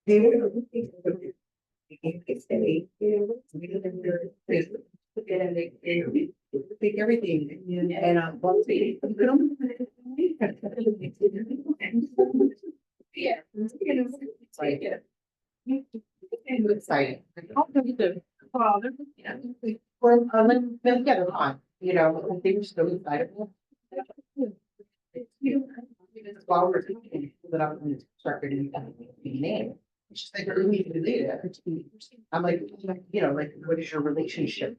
They were. Stay. Take everything and once they. Yeah. Like it. It's exciting. Well, yeah. Well, they'll get it on, you know, they were still excited. While we're thinking that I'm going to start getting the name. She's like, we need to do that. I'm like, you know, like, what is your relationship?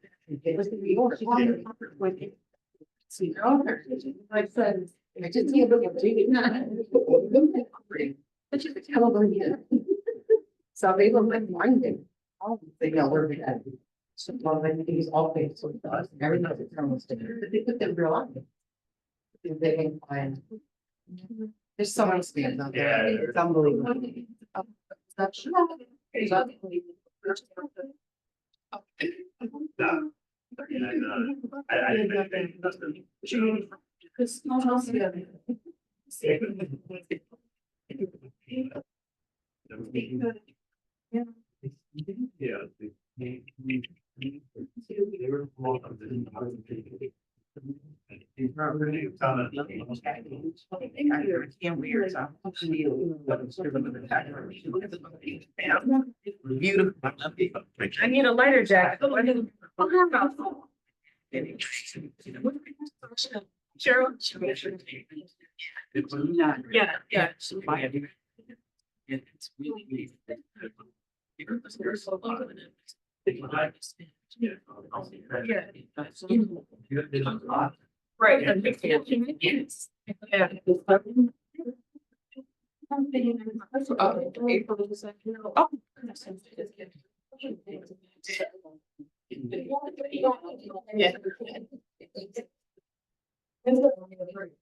See, my son, I just can't believe it. But she's like, California. So they look like blinded. They know where we at. So, well, I think he's all things with us, and everything's almost different, but they put them real on. They can find. There's so many scams out there. It's unbelievable. That's beautiful. I need a lighter jacket. Cheryl. Yeah, yeah. It's really. Right.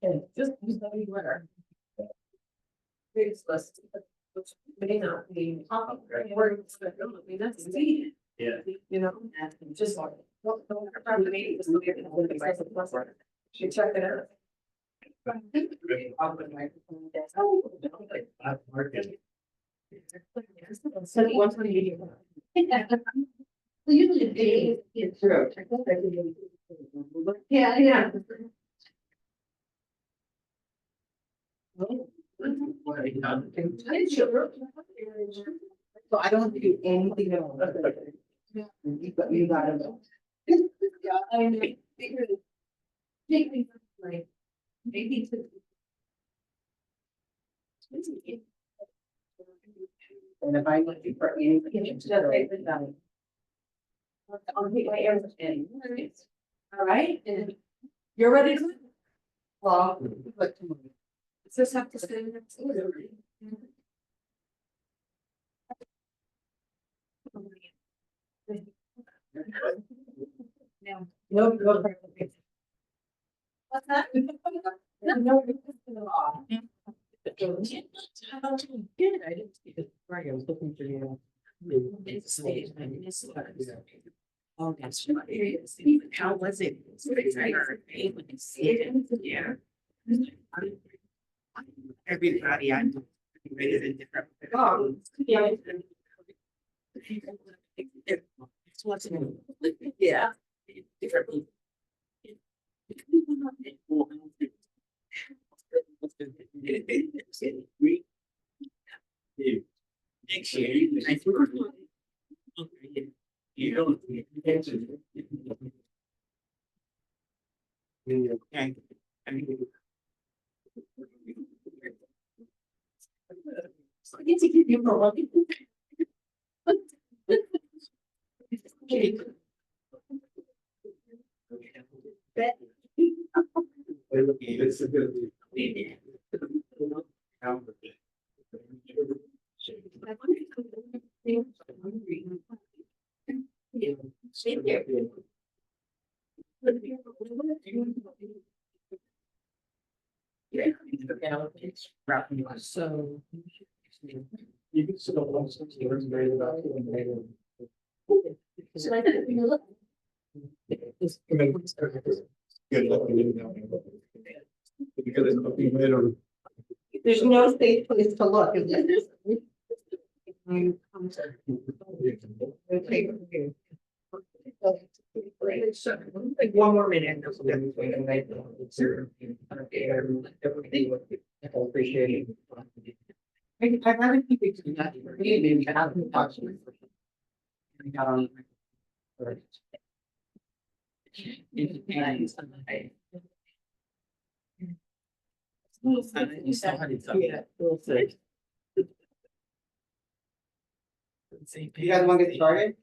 Yeah. Just everywhere. It's less. May not be. That's easy. Yeah. You know, just like. She checked it out. Usually they get through. Yeah, yeah. So I don't do anything at all. You gotta know. I know. Take me like maybe to. And if I look for anything, I'll take my everything. All right, and you're ready to. Well, does this have to stay next to it? No. No. What's that? No. Good, I didn't see it. Sorry, I was looking for you. Oh, that's right. How was it? Yeah. Everybody I know is in different. Oh, yeah. It's what's yeah. Different people. You don't. I get to give you more lucky. It's a good. So. You can still want some stories made about it. Should I take a look? Good luck. Because it's nothing later. There's no safe place to look. Is there? Okay. Like one more minute. Appreciate it. I'd rather keep it to that. Maybe I haven't talked to you. Yeah, we'll see. You guys want to get started?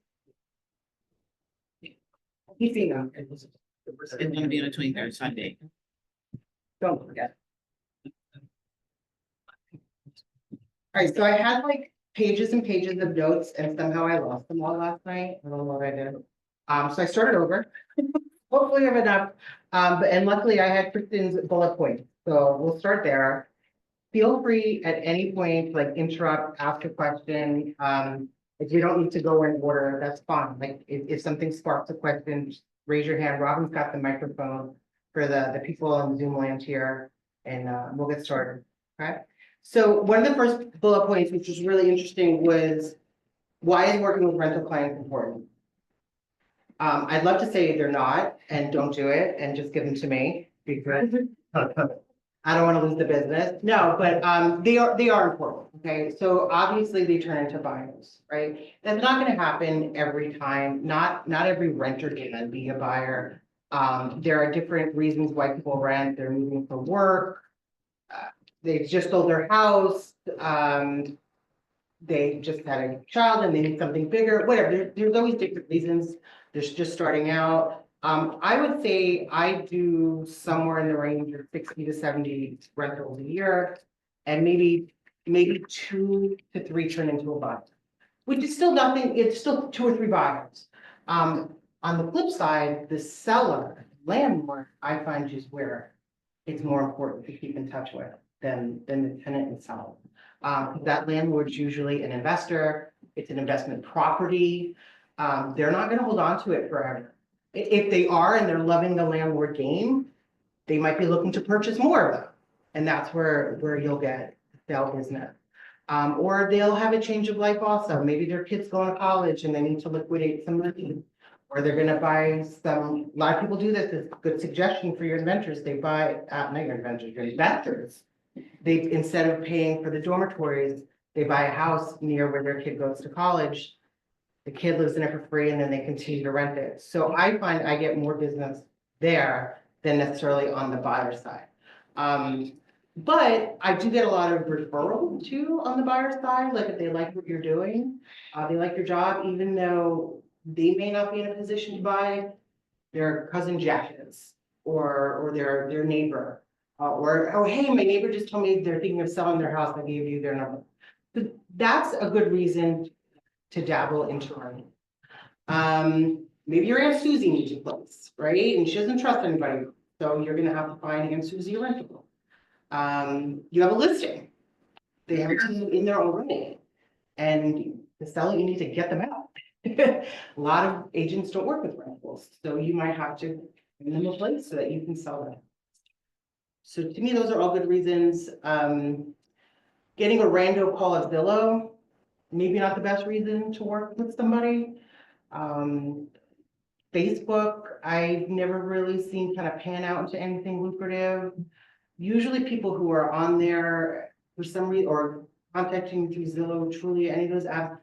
Keeping them. It's gonna be on the 23rd Sunday. Don't forget. All right, so I had like pages and pages of notes and somehow I lost them all last night. I don't know what I did. So I started over. Hopefully I have enough. And luckily I had Kristen's bullet points, so we'll start there. Feel free at any point, like interrupt, ask a question. If you don't need to go in order, that's fine. Like if something sparks a question, just raise your hand. Robin's got the microphone for the people in Zoom land here, and we'll get started. Okay. So one of the first bullet points, which was really interesting, was why is working with rental clients important? I'd love to say they're not, and don't do it, and just give them to me, because I don't want to lose the business. No, but they are important. Okay, so obviously they turn into buyers, right? That's not going to happen every time. Not every renter can be a buyer. There are different reasons why people rent. They're moving for work. They've just sold their house. They just had a child and they need something bigger, whatever. There's always different reasons. There's just starting out. I would say I do somewhere in the range of 60 to 70 rentals a year, and maybe 2 to 3 turn into a buy, which is still nothing. It's still 2 or 3 buyers. On the flip side, the seller, landlord, I find is where it's more important to keep in touch with than the tenant itself. That landlord's usually an investor. It's an investment property. They're not going to hold on to it forever. If they are and they're loving the landlord game, they might be looking to purchase more of them. And that's where you'll get sale business. Or they'll have a change of life also. Maybe their kid's going to college and they need to liquidate some money. Or they're going to buy some, a lot of people do this, it's a good suggestion for your investors. They buy, not your investors, your investors. They, instead of paying for the dormitories, they buy a house near where their kid goes to college. The kid lives in it for free and then they continue to rent it. So I find I get more business there than necessarily on the buyer side. But I do get a lot of referrals too on the buyer side. Like if they like what you're doing, they like your job, even though they may not be in a position to buy, their cousin Jack is, or their neighbor. Or, oh, hey, my neighbor just told me they're thinking of selling their house. I gave you their number. But that's a good reason to dabble into renting. Maybe your Aunt Susie needs a place, right? And she doesn't trust anybody. So you're gonna have to find Aunt Susie a rental. You have a listing. They have a team in there already. And the seller, you need to get them out. A lot of agents don't work with rentals. So you might have to bring them a place so that you can sell them. So to me, those are all good reasons. Getting a rando call at Zillow, maybe not the best reason to work with somebody. Facebook, I've never really seen kind of pan out into anything lucrative. Usually people who are on there for some reason or contacting through Zillow, Trulia, any of those apps,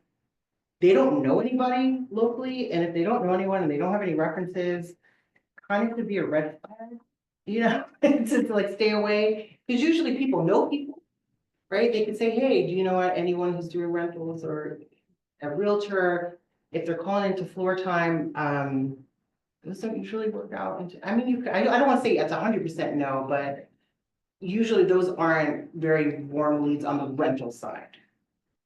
they don't know anybody locally. And if they don't know anyone and they don't have any references, kind of could be a red flag. You know, to like stay away, because usually people know people, right? They can say, hey, do you know anyone who's doing rentals or a realtor? If they're calling into floor time, those don't usually work out. Into, I mean, I don't want to say it's 100% no, but usually those aren't very warm leads on the rental side.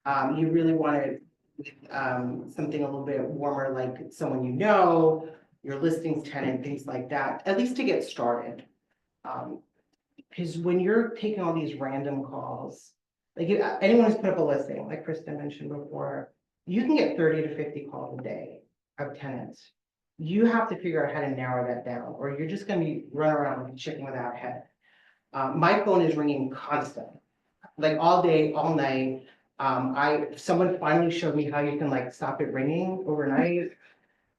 You really want it with something a little bit warmer, like someone you know, your listings tenant, things like that, at least to get started. Because when you're taking all these random calls, like anyone who's put up a listing, like Kristen mentioned before, you can get 30 to 50 calls a day of tenants. You have to figure out how to narrow that down, or you're just going to be running around like a chicken without a head. My phone is ringing constantly. like all day, all night. Someone finally showed me how you can like stop it ringing overnight.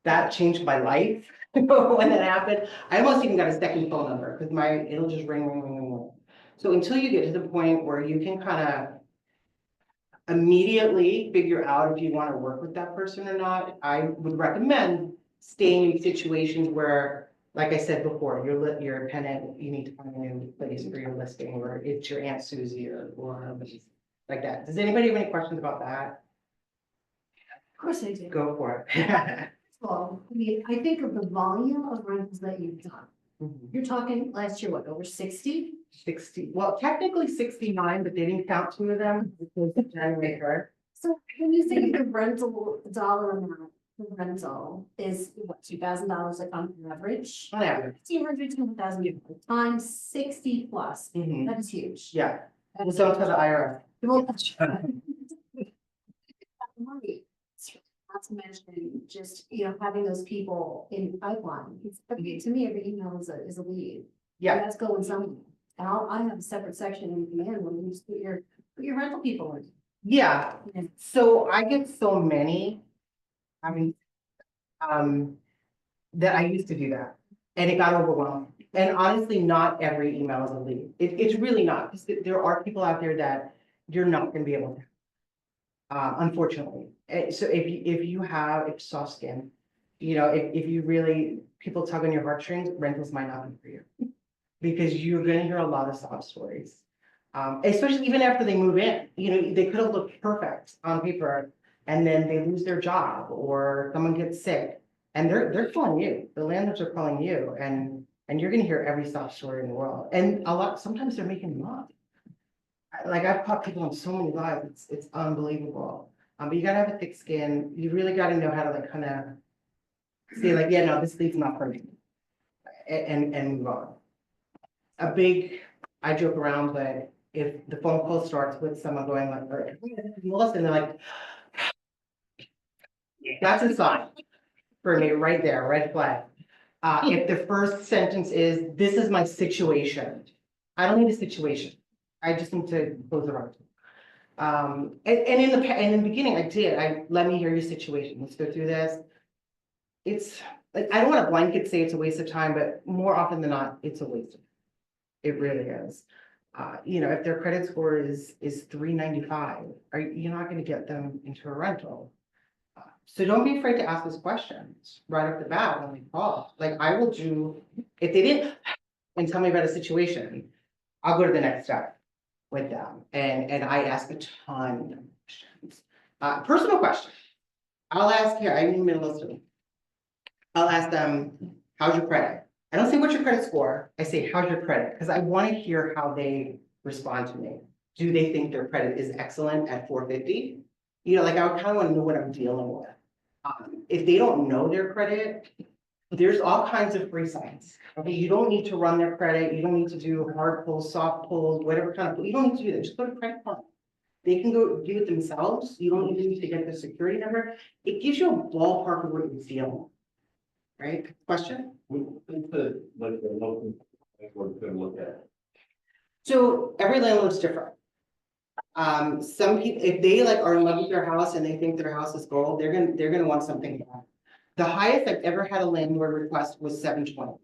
That changed my life when that happened. I almost even got a second phone number because it'll just ring, ring, ring, ring, ring. So until you get to the point where you can kind of immediately figure out if you want to work with that person or not, I would recommend staying in situations where, like I said before, you're a tenant, you need to find a new place for your listing, or it's your Aunt Susie or like that. Does anybody have any questions about that? Of course I do. Go for it. Well, I mean, I think of the volume of rentals that you've done. You're talking last year, what, over 60? 60, well, technically 69, but they didn't count two of them because of January 3rd. So when you think of the rental dollar amount, the rental is what, $2,000 like on average? On average. 1,500 to 1,000 times 60 plus. Mhm. That is huge. Yeah, That well, is don't huge. tell the IRS. Well, that's money. Not to mention just, having those people in the pipeline. To me, every email is a lead. Yeah, And that's going somewhere. And I have a separate section in command where you just put your rental people in. yeah, And so I get so many. I mean, that I used to do that, and it got overwhelming. And honestly, not every email is a lead. It's really not, because there are people out there that you're not gonna be able to. Unfortunately, so if you have soft skin, if you really, people tug on your heartstrings, rentals might not be for you. Because you're gonna hear a lot of sob stories. Especially even after they move in, they could have looked perfect on paper, and then they lose their job, or someone gets sick. And they're calling you, the landlords are calling you, and you're gonna hear every sob story in the world, and sometimes they're making them up. Like, I've caught people on so many lives, it's unbelievable. But you gotta have a thick skin, you really gotta know how to like kind of say like, yeah, no, this leads not for me. And move on. I joke around, but if the phone call starts with someone going like, Melissa, and they're like, that's a sign for me right there, red flag. If the first sentence is, this is my situation, I don't need a situation. I just need to close the door. And in the beginning, let me hear your situation. Let's go through this. It's like, I don't want to blanket say it's a waste of time, but more often than not, it's a waste of time. It really is. If their credit score is 395, you're not going to get them into a rental. So don't be afraid to ask those questions right off the bat when they call. Like, I will do, if they didn't and tell me about a situation, I'll go to the next step with them. And I ask a ton of questions. Personal question. I'll ask here, I'm in the middle of them. I'll ask them, how's your credit? I don't say what's your credit score. I say, how's your credit? Because I want to hear how they respond to me. Do they think their credit is excellent at 450? I kind of want to know what I'm dealing with. If they don't know their credit, there's all kinds of free sites. Okay, you don't need to run their credit. You don't need to do hard pulls, soft pulls, whatever kind of pull. You don't need to do that. Just go to Credit Karma. They can go do it themselves. You don't even need to get the security number. It gives you a ballpark of what you're feeling. Right? Question? Look at. So every landlord's different. Some people, if they are in love with their house and they think their house is gold, they're gonna want something back. The highest I've ever had a landlord request was 720.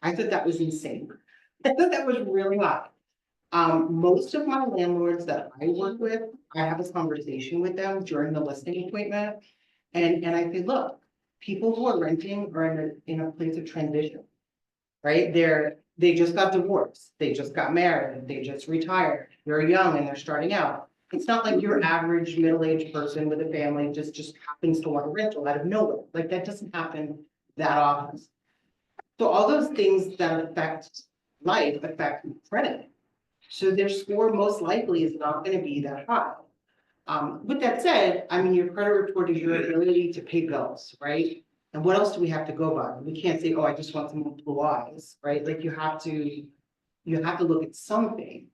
I thought that was insane. I thought that was really high. Most of my landlords that I work with, I have a conversation with them during the listing appointment. And I say, look, people who are renting are in a place of transition, right? They just got divorced, they just got married, they just retired, they're young and they're starting out. It's not like your average middle-aged person with a family just happens to want a rental out of nowhere. Like, that doesn't happen that often. So all those things that affect life affect credit. So their score most likely is not going to be that high. With that said, I mean, your credit report is your ability to pay bills, right? And what else do we have to go by? We can't say, oh, I just want some blue eyes, right? Like, you have to look at something.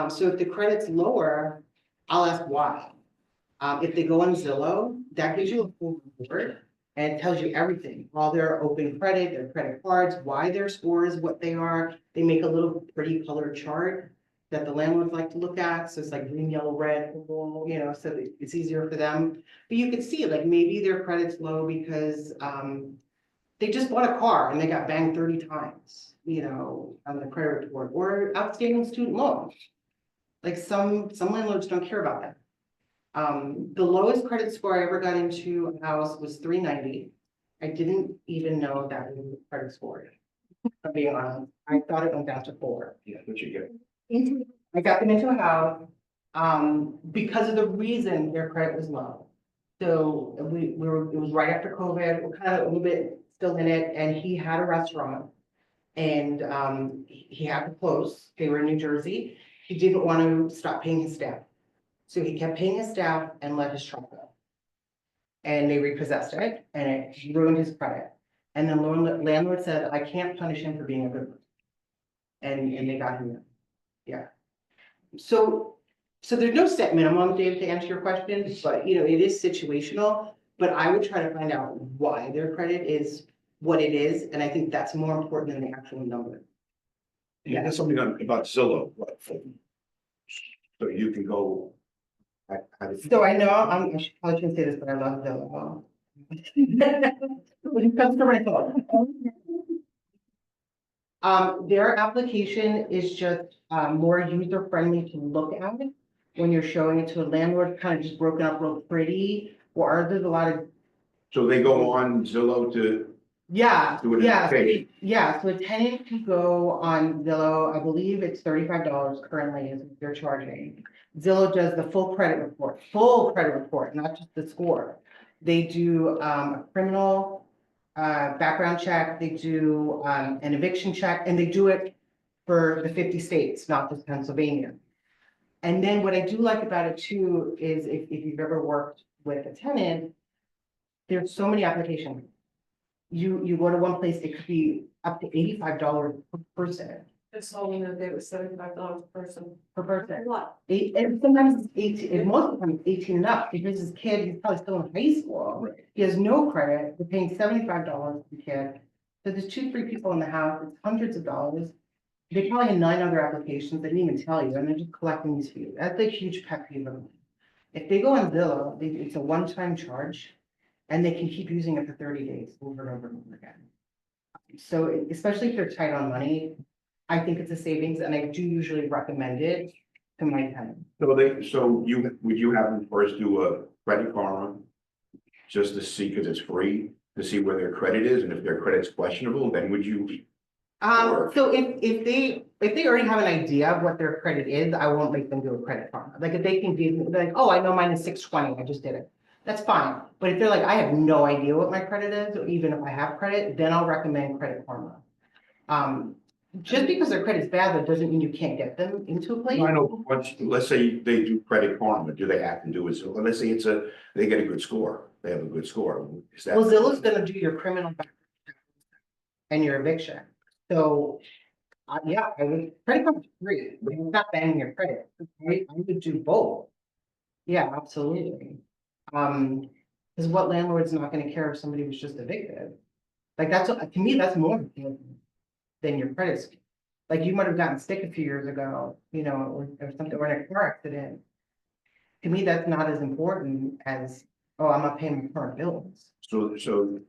So if the credit's lower, I'll ask why. If they go on Zillow, that gives you a full report and it tells you everything, all their open credit, their credit cards, why their score is what they are. They make a little pretty color chart that the landlords like to look at, so it's like green, yellow, red, purple, you know, so that it's easier for them. But you can see, like, maybe their credit's low because, they just bought a car and they got banged 30 times, you know, on the credit report, or outstanding student loans. Like, some landlords don't care about that. The lowest credit score I ever got into a house was 390. I didn't even know that was a credit score. I'm being honest, I thought it went down to 4. Yeah, what you get. I got them into a house, because of the reason their credit was low. So we were, it was right after COVID, we're kind of a little bit still in it, and he had a restaurant. And, he had to close, they were in New Jersey, he didn't want to stop paying his staff. So he kept paying his staff and let his truck go. And they repossessed it, and it ruined his credit. And then landlord said, I can't punish him for being a good person. And they got him in. Yeah. So there's no set minimum, Dave, to answer your question, but you know, it is situational. But I would try to find out why their credit is what it is, and I think that's more important than the actual number. Yeah, there's something about Zillow, what, so you can go. So I know, I should probably shouldn't say this, but I love Zillow. When it comes to rental. Their application is just, more user friendly to look at. When you're showing it to a landlord, kind of just broken up real pretty, or there's a lot of. So they go on Zillow to, Yeah, Do it yeah, as a page. yeah, so a tenant can go on Zillow, I believe it's $35 currently is what they're charging. Zillow does the full credit report, not just the score. They do a criminal background check, they do an eviction check, and they do it for the 50 states, not just Pennsylvania. And then what I do like about it too is if you've ever worked with a tenant, there's so many applications. You go to one place, it could be up to $85 per person. It's all, you know, they was $75 per person. Per person. What? And sometimes it's 18, and most of the time it's 18 and up, because this kid, he's probably still in high school. Right. He has no credit, they're paying $75 per kid. So there's 2-3 people in the house, it's hundreds of dollars. They probably had 9 other applications, they didn't even tell you, and they're just collecting these fees. That's a huge pet peeve of mine. If they go on Zillow, it's a one-time charge, and they can keep using it for 30 days over and over and over again. So especially if they're tight on money, I think it's a savings, and I do usually recommend it to my tenants. so would you have them first do a credit karma? Just to see, because it's free, to see where their credit is, and if their credit's questionable, then would you? So if they already have an idea of what their credit is, I won't make them do a credit karma. Like if they can be like, oh, I know mine is 620, I just did it. That's fine. But if they're like, I have no idea what my credit is, or even if I have credit, then I'll recommend credit karma. Just because their credit's bad, that doesn't mean you can't get them into a place. I know, let's say they do credit karma, do they have to do it? So let's say they get a good score, they have a good score. Is that? Well, Zillow's gonna do your criminal background check and your eviction. So, yeah, I would, credit card's free, but you're not banging your credit. I would do both. Yeah, absolutely. Because what landlord's not gonna care if somebody was just evicted? Like, that's, to me, that's more important than your credit score. Like, you might have gotten sick a few years ago, you know, or something, or in a car accident. To me, that's not as important as, oh, I'm not paying my current bills. So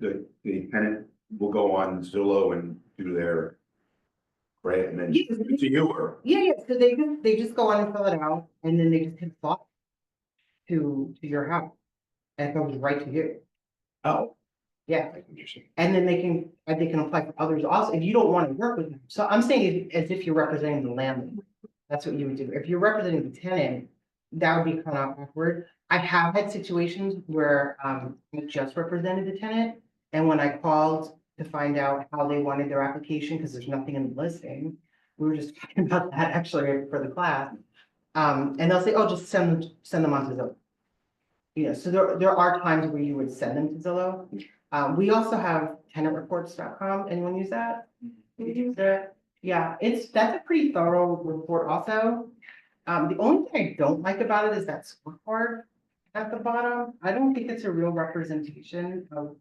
the tenant will go on Zillow and do their credit and then Yeah. to you or? Yeah, so they just go on and fill it out, and then they just hit apply to your house. And it goes right to you, Oh. yeah, That's interesting. and then they can apply for others also, if you don't want to work with them. So I'm saying as if you're representing the landlord, that's what you would do. If you're representing the tenant, that would be kind of awkward. I have had situations where I just represented the tenant, and when I called to find out how they wanted their application, because there's nothing in the listing, we were just talking about that actually for the class. And they'll say, oh, just send them on to Zillow. You know, so there are times where you would send them to Zillow. We also have tenantreports.com. Anyone use that? You use that? Yeah, that's a pretty thorough report also. The only thing I don't like about it is that scorecard at the bottom. I don't think it's a real representation of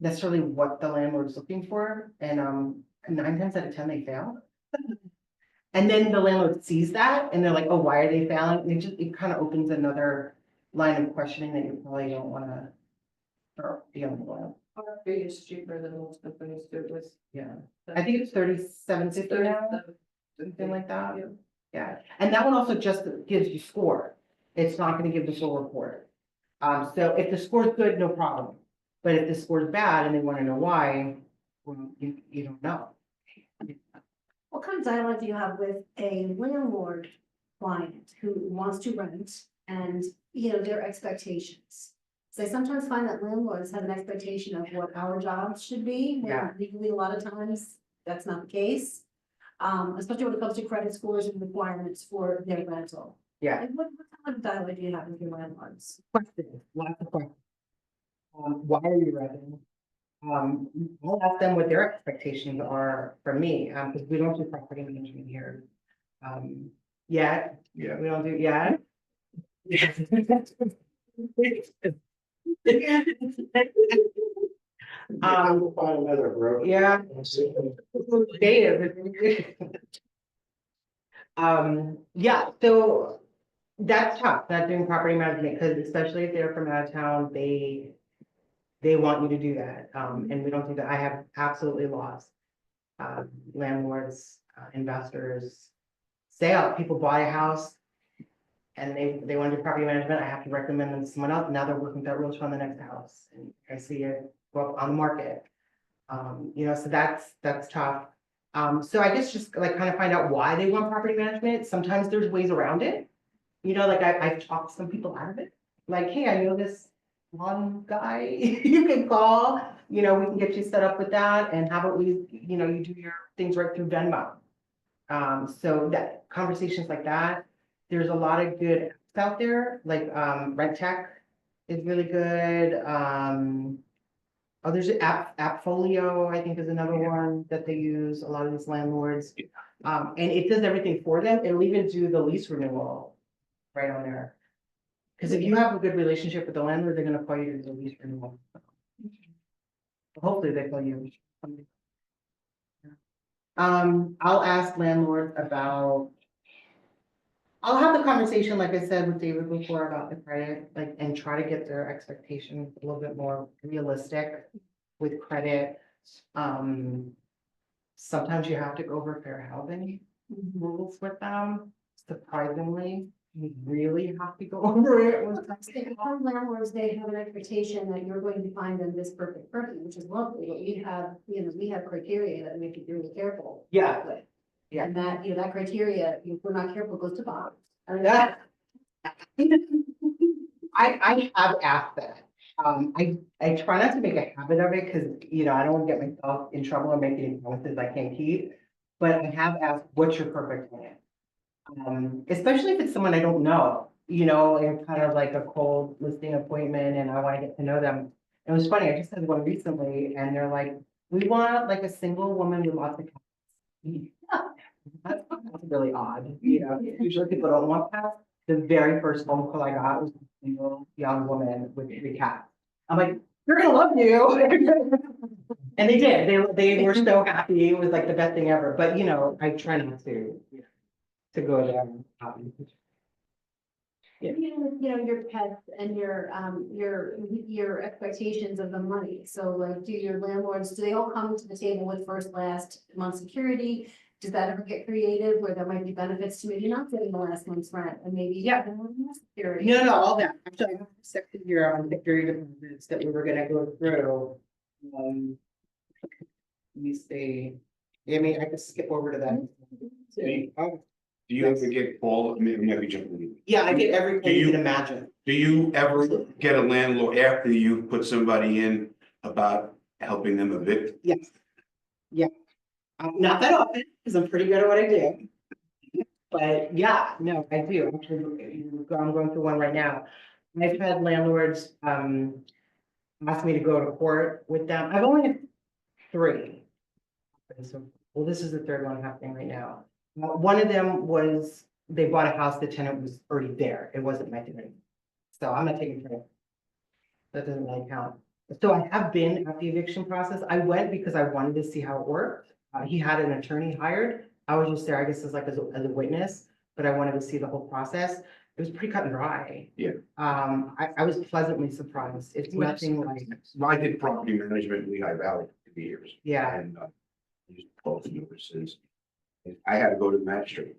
necessarily what the landlord's looking for, and 9 times out of 10 they fail. And then the landlord sees that and they're like, oh, why are they failing? And it kind of opens another line of questioning that you probably don't wanna. Or be on the line. Our fee is cheaper than most companies do with. Yeah, I think it's 37.50 now, something like that. Yeah, and that one also just gives you score. It's not gonna give the full report. So if the score's good, no problem. But if the score's bad and they wanna know why, well, you don't know. What kind of dialogue do you have with a landlord client who wants to rent and, their expectations? So I sometimes find that landlords have an expectation of what our jobs should be, Yeah. when legally a lot of times that's not the case. Especially when it comes to credit scores and requirements for their rental. Yeah. Like what kind of dialogue do you have with your landlords? Questions, lots of questions. Why are you renting? I'll ask them what their expectations are from me, because we don't do property management here. Yet, Yeah. we don't do yet. We'll find another bro. Yeah. Dave. Yeah, so that's tough, not doing property management, because especially if they're from out of town, they want you to do that, and we don't do that. I have absolutely lost landlords, investors, sale, people buy a house and they want to do property management. I have to recommend them to someone else. Now they're working with that realtor on the next house, and I see it go up on the market. So that's tough. So I guess just like kind of find out why they want property management. Sometimes there's ways around it. Like I've talked some people out of it. Like, hey, I know this one guy you can call, we can get you set up with that, and how about we, you do your things right through Venmo. So that conversations like that, there's a lot of good apps out there, like Rent Tech is really good. There's an Appfolio, I think is another one that they use, a lot of these landlords. And it does everything for them. It'll even do the lease renewal right on there. Because if you have a good relationship with the landlord, they're gonna call you to do the lease renewal. Hopefully they call you. I'll ask landlords about. I'll have the conversation, like I said with David before, about the credit, like, and try to get their expectations a little bit more realistic with credit. Sometimes you have to go over fair housing rules with them, surprisingly. You really have to go over it with. Some landlords, they have an expectation that you're going to find them this perfect person, which is lovely, but we have criteria that make you really careful. Yeah. with. Yeah. And that, that criteria, if we're not careful, goes to bottom. Yeah. I have asked that. I try not to make a habit of it because, I don't want to get myself in trouble or make any promises I can't keep. But I have asked, what's your perfect plan? Especially if it's someone I don't know, and kind of like a cold listing appointment and I want to get to know them. It was funny, I just had one recently and they're like, we want like a single woman with lots of cats. That's really odd, usually people don't want cats. The very first phone call I got was a single young woman with 3 cats. I'm like, they're gonna love you. And they did, they were so happy, it was like the best thing ever, but I try not to go there. Your pets and your expectations of the money. So like, do your landlords, do they all come to the table with first, last month security? Does that ever get creative where there might be benefits to maybe not getting the last month's rent and maybe? Yeah. Security? No, all that, actually, I have a section here on security departments that we were gonna go through. Let me see, I could skip over to that. Do you ever get called, maybe jumping? Yeah, I get everything you Do can imagine. Do you ever get a landlord after you put somebody in about helping them evict? Yes. Yeah. Not that often, because I'm pretty good at what I do. But yeah, no, I do. Actually, I'm going through one right now. I've had landlords ask me to go to court with them. I've only had 3. So, well, this is the 3rd one happening right now. One of them was, they bought a house, the tenant was already there. It wasn't my tenant. So I'm not taking credit. That doesn't really count. So I have been at the eviction process. I went because I wanted to see how it worked. He had an attorney hired, I was just there, I guess, as like as a witness, but I wanted to see the whole process. It was pretty cut and dry. Yeah. I was pleasantly surprised. It's nothing like, I did property management in Lehigh Valley for years. yeah, And, used both notices. And I had to go to the magistrate.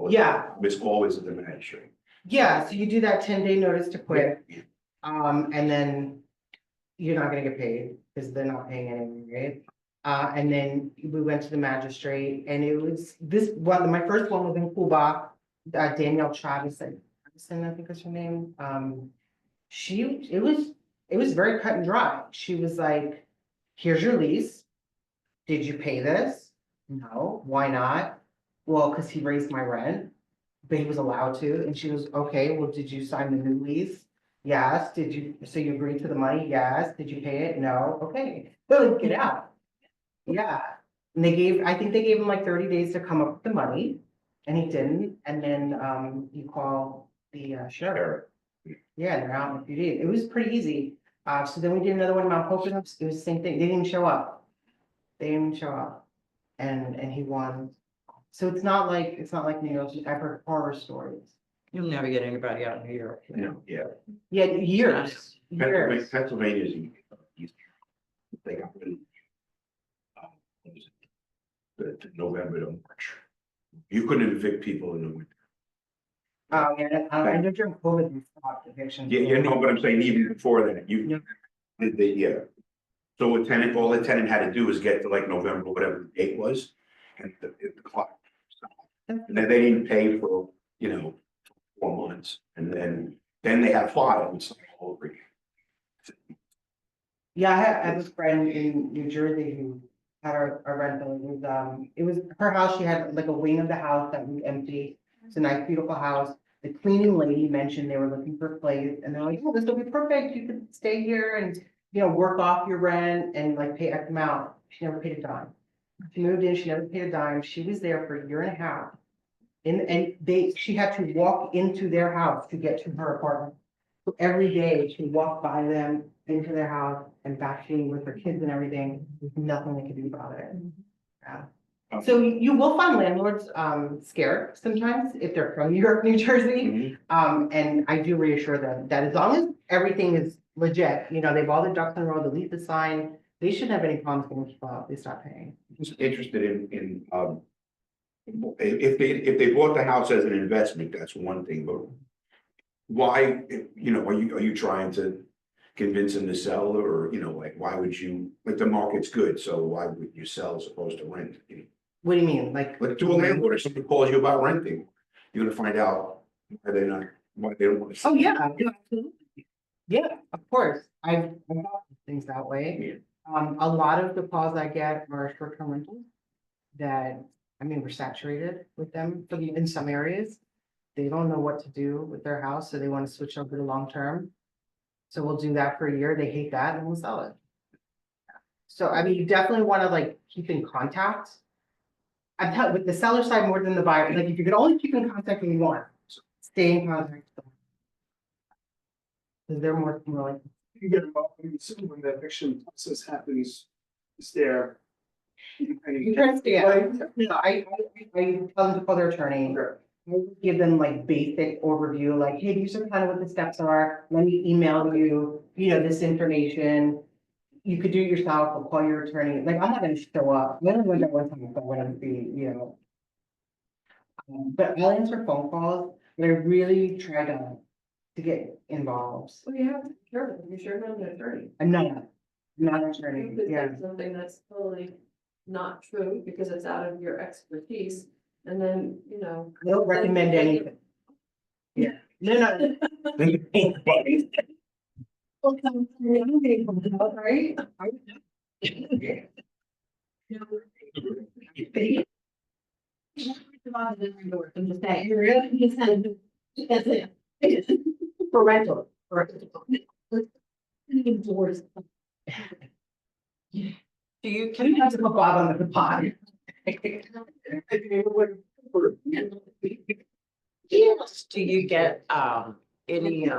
Yeah. It's always at the magistrate. yeah, so you do that 10-day notice to quit. Yeah. And then you're not gonna get paid because they're not paying anyone, right? And then we went to the magistrate and it was this one, my first one was in Cuba, Danielle Travis, I think is her name. It was very cut and dry. She was like, here's your lease. Did you pay this? No, why not? Well, because he raised my rent, but he was allowed to, and she was, okay, well, did you sign the new lease? Yes, did you, so you agreed to the money? Yes, did you pay it? No, okay, so get out. Yeah, and I think they gave him like 30 days to come up with the money, and he didn't, and then, you call the sheriff. Yeah, they're out in a few days, it was pretty easy, so then we did another one in Mount Poconos, it was the same thing, they didn't show up. They didn't show up, and he won. So it's not like New York, I've heard horror stories. You'll never get anybody out in New York. Yeah. Yeah, years. Pennsylvania is easy. They got rid of. What is it? The November to March. You couldn't evict people in the winter. Oh, yeah, I know during COVID, we stopped evictions. Yeah, no, but I'm saying even before that, yeah. So all the tenant had to do was get to like November, whatever the date was, and the clock stopped. And then they didn't pay for, 4 months, and then they had filed and started all over again. Yeah, I have a friend in New Jersey who had a rental, it was her house, she had like a wing of the house that was empty. It's a nice, beautiful house. The cleaning lady mentioned they were looking for a place, and they're like, oh, this will be perfect, you could stay here and, work off your rent and like pay X amount. She never paid a dime. She moved in, she never paid a dime, she was there for a year and a half. She had to walk into their house to get to her apartment. So every day she walked by them into their house and back in with her kids and everything, there's nothing they could do about it. Yeah. So you will find landlords scared sometimes if they're from New York, New Jersey. And I do reassure them that as long as everything is legit, they've all the ducks in a row, the lease is signed, they shouldn't have any problems getting people out, they stop paying. Just interested in if they bought the house as an investment, that's one thing, but why, are you trying to convince them to sell, or, like, why would you, like, the market's good, so why would you sell as opposed to rent? What do you mean? Like To a landlord, if somebody calls you about renting, you're gonna find out why they don't want to. oh, yeah, absolutely. Yeah, of course. I've got things that way. A lot of the calls I get are short-term rentals that, we're saturated with them in some areas. They don't know what to do with their house, so they want to switch over to long-term. So we'll do that for a year. They hate that and we'll sell it. So, you definitely want to like keep in contact. I've had with the seller side more than the buyer. Like if you could only keep in contact when you want, stay in contact. Because they're more like. You get involved in when the eviction process happens, is there? You try to stay out. No, I tell them to call their attorney. I give them like basic overview, like, hey, these are kind of what the steps are. Let me email you, this information. You could do it yourself or call your attorney. Like, I'm not gonna show up. I don't know that one time, but when I'm be, but I'll answer phone calls, but I really try to get involved. Well, you have to, you're sure not an attorney. I'm not an attorney, You could yeah. say something that's totally not true because it's out of your expertise, and then, I don't recommend anything. Yeah, no. Right? I'm just saying, you're really saying, that's it. For rental. Doors. Do you, Can you have to put Bob on the pod? do you get, any,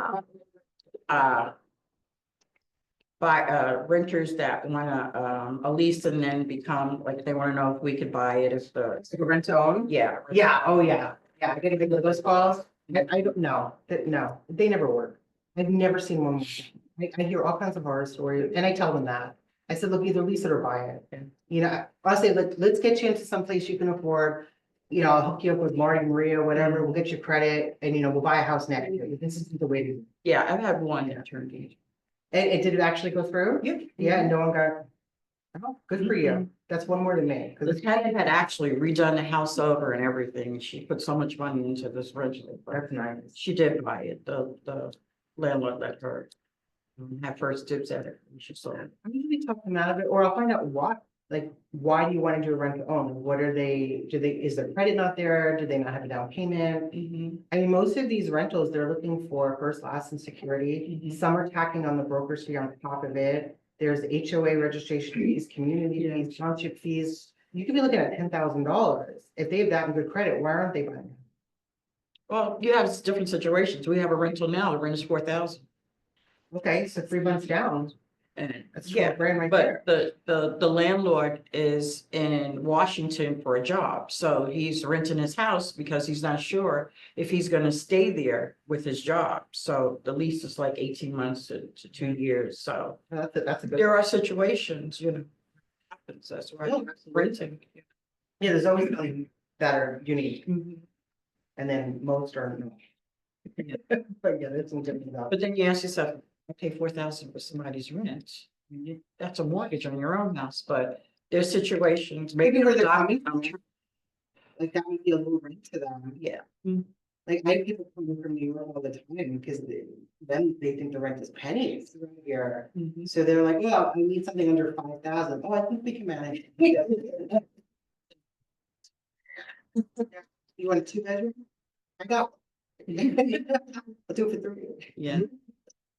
renters that wanna, a lease and then become, like, they wanna know if we could buy it if the, Like a rent to own? yeah. Yeah, oh, yeah, yeah, I get a big those calls, I don't know, no, they never work. I've never seen one, work. I hear all kinds of horror stories, and I tell them that. I said, look, either lease it or buy it. Yeah. You know, I'll say, let's get you into some place you can afford. You know, I'll hook you up with Marty, Maria, whatever, we'll get you credit, and we'll buy a house next year. This isn't the way to do it. Yeah, I've had one that turned it. And it did it actually go through? Yep. Yeah, and no one got. Oh, good for you. Mhm. That's one more than me. 'Cause The tenant had actually redone the house over and everything. She put so much money into this rental. but That's nice. She did buy it. The landlord let her have first dibs at it. And she sold it. I usually talk them out of it, or I'll find out why do you want to do a rent to own? What are they, is their credit not there? Do they not have a down payment? I mean, most of these rentals, they're looking for first, last and security. Mhm. Some are tacking on the broker's fee on top of it. There's HOA registration fees, community fees, township fees. You could be looking at $10,000. If they have that in good credit, why aren't they buying? Well, you have different situations. We have a rental now. The rent is 4,000. Okay, so 3 months down, And that's yeah, 12 grand right there. but the landlord is in Washington for a job, so he's renting his house because he's not sure if he's gonna stay there with his job. So the lease is like 18 months to 2 years, so That's a good. there are situations, happens, that's why Yeah, renting. Yeah, there's always something that are unique, Mhm. and then most are not. Yeah. But yeah, there's some different about. But then you ask yourself, I pay 4,000 for somebody's rent. That's a mortgage on your own house, but there's situations, maybe Maybe where they're not- coming from. Like that would be a little rent to them. Yeah. Like I have people coming from New York all the time because then they think the rent is pennies around here. Mhm. So they're like, well, I need something under 5,000. Oh, I think we can manage. You want a 2-bedroom? I got. one. I'll do it for 3. Yeah.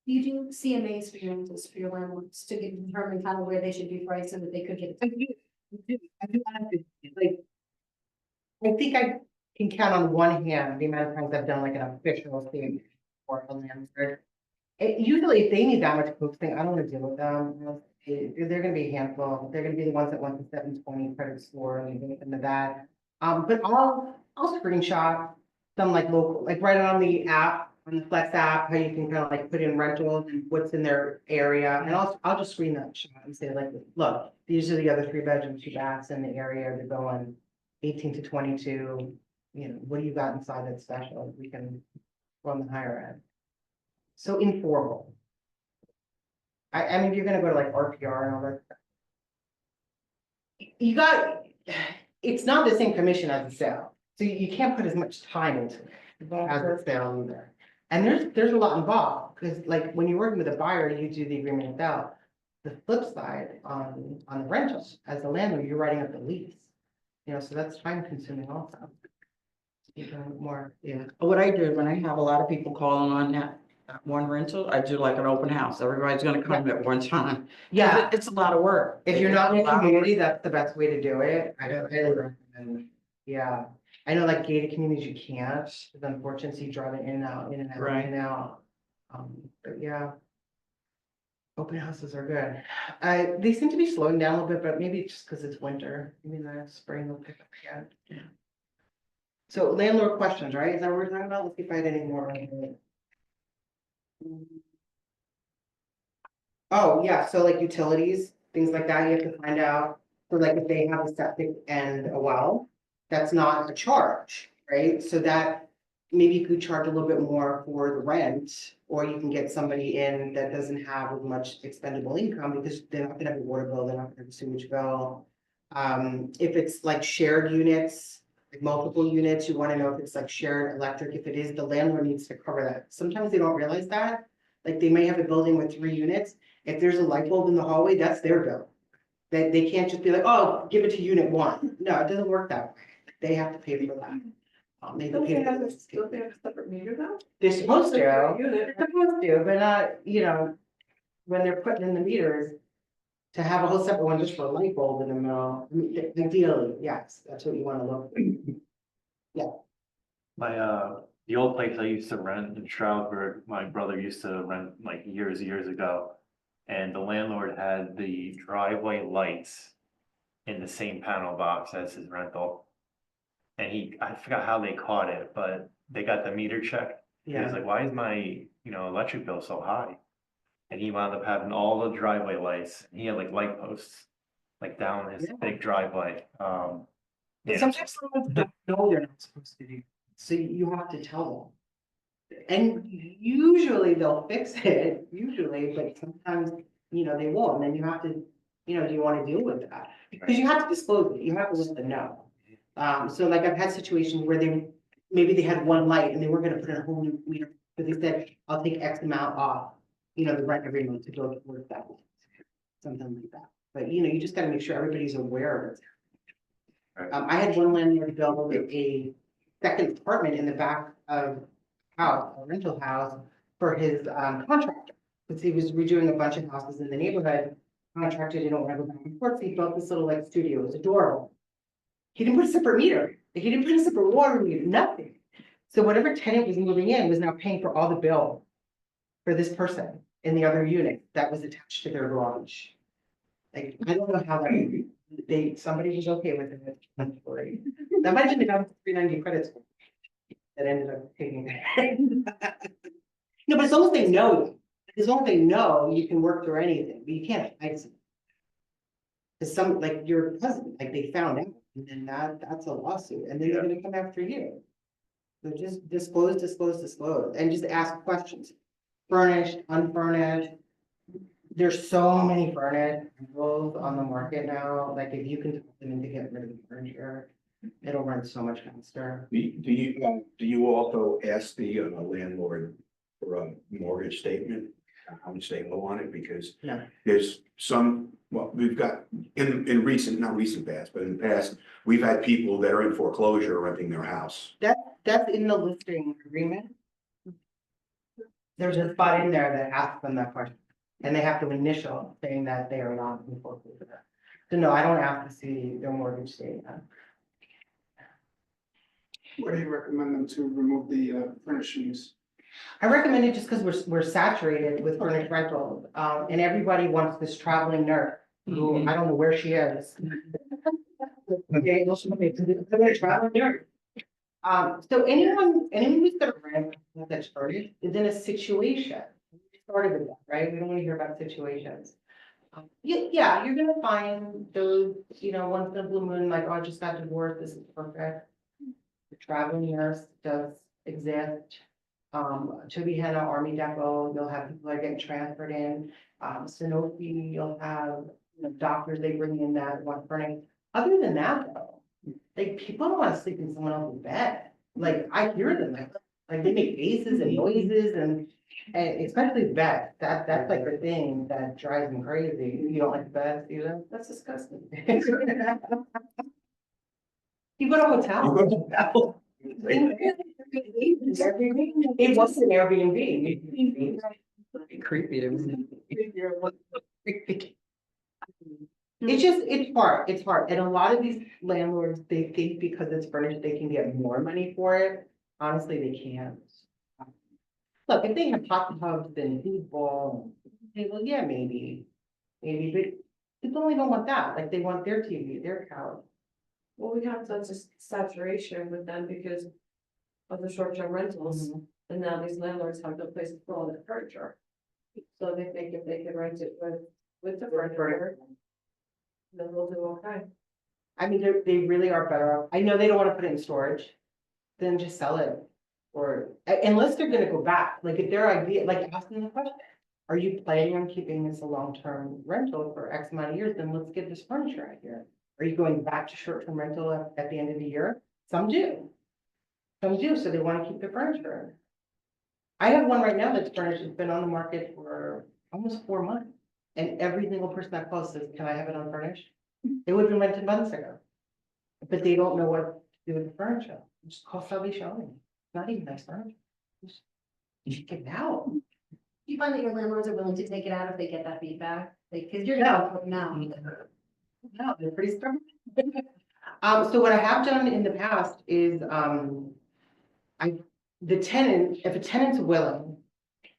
You do CMAs for your rentals, for your landlords, to determine kind of where they should be priced so that they could get. I do honestly, like. I think I can count on one hand the amount of times I've done like an official thing for a landlord. Usually if they need that much posting, I don't wanna deal with them. They're gonna be a handful. They're gonna be the ones that want the 720 credit score and anything into that. But I'll screenshot some like local, like right on the app, on the Flex app, how you can kind of like put in rentals and what's in their area. And I'll just screen that shot and say like, look, these are the other 3 bedrooms, 2 baths in the area. They're going 18 to 22. What do you got inside that's special? We can go on the higher end. So informal. I mean, you're gonna go to like RPR and all that. You got, it's not the same commission as a sale, so you can't put as much time into it as a sale either. And there's a lot involved, because like when you're working with a buyer, you do the agreement without. The flip side on the rentals, as a landlord, you're writing up the lease. So that's time consuming also. More, yeah. What I do when I have a lot of people calling on that one rental, I do like an open house. Everybody's gonna come at one time. Yeah, It's a lot of work. if you're not in It's a a lot of work. community, that's the best way to do it. I highly recommend. Yeah, I know like gated communities, you can't, it's unfortunate, so you drive it in and out, in and out, in Right. and out. But yeah. Open houses are good. They seem to be slowing down a little bit, but maybe it's just because it's winter. Maybe in the spring they'll pick up again. Yeah. So landlord questions, right? Is that what we're talking about? Let's see if I had any more. Oh, yeah, so like utilities, things like that, you have to find out. So like if they have a septic and a well, that's not a charge, right? So that maybe you could charge a little bit more for the rent, or you can get somebody in that doesn't have as much expendable income because they're not gonna have a water bill, they're not gonna have a sewage bill. If it's like shared units, like multiple units, you wanna know if it's like shared electric. If it is, the landlord needs to cover that. Sometimes they don't realize that. Like they may have a building with 3 units. If there's a light bulb in the hallway, that's their bill. They can't just be like, oh, give it to unit 1. No, it doesn't work that way. They have to pay for that. They Don't pay they for have this. don't they have a separate meter though? They're supposed to. Separate unit. They're supposed to, but not, when they're putting in the meters. To have a whole separate one just for a light bulb in the middle, I mean, ideally, yes, that's what you wanna look for. The old place I used to rent in Stroudsburg, my brother used to rent like years ago. And the landlord had the driveway lights in the same panel box as his rental. And I forgot how they caught it, but they got the meter checked. He was Yeah, like, why is my, electric bill so high? And he wound up having all the driveway lights. He had like light posts, like down his Yeah. big driveway. but Yeah. sometimes someone don't know they're not supposed to do, so you have to tell them. And usually they'll fix it, usually, but sometimes, they won't, and then you have to, do you wanna deal with that? Because you have to disclose it, you have to let them know. So like I've had situations where maybe they had one light and they were gonna put in a whole new meter, but they said, I'll take X amount off, the rent every month to go towards that. Something like that, but you just gotta make sure everybody's aware of it. Right. I had one landlord build a second apartment in the back of house, a rental house for his contractor. Because he was redoing a bunch of houses in the neighborhood, contractor didn't want to go back and forth, so he built this little like studio, it was adorable. He didn't put a separate meter, he didn't put a separate water meter, nothing. So whatever tenant was moving in was now paying for all the bill for this person in the other unit that was attached to their garage. Like, I don't know how that, somebody was okay with it. That might have been enough 390 credits. That ended up taking it. No, but as long as they know, you can work through anything, but you can't hide something. Cause like your cousin, like they found out, and then that's a lawsuit, and then they're gonna come after you. So just disclose, and just ask questions. Furnished, unfurnished. There's so many furnished rentals on the market now, like if you can talk them into getting rid of the furniture, it'll run so much faster. Do you also ask the landlord for a mortgage statement? How much they owe on it? Because No. there's we've got in not recent past, but in the past, we've had people that are in foreclosure renting their house. That's in the listing agreement. There's a spot in there that asks them that question, and they have to initial saying that they are not in foreclosure. So no, I don't have to see their mortgage statement. Why do you recommend them to remove the furnishings? I recommend it just because we're saturated with furnished rentals, and everybody wants this traveling nurse, who I don't know where she is. Okay, well, she may be a traveling nurse. So anyone who's gonna rent that's furnished is in a situation. We started with that, right? We don't want to hear about situations. Yeah, you're gonna find those, once in a blue moon, like, oh, I just got divorced, this is perfect. The traveling nurse does exist. Tobyhanna Army Depot, you'll have people that are getting transferred in. Sanofi, you'll have, doctors they bring in that want furnished. Other than that, though, like, people don't want to sleep in someone else's bed. Like, I hear them, like they make faces and noises and especially beds. That's like the thing that drives me crazy. You don't like beds either? That's disgusting. You go to a hotel. It was an Airbnb. Creepy to me. It's hard. And a lot of these landlords, they think because it's furnished, they can get more money for it. Honestly, they can't. Look, if they have hot tubs and football, well, yeah, maybe, but people only don't want that. Like, they want their TV, their couch. Well, we have such a saturation with them because of the short-term rentals, and now these landlords have no place to put all their furniture. So they think if they can rent it with the furniture, then we'll do okay. I mean, they really are better off. I know they don't want to put it in storage, then just sell it. Or unless they're gonna go back, like if their idea, like asking the question, are you planning on keeping this a long-term rental for X amount of years? Then let's get this furniture out here. Are you going back to short-term rental at the end of the year? Some do. Some do, so they want to keep their furniture. I have one right now that's furnished, it's been on the market for almost 4 months. And every single person that calls says, can I have it unfurnished? It would have been rented months ago. But they don't know what to do with the furniture. Just call Salvation Army. Not even nice furniture. Just get it out. Do you find that your landlords are willing to take it out if they get that feedback? Like, cause you're no. No, they're pretty stubborn. So what I have done in the past is, if a tenant's willing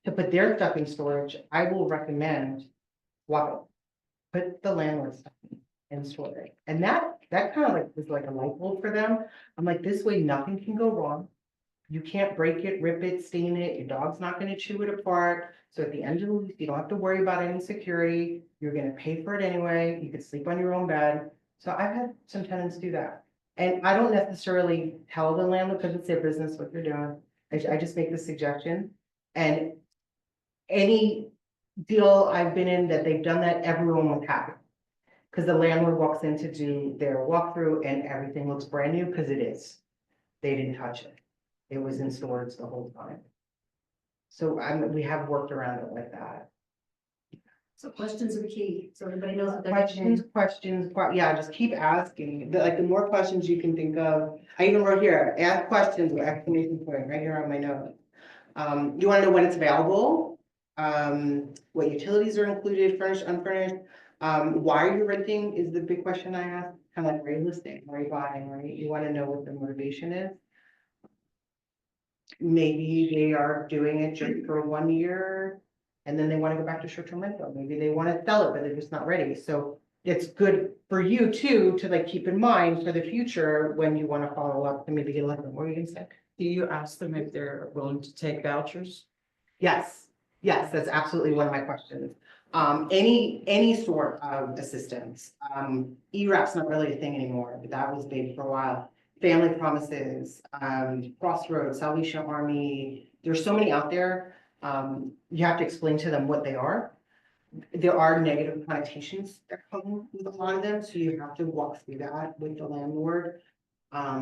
to put their stuff in storage, I will recommend walk up, put the landlord stuff in and store it. And that kind of like was like a light bulb for them. I'm like, this way nothing can go wrong. You can't break it, rip it, stain it, your dog's not gonna chew it apart. So at the end of the lease, you don't have to worry about any security, you're gonna pay for it anyway, you can sleep on your own bed. So I've had some tenants do that. And I don't necessarily tell the landlord, because it's their business, what they're doing. I just make the suggestion. And any deal I've been in that they've done that, everyone was happy. Because the landlord walks in to do their walkthrough and everything looks brand new, because it is. They didn't touch it. It was in storage the whole time. So we have worked around it like that. So questions are the key, so everybody knows what they're getting Questions, yeah, just keep asking, the more questions you can think of. I even wrote here, ask questions with exclamation point right here on my note. You wanna know when it's available? What utilities are included, furnished, unfurnished? Why are you renting is the big question I ask, kind of like, why are you listing, why are you buying, right? You wanna know what the motivation is. Maybe they are doing it just for 1 year. And then they want to go back to short-term rental. Maybe they want to sell it, but they're just not ready. So it's good for you too, to like keep in mind for the future when you want to follow up and maybe get a little bit more, you can say. Do you ask them if they're willing to take vouchers? Yes, that's absolutely one of my questions. Any sort of assistance. ERAP's not really a thing anymore, but that was big for a while. Family Promises, Crossroads, Salvation Army. There's so many out there. You have to explain to them what they are. There are negative connotations that come with a lot of them, so you have to walk through that with the landlord. I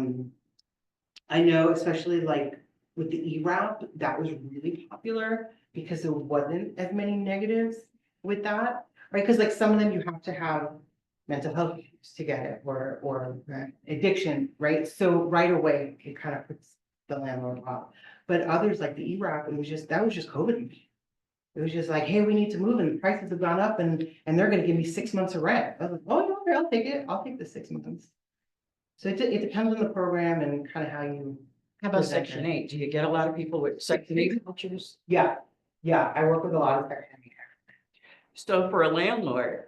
know, especially like with the ERAP, that was really popular because there wasn't as many negatives with that, right? Because like some of them you have to have mental health issues to get it, or addiction, right? So right away, it kind of puts the landlord off. But others like the ERAP, that was just COVID. It was just like, hey, we need to move and the prices have gone up and they're gonna give me 6 months of rent. I was like, oh, okay, I'll take it. I'll take the 6 months. So it depends on the program and kind of how you. How about present Section it. 8? Do you get a lot of people with Section 8 vouchers? Yeah, I work with a lot of Section 8. So for a landlord,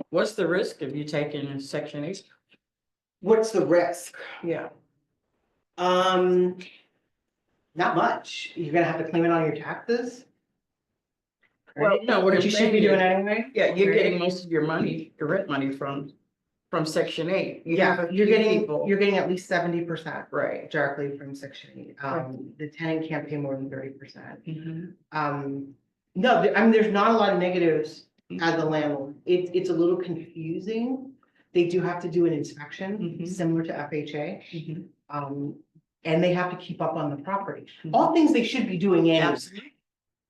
what's the risk of you taking a Section 8? What's the risk? Yeah. Not much. You're gonna have to claim it on your taxes. Well, no, what Which I'm you should saying be doing is, anyway. yeah, you're right? getting most of your money, your rent money from Section 8. You have Yeah, a you're few getting, people- you're getting at least 70%. Right. Directly from Section 8. The tenant can't pay more than 30%. Mhm. No, I mean, there's not a lot of negatives as a landlord. It's a little confusing. They do have to do an inspection, Mhm. similar to FHA. Mhm. And they have to keep up on the property. All things they should be doing anyway. Absolutely.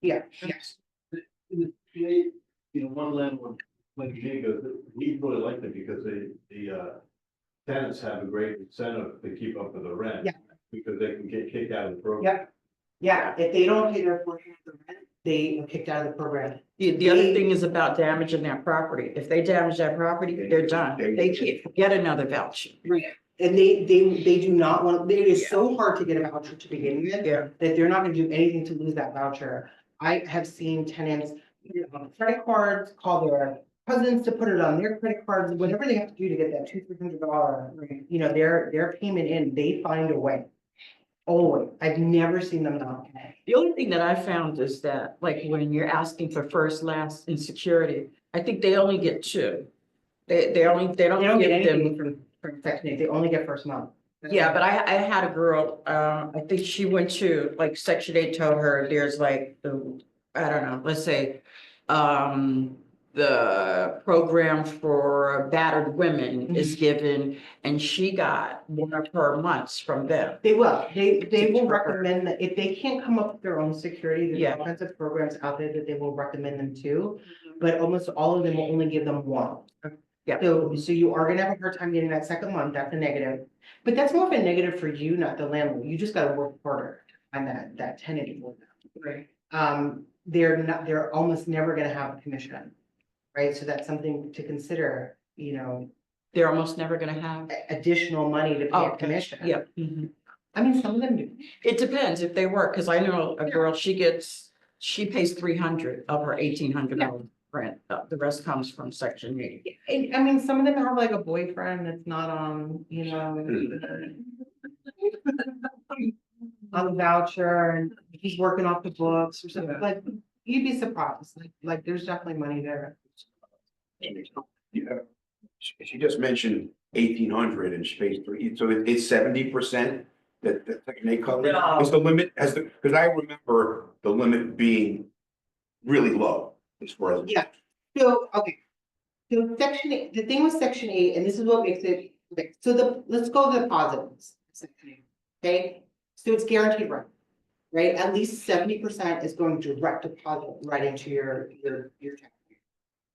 Yeah, yes. In the PA, one landlord, like Diego, we really liked it because the tenants have a great incentive to keep up with the rent. Yeah. Because they can get kicked out of the program. Yep. Yeah, if they don't pay their portion of the rent, they are kicked out of the program. The other thing is about damaging that property. If they damage that property, they're done. They can't get another voucher. Right. And they do not want, it is so hard to get a voucher to begin with. Yeah. That they're not gonna do anything to lose that voucher. I have seen tenants put it on credit cards, call their cousins to put it on their credit cards, whatever they have to do to get that $200-300, their payment in, they find a way. Always. I've never seen them not pay. The only thing that I found is that, like, when you're asking for first, last, and security, I think they only get 2. They don't They don't get give them. anything from Section 8, they only get first month. Yeah, but I had a girl, I think she went to, like, Section 8 told her there's like, I don't know, let's say, the program for battered women is given, and she got one of her months from them. They will, they will Teach her. recommend that if they can't come up with their own security, there's Yeah. all kinds of programs out there that they will recommend them to. But almost all of them will only give them one. Yeah. So you are gonna have a hard time getting that second month, that's a negative. But that's more of a negative for you, not the landlord. You just gotta work harder on that tenant. Right. They're almost never gonna have a commission. Right, so that's something to consider, They're almost never gonna have. additional money to pay Oh, a commission. Yeah. Mhm. I mean, some of them do. It depends if they work, because I know a girl, she pays 300 of her $1,800. rent, the rest comes from section 8. And, I mean, some of them have like a boyfriend that's not on, you know. On the voucher and he's working off the books or something, like, you'd be surprised, like, there's definitely money there. Yeah. She just mentioned 1,800 in space 3, so it's 70% that they cover? No. Is the limit, because I remember the limit being really low as far as. Yeah, so, okay. So section 8, the thing with section 8, and this is what makes it, okay, so let's go to the positives. Section 8, okay, so it's guaranteed rent, right? At least 70% is going direct deposit right into your tax.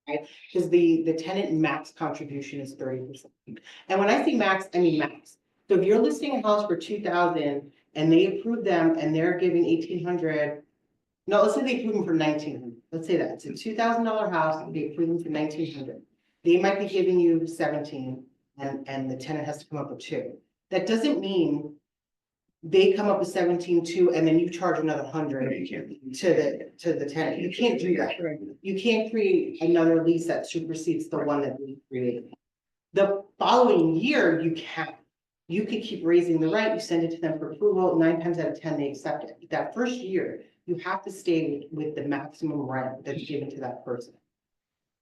Right, because the tenant max contribution is 30%. And when I say max, I mean max. So if you're listing a house for 2,000 and they approve them and they're giving 1,800. No, let's say they approve them for 1,900. Let's say that it's a $2,000 house, and they approve them for 1,900. They might be giving you 17 and the tenant has to come up with 2. That doesn't mean they come up with 17 too, and then you charge another 100 No, you can't. to the tenant. You can't do that. You can't create another lease that supersedes the one that we created. The following year, you can. You could keep raising the rent, you send it to them for approval, 9 times out of 10, they accept it. That first year, you have to stay with the maximum rent that's given to that person.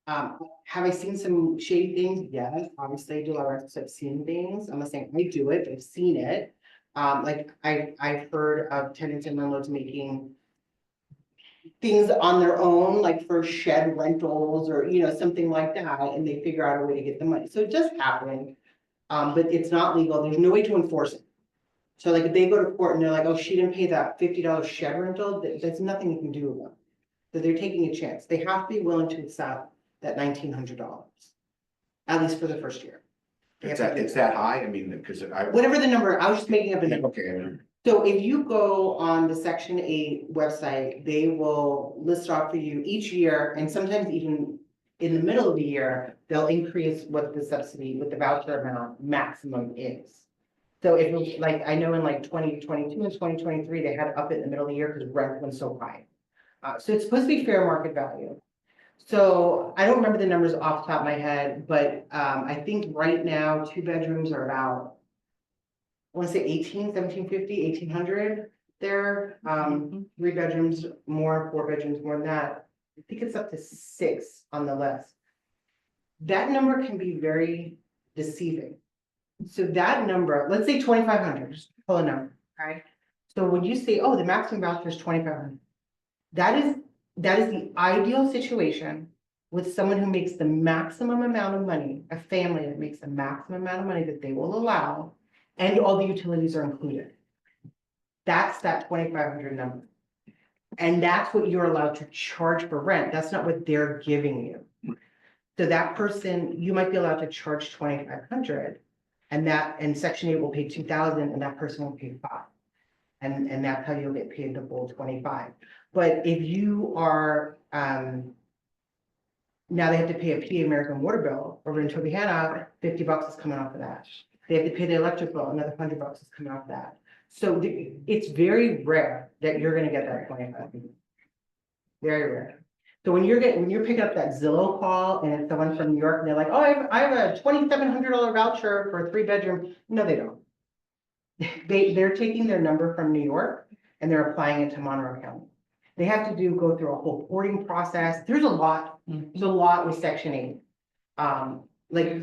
Have I seen some shady things? Yes, obviously I do. I've seen things. I'm not saying I do it, but I've seen it. Like I've heard of tenants and landlords making things on their own, like for shed rentals or, you know, something like that, and they figure out a way to get the money. So it does happen, but it's not legal. There's no way to enforce it. So like if they go to court and they're like, oh, she didn't pay that $50 shed rental, there's nothing you can do about it. So they're taking a chance. They have to be willing to accept that $1,900, at least for the first year. It's that high, I mean, because I. Whatever the number, I was just making up a number. Okay. So if you go on the section 8 website, they will list off for you each year, and sometimes even in the middle of the year, they'll increase what the subsidy, what the voucher amount maximum is. So if it's like, I know in like 2022 and 2023, they had to up it in the middle of the year because rent went so high. So it's supposed to be fair market value. So I don't remember the numbers off the top of my head, but I think right now, 2 bedrooms are about, I want to say 1750, 1,800 there. 3 bedrooms more, 4 bedrooms more than that. I think it's up to 6 on the list. That number can be very deceiving. So that number, let's say 2,500, just pull a number, okay? So when you say, oh, the maximum voucher is 2,500, that is the ideal situation with someone who makes the maximum amount of money, a family that makes the maximum amount of money that they will allow, and all the utilities are included. That's that 2,500 number. And that's what you're allowed to charge for rent. That's not what they're giving you. So that person, you might be allowed to charge 2,500, and section 8 will pay 2,000, and that person will pay 5. And that's how you'll get paid the full 25. But if you are, now they have to pay a PA American water bill over in Tobyhanna, $50 is coming off of that. They have to pay the electric bill, another $100 is coming off of that. So it's very rare that you're gonna get that 25. Very rare. So when you're picking up that Zillow call and it's someone from New York and they're like, oh, I have a $2,700 voucher for a 3-bedroom. No, they don't. They're taking their number from New York and they're applying it to Monroe County. They have to go through a whole porting process. There's a lot with section 8. Like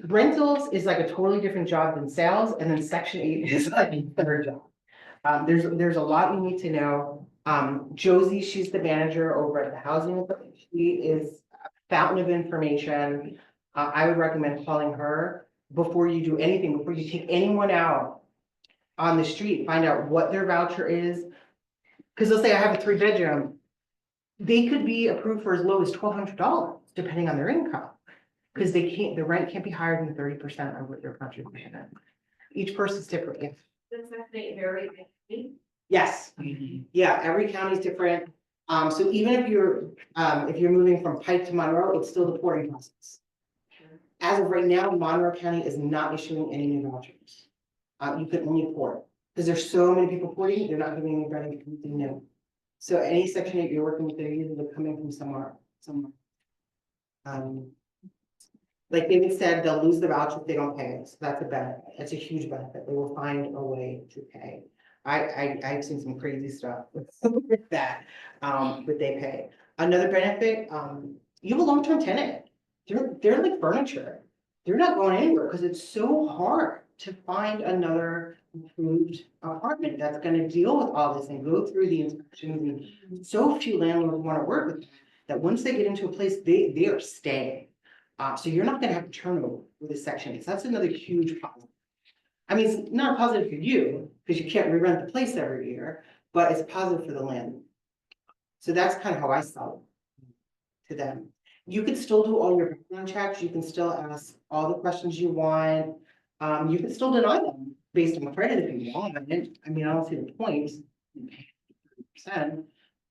rentals is like a totally different job than sales, and then section 8 is like a third job. There's a lot you need to know. Josie, she's the manager over at the housing authority. She is a fountain of information. I would recommend calling her before you do anything, before you take anyone out on the street, find out what their voucher is. Because let's say I have a 3-bedroom, they could be approved for as low as $1,200, depending on their income. Because the rent can't be higher than 30% of what their contribution is. Each person's different. Yes. Does that make very big? Yes. Yeah, every county is different. So even if you're moving from Pike to Monroe, it's still the porting process. As of right now, Monroe County is not issuing any new vouchers. You can only port because there's so many people porting. They're not giving anybody anything new. So any section 8 you're working with, they're usually coming from somewhere. somewhere. Like David said, they'll lose the voucher if they don't pay it, so that's a benefit, that's a huge benefit, they will find a way to pay. I've seen some crazy stuff with that, but they pay. Another benefit, you have a long-term tenant, they're like furniture. They're not going anywhere, because it's so hard to find another approved apartment that's gonna deal with all this and go through the inspections, and so few landlords wanna work with them, that once they get into a place, they are staying. So you're not gonna have turnover with this section, so that's another huge positive. I mean, it's not a positive for you, because you can't re-rent the place every year, but it's positive for the landlord. So that's kind of how I saw it to them. You could still do all your background checks, you can still ask all the questions you want. You can still deny them based on credit if you want, I mean, I don't see the point. 30%.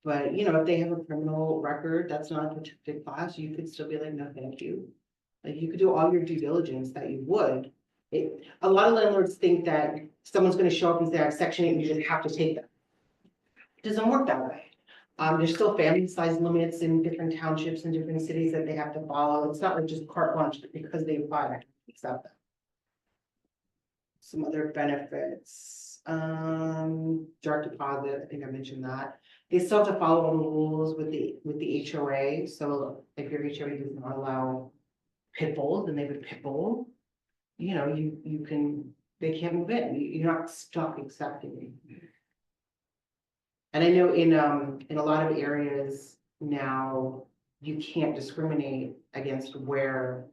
But, you know, if they have a criminal record, that's not a protected class, you could still be like, no, thank you. Like, you could do all your due diligence that you would. A lot of landlords think that someone's gonna show up and say, I have Section 8, and you just have to take them. It doesn't work that way. There's still family size limits in different townships and different cities that they have to follow. It's not like just carte blanche because they apply, I have to accept them. Some other benefits, direct deposit, I think I mentioned that. They still have to follow all the rules with the HOA, so if your HOA does not allow pit bulls, then they would pit bull. You know, you can, they can't move in, you're not stuck accepting it. And I know in a lot of areas now, you can't discriminate against where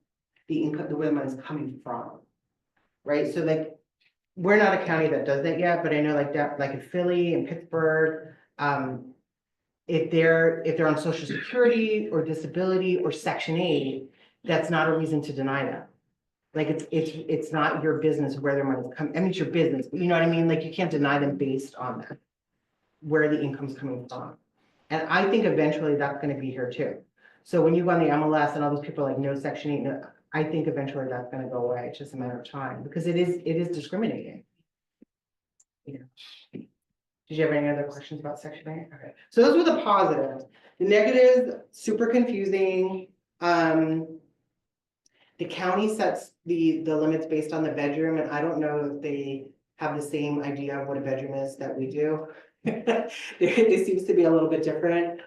the income, where the money's coming from. Right, so like, we're not a county that does that yet, but I know like that, like in Philly and Pittsburgh, if they're on Social Security or disability or Section 8, that's not a reason to deny them. Like, it's not your business where their money's coming, I mean, it's your business, but you know what I mean? Like, you can't deny them based on that, where the income's coming from. And I think eventually that's gonna be here too. So when you go on the MLS and all those people are like, no Section 8, no, I think eventually that's gonna go away, it's just a matter of time, because it is discriminating. You know. Did you have any other questions about Section 8? Okay, so those were the positives. The negatives, super confusing. The county sets the limits based on the bedroom, and I don't know if they have the same idea of what a bedroom is that we do. It seems to be a little bit different.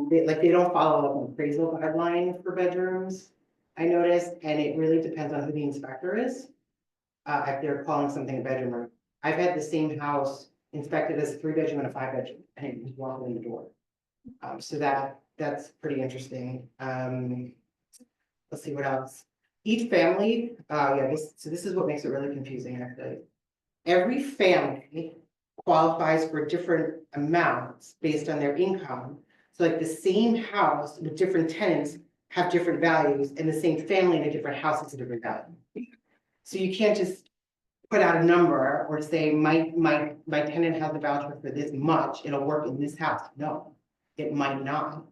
They don't follow an appraisal guideline for bedrooms, I noticed, and it really depends on who the inspector is. If they're calling something a bedroom, or I've had the same house inspected as a 3-bedroom and a 5-bedroom, and it was walking in the door. So that's pretty interesting. Let's see what else. Each family, this is what makes it really confusing, actually. Every family qualifies for different amounts based on their income. So like the same house with different tenants have different values, and the same family in a different house has a different value. So you can't just put out a number or say my tenant has a voucher for this much, it'll work in this house. No, it might not.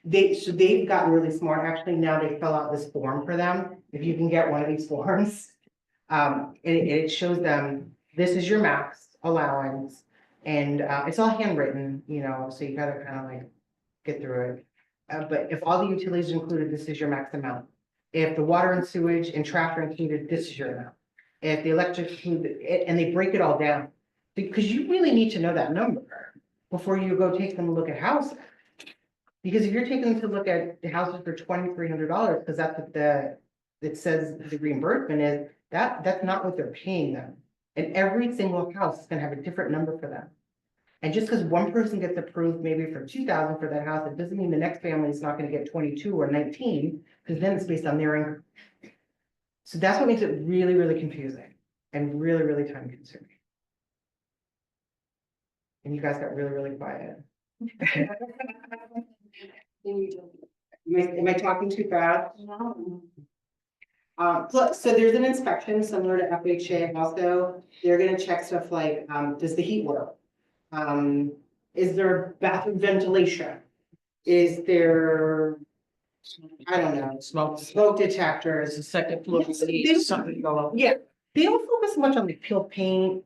They've gotten really smart. Actually, now they fill out this form for them. If you can get one of these forms, it shows them this is your max allowance, and it's all handwritten, you know, so you gotta kind of like get through it. But if all the utilities are included, this is your max amount. If the water and sewage and trash are included, this is your amount. If the electric, and they break it all down, because you really need to know that number before you go take them to look at houses. Because if you're taking them to look at the houses for $2,300, because that's what it says the reimbursement is, that's not what they're paying them. And every single house is gonna have a different number for them. And just because one person gets approved maybe for 2,000 for that house, it doesn't mean the next family is not gonna get 22 or 19, because then it's based on their income. So that's what makes it really, really confusing and really, really time consuming. And you guys got really, really quiet. Am I talking too fast? No. So there's an inspection similar to FHA also. They're gonna check stuff like, does the heat work? Is there bathroom ventilation? Is there, I don't know, smoke detectors? It's the second floor, Yes, something to go up. Yeah, they don't focus much on the peel paint.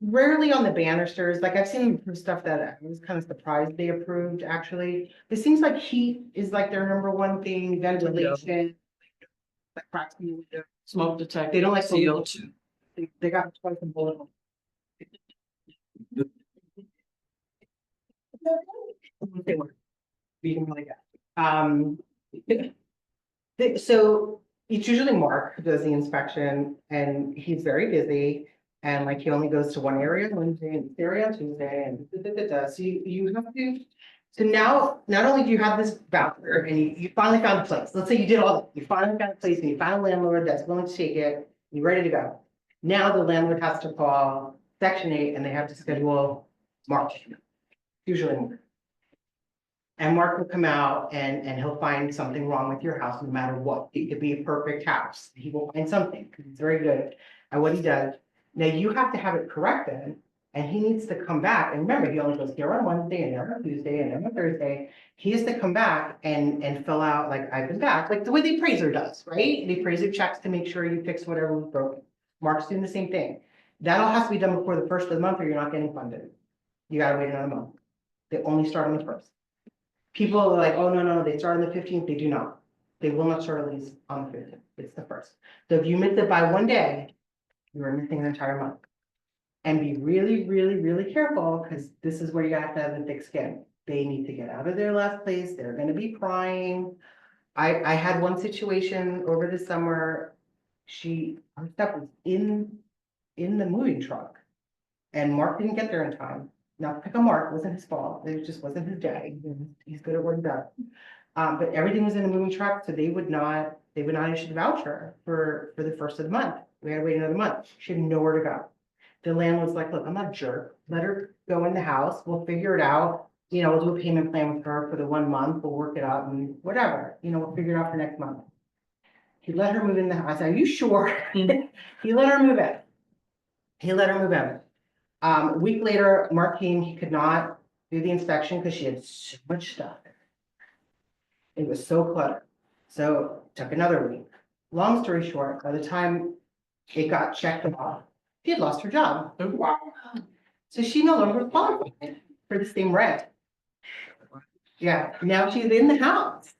rarely on the banisters, like I've seen them approve stuff that I was kind of surprised they approved, actually. It seems like heat is like their number one thing, ventilation. Like cracks in the window. Smoke detector. They don't like CO2. They got twice in bullet. They were. Beating really good. So it's usually Mark who does the inspection and he's very busy. And like he only goes to one area Wednesday and this area on Tuesday and so you have to. So now, not only do you have this voucher and you finally found a place, let's say you did all, you finally found a place and you found a landlord that's willing to take it, you're ready to go. Now the landlord has to call Section 8 and they have to schedule Mark, usually Mark. And Mark will come out and he'll find something wrong with your house, no matter what. It could be a perfect house. He will find something, because he's very good at what he does. Now you have to have it corrected, and he needs to come back. And remember, he only goes here on Wednesday and there on Tuesday and then on Thursday. He has to come back and fill out, like, I've been back, like the way the appraiser does, right? The appraiser checks to make sure you fix whatever was broken. Mark's doing the same thing. That all has to be done before the first of the month or you're not getting funded. You gotta wait another month. They only start on the first. People are like, oh, no, they start on the 15th. They do not. They will not start at least on the 15th. It's the first. So if you miss it by one day, you're missing an entire month. And be really, really, really careful, because this is where you have to have the thick skin. They need to get out of their last place. They're gonna be crying. I had one situation over the summer. Her stuff was in the moving truck. And Mark didn't get there in time. Not to pick on Mark, it wasn't his fault. It just wasn't his day. He's good at what he does. But everything was in the moving truck, so they would not issue the voucher for the first of the month. We had to wait another month. She had nowhere to go. The landlord's like, look, I'm not a jerk. Let her go in the house. We'll figure it out. You know, we'll do a payment plan with her for the 1 month. We'll work it out and whatever, you know, we'll figure it out for next month. He let her move in the house. Are you sure? He let her move in. A week later, Mark came, he could not do the inspection because she had so much stuff. It was so cluttered. So it took another week. Long story short, by the time it got checked off, she had lost her job. Wow. So she no longer qualified for the same rent. Yeah, now she's in the house.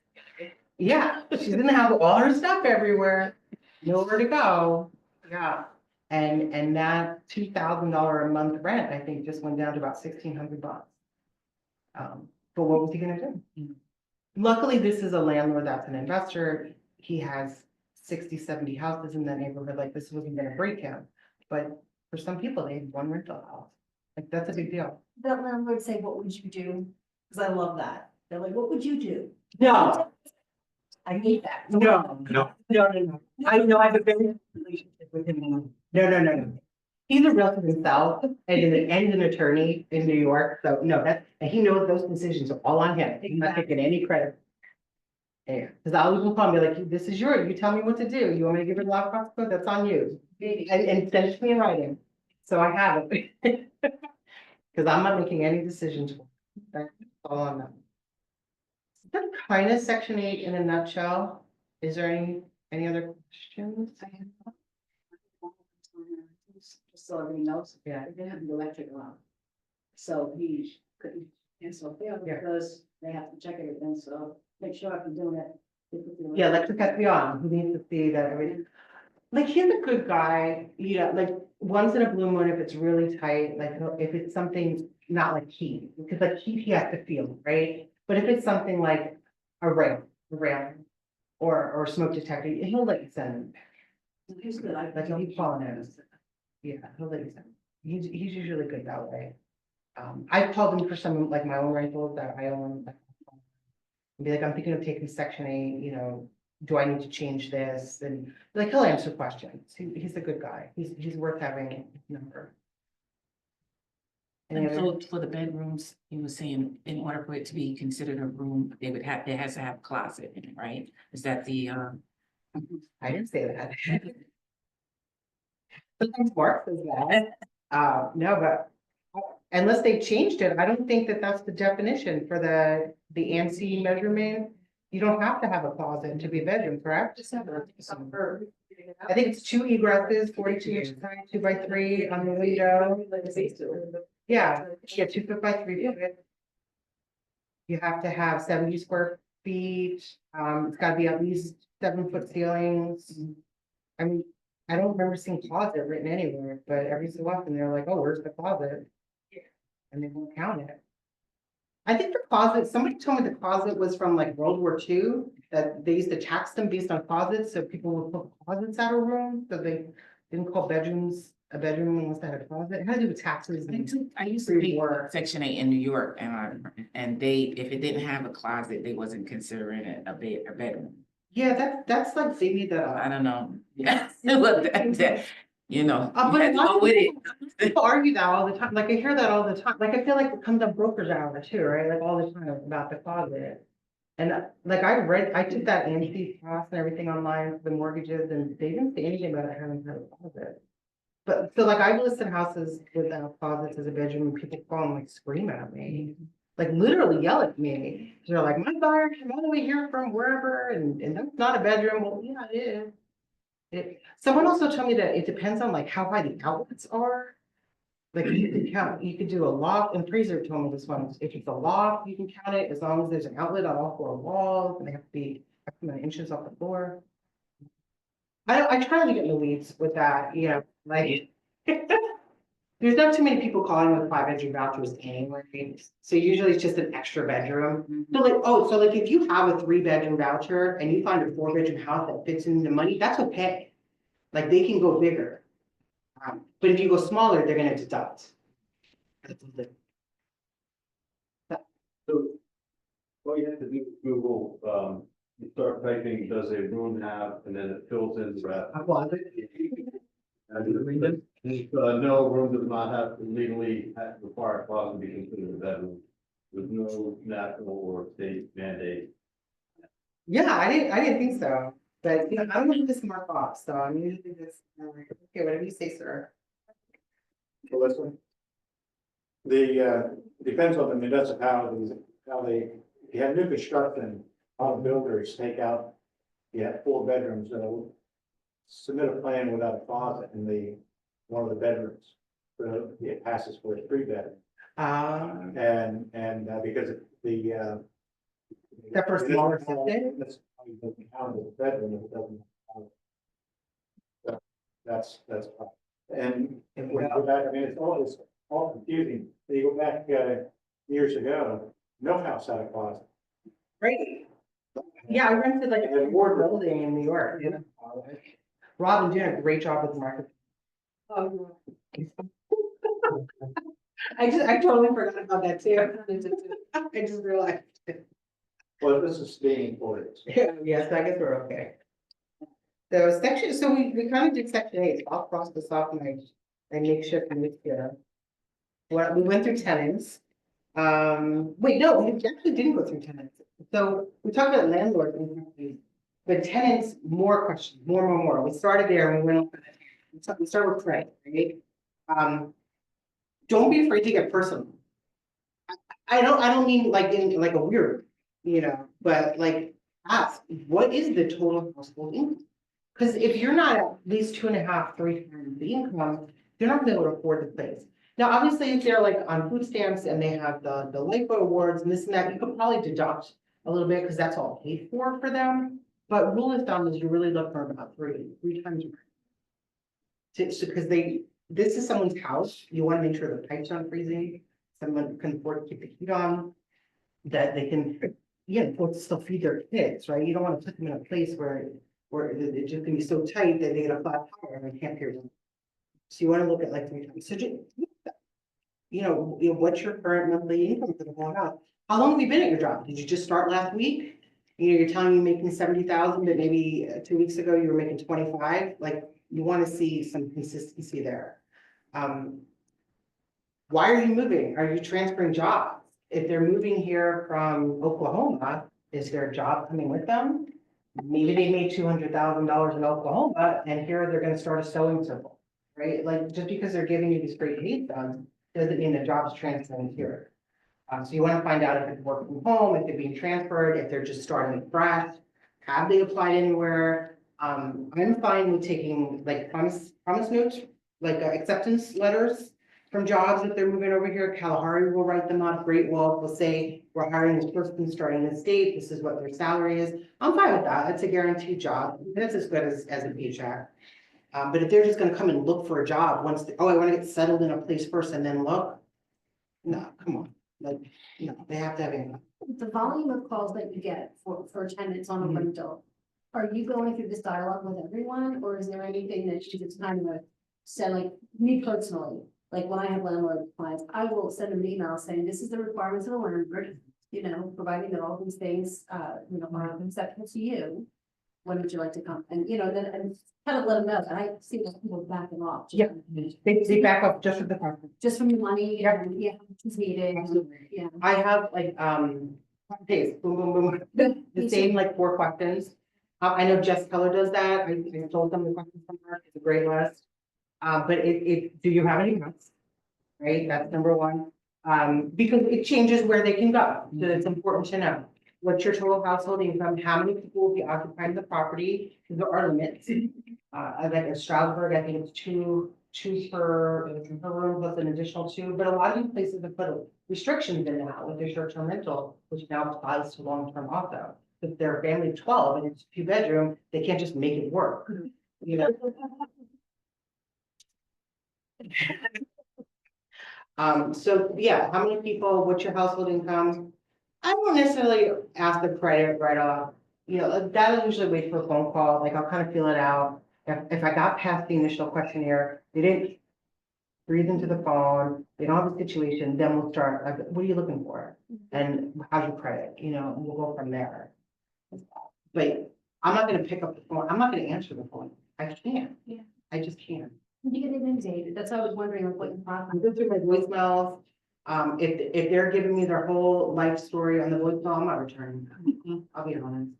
Yeah, she's in the house, all her stuff everywhere, nowhere to go. Yeah. And that $2,000 a month rent, I think, just went down to about $1,600. But what was he gonna do? Luckily, this is a landlord that's an investor. He has 60, 70 houses in the neighborhood. Like, this wasn't gonna break him. But for some people, they have one rental house. Like, that's a big deal. That landlord say, what would you do? Because I love that. They're like, what would you do? No, I hate that. no, No. no. I know I have a very good relationship with him. No. He's a realtor himself and an attorney in New York. So no, and he knows those decisions are all on him. He's not taking any credit. Yeah, because I always will call me like, this is yours. You tell me what to do. You want me to give it a lockbox code? That's on you. And send it to me in writing. So I have it. Because I'm not making any decisions. That's all on them. That's kind of Section 8 in a nutshell. Is there any other questions? Just so everybody knows, Yeah. they didn't have the electric on. So he couldn't cancel a fail Yeah. because they have to check everything, so make sure if you're doing it. they put the Yeah, electric has to be on. He needs to see that everything. Like, he's a good guy, you know, like, once in a blue moon, if it's really tight, like, if it's something not like heat, because like heat, he has to feel, right? But if it's something like a rail, or smoke detector, he'll let you send him. He's good. Like, he'll be calling in. Yeah, he'll let you send him. He's usually good that way. I've called him for some, like, my own rentals that I own. Be like, I'm thinking of taking Section 8, you know, do I need to change this? And like, he'll answer questions. He's a good guy. He's worth having a number. Any And other- so for the bedrooms, he was saying, in order for it to be considered a room, it has to have a closet in it, right? Is that the, I didn't say that. Sometimes Mark says that. No, but unless they changed it, I don't think that that's the definition for the ANSI measurement. You don't have to have a closet to be a bedroom, correct? Just have some bird. I think it's 2 egresses, 42 inches high, 2 by 3 on the window. Like a basement. Yeah, 2 foot by 3 foot. You have to have 70 square feet, it's gotta be at least 7-foot ceilings. I mean, I don't remember seeing closet written anywhere, but every so often they're like, oh, where's the closet? And they won't count it. I think the closet, somebody told me the closet was from like World War II, that they used to tax them based on closets, so people would put closets out of room, so they didn't call bedrooms a bedroom unless they had a closet. It had to do with taxes. I used to be Section 8 in New York, and they, if it didn't have a closet, they wasn't considering it a bedroom. Yeah, that's like, they need that. I don't know. Yeah, look, you know, you But had to go with it. people argue that all the time, like I hear that all the time, like I feel like it comes up brokers hour too, right, like all the time about the closet. And like I took that ANSI class and everything online for the mortgages, and they didn't say anything about it having a closet. But so like I've listed houses without closets as a bedroom, and people call and like scream at me. Like literally yell at me. They're like, my buyer came all the way here from wherever, and that's not a bedroom. Well, yeah, it is. Someone also told me that it depends on like how high the outlets are. Like you can count, you could do a loft, and Fraser told me this one, if it's a loft, you can count it as long as there's an outlet on all 4 walls, and they have to be X amount of inches off the floor. I try to get in the weeds with that, you know, like. There's not too many people calling with 5-bedroom vouchers anyway, so usually it's just an extra bedroom. So like, so like if you have a 3-bedroom voucher and you find a 4-bedroom house that fits in the money, that's okay. Like they can go bigger. But if you go smaller, they're gonna deduct. So what you have to do with Google, you start typing, does a room have, and then it fills in the rest. No, room does not have to legally require a closet to be considered a bedroom. With no national or state mandate. Yeah, I didn't think so, but you know, I don't know who this mark off, so I'm usually just, okay, whatever you say, sir. Listen. Depends on the municipalities, how they, if you have new construction, a lot of builders take out, you have 4 bedrooms, they'll submit a plan without a closet in one of the bedrooms. So it passes for a 3-bedroom. And because That for smaller septic? That's doesn't count as a bedroom, if it doesn't. That's. And when you go back, I mean, it's all confusing. You go back, years ago, no house had a closet. Right. Yeah, I rented like a wardrobe building in New York. Yeah. Robin doing a great job with marketing. I totally forgot about that too. I just realized. Well, this is being for it. Yeah, yes, I guess we're okay. So we kind of did section 8, I'll cross this off my makeshift list here. Well, we went through tenants. Wait, no, we actually didn't go through tenants. So we talked about landlords, but tenants, more questions, more. We started there and we went over. We start with Craig, right? Don't be afraid to get personal. I don't mean like in like a weird, you know, but like ask, what is the total household income? Because if you're not at least 2.5, 3 times the income, you're not gonna be able to afford the place. Now, obviously, if they're like on food stamps and they have the LIFO awards and this and that, you could probably deduct a little bit because that's all paid for them. But rule of thumb is you really look for about three times. Because this is someone's house, you want to make sure the pipes aren't freezing, someone can afford to keep the heat on, that they can, afford to still feed their kids, right? You don't want to put them in a place where it's just gonna be so tight that they get a flat tire and they can't hear them. So you want to look at like 3 times. So just, what's your current monthly income for the whole house? How long have you been at your job? Did you just start last week? You're telling me making 70,000, but maybe 2 weeks ago you were making 25. Like you want to see some consistency there. Why are you moving? Are you transferring jobs? If they're moving here from Oklahoma, is their job coming with them? Maybe they made $200,000 in Oklahoma and here they're going to start a sewing circle, right? Like just because they're giving you these great hate done doesn't mean the job's transferring here. So you wanna find out if it's work from home, if they're being transferred, if they're just starting fresh, have they applied anywhere? I'm fine with taking like promise notes, like acceptance letters from jobs if they're moving over here. Kalahari will write them up. Great Wolf will say, we're hiring this person starting this date. This is what their salary is. I'm fine with that. It's a guaranteed job. That's as good as a paycheck. But if they're just gonna come and look for a job once, oh, I wanna get settled in a place first and then look. No, come on, like, they have to have income. The volume of calls that you get for tenants on a Mhm. rental, are you going through this dialogue with everyone, or is there anything that you just kind of said, like, me personally, like when I have landlord clients, I will send them an email saying, this is the requirements of the landlord, providing that all these things, are acceptable to you. When would you like to come? And, then, and kind of let them know, and I see those people backing off. Yeah. They back up just with the preference. Just from the money, Yep. and, yeah, it's needed, yeah. I have like, days, boom, boom, boom, the same like 4 questions. I know Jess Keller does that. I told them the questions from her. It's a great list. But do you have any pets? Right, that's number one. Because it changes where they can go. So it's important to know. What's your total household income? How many people will be occupying the property? Because there are limits. Like at Stroudsburg, I think it's two per room plus an additional 2. But a lot of these places have put restrictions in now with their short-term rental, which now applies to long-term also. If they're a family of 12 and it's 2-bedroom, they can't just make it work. So yeah, how many people, what's your household income? I don't necessarily ask the credit right off. That'll usually wait for a phone call, like I'll kind of feel it out. If I got past the initial questionnaire, they didn't breathe into the phone, they don't have a situation, then we'll start, like, what are you looking for? And how's your credit, and we'll go from there. But I'm not gonna pick up the phone, I'm not gonna answer the phone, I can't. Yeah. I just can't. You get inundated, that's why I was wondering, like, what your I problem. go through my voicemails. If they're giving me their whole life story on the voicemail, I'm not returning them. I'll be honest.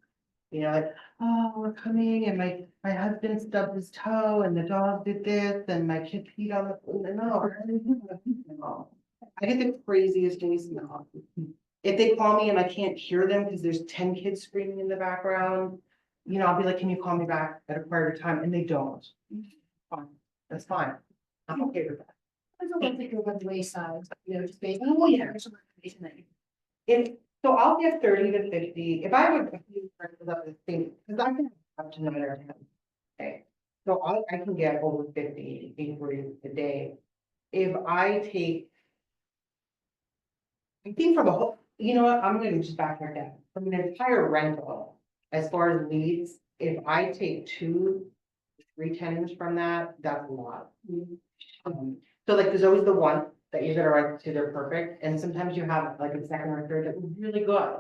Like, oh, we're coming and my husband stubbed his toe and the dog did this and my kid peed on the floor. No. I get the craziest voicemail. If they call me and I can't hear them because there's 10 kids screaming in the background, I'll be like, can you call me back at a quieter time? And they don't. Fine, that's fine. I'm okay with that. I don't like to go by the wayside, just based. Oh, yeah. There's some information that you- So I'll get 30 to 50, if I would, up the thing, because I can have up to 9 or 10. Okay, so I can get over 50 inquiries a day. If I take. I think from a whole, you know what, I'm gonna just back her down, from an entire rental, as far as leads, if I take 2, 3 tenants from that, that's a lot. So like, there's always the one that you're gonna write to, they're perfect, and sometimes you have like a second or third that were really good.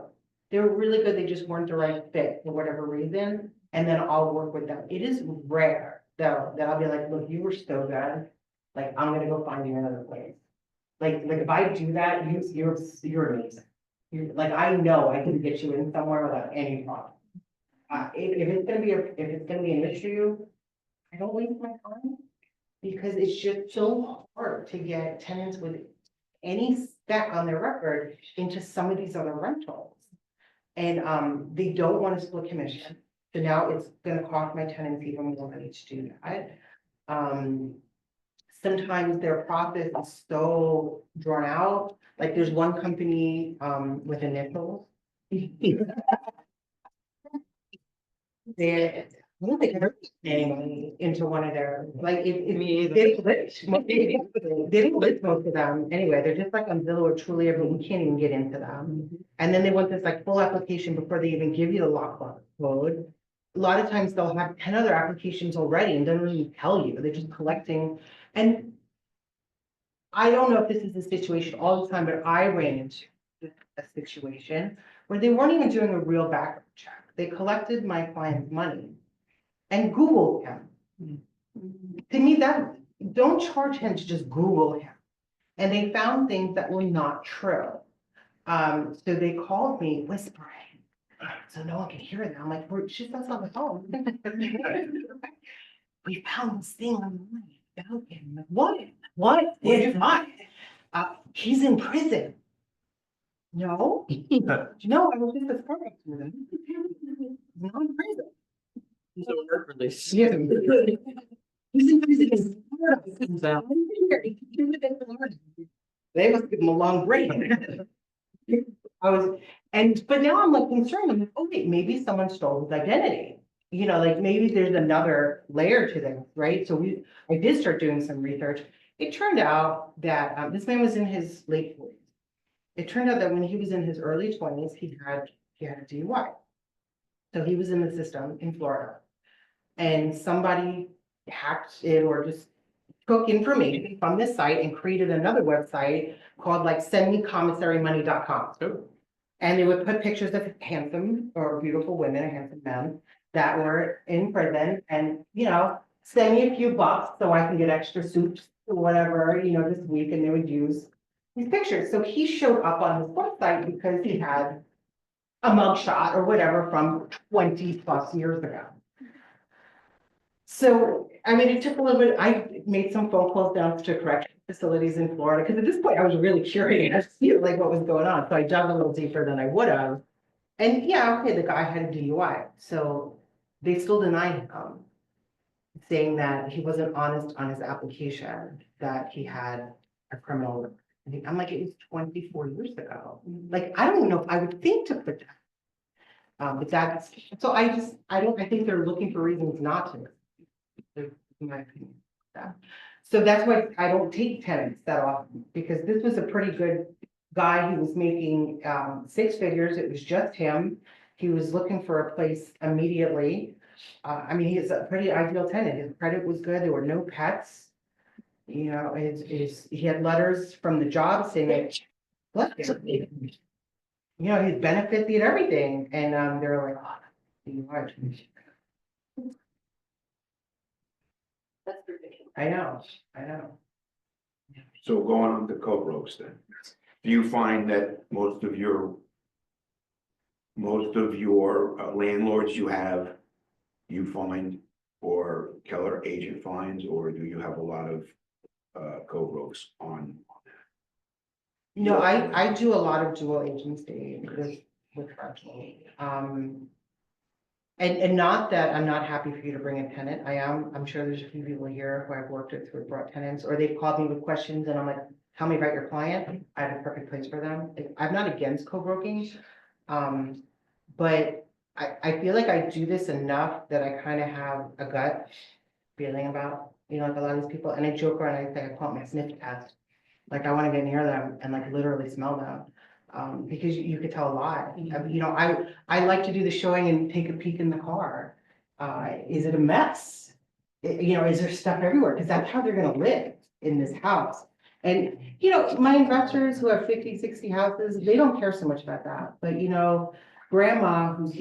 They were really good, they just weren't the right fit for whatever reason, and then I'll work with them. It is rare, though, that I'll be like, look, you were so good, like, I'm gonna go find you another place. Like if I do that, you're amazing. Like, I know I can get you in somewhere without any problem. If it's gonna be an issue, I don't waste my time. Because it's just so hard to get tenants with any spec on their record into some of these other rentals. And they don't want to split commission. So now it's gonna cost my tenants even more money to do that. Sometimes their process is so drawn out, like there's one company with initials. They I don't think I've ever put any money into one of their, like, Me either. they didn't list most of them, anyway, they're just like on Zillow or Trulia, but we can't even get into them. And then they want this like full application before they even give you the lockbox code. A lot of times they'll have 10 other applications already and don't even tell you, they're just collecting. And I don't know if this is the situation all the time, but I ran into a situation where they weren't even doing a real background check. They collected my client's money and Googled him. To me, don't charge him to just Google him. And they found things that were not true. So they called me whispering, so no one can hear them. I'm like, that's on the phone. We found this thing online about him. What? What did you find? He's in prison. No, no, I was just a friend with him. No, I'm crazy. He's on work release. Yeah. He's in prison. Comes out. They must give him a long break. I was, but now I'm like concerned, I'm like, oh wait, maybe someone stole his identity. You know, like maybe there's another layer to this, right? So I did start doing some research. It turned out that this man was in his late 40s. It turned out that when he was in his early 20s, he had a DUI. So he was in the system in Florida. And somebody hacked it or just took information from this site and created another website called like sendmecommissarymmoney.com. Oh. And they would put pictures of handsome or beautiful women or handsome men that were in prison and, you know, send me a few bucks so I can get extra soups or whatever, you know, this week, and they would use these pictures. So he showed up on his website because he had a mugshot or whatever from 20+ years ago. So, I mean, it took a little bit, I made some phone calls down to correctional facilities in Florida, because at this point I was really curious, you know, like what was going on. So I dug a little deeper than I would have. And yeah, okay, the guy had a DUI, so they still denied him, saying that he wasn't honest on his application, that he had a criminal record. I'm like, it was 24 years ago. Like, I don't even know if I would think to put that. But that's, so I think they're looking for reasons not to. In my opinion. Yeah. So that's why I don't take tenants that often, because this was a pretty good guy. He was making 6 figures. It was just him. He was looking for a place immediately. I mean, he's a pretty ideal tenant. His credit was good. There were no pets. You know, he had letters from the job saying that, look, you know, his benefits, he had everything. And they're like, oh, you are. That's ridiculous. I know. So going on to co-broks then, do you find that most of your landlords you find, or Keller agent finds, or do you have a lot of co-broks on? No, I do a lot of dual agency with rental. And not that I'm not happy for you to bring a tenant. I'm sure there's a few people here who I've worked with who have brought tenants, or they've called me with questions and I'm like, tell me about your client. I have a perfect place for them. I'm not against co-broking. But I feel like I do this enough that I kind of have a gut feeling about, you know, like a lot of these people, and I joke around, I think I call it my sniff test. Like I want to get near them and like literally smell them. Because you could tell a lot. You know, I like to do the showing and take a peek in the car. Is it a mess? You know, is there stuff everywhere? Because that's how they're gonna live in this house. And, you know, my investors who have 50, 60 houses, they don't care so much about that. But, you know, grandma who's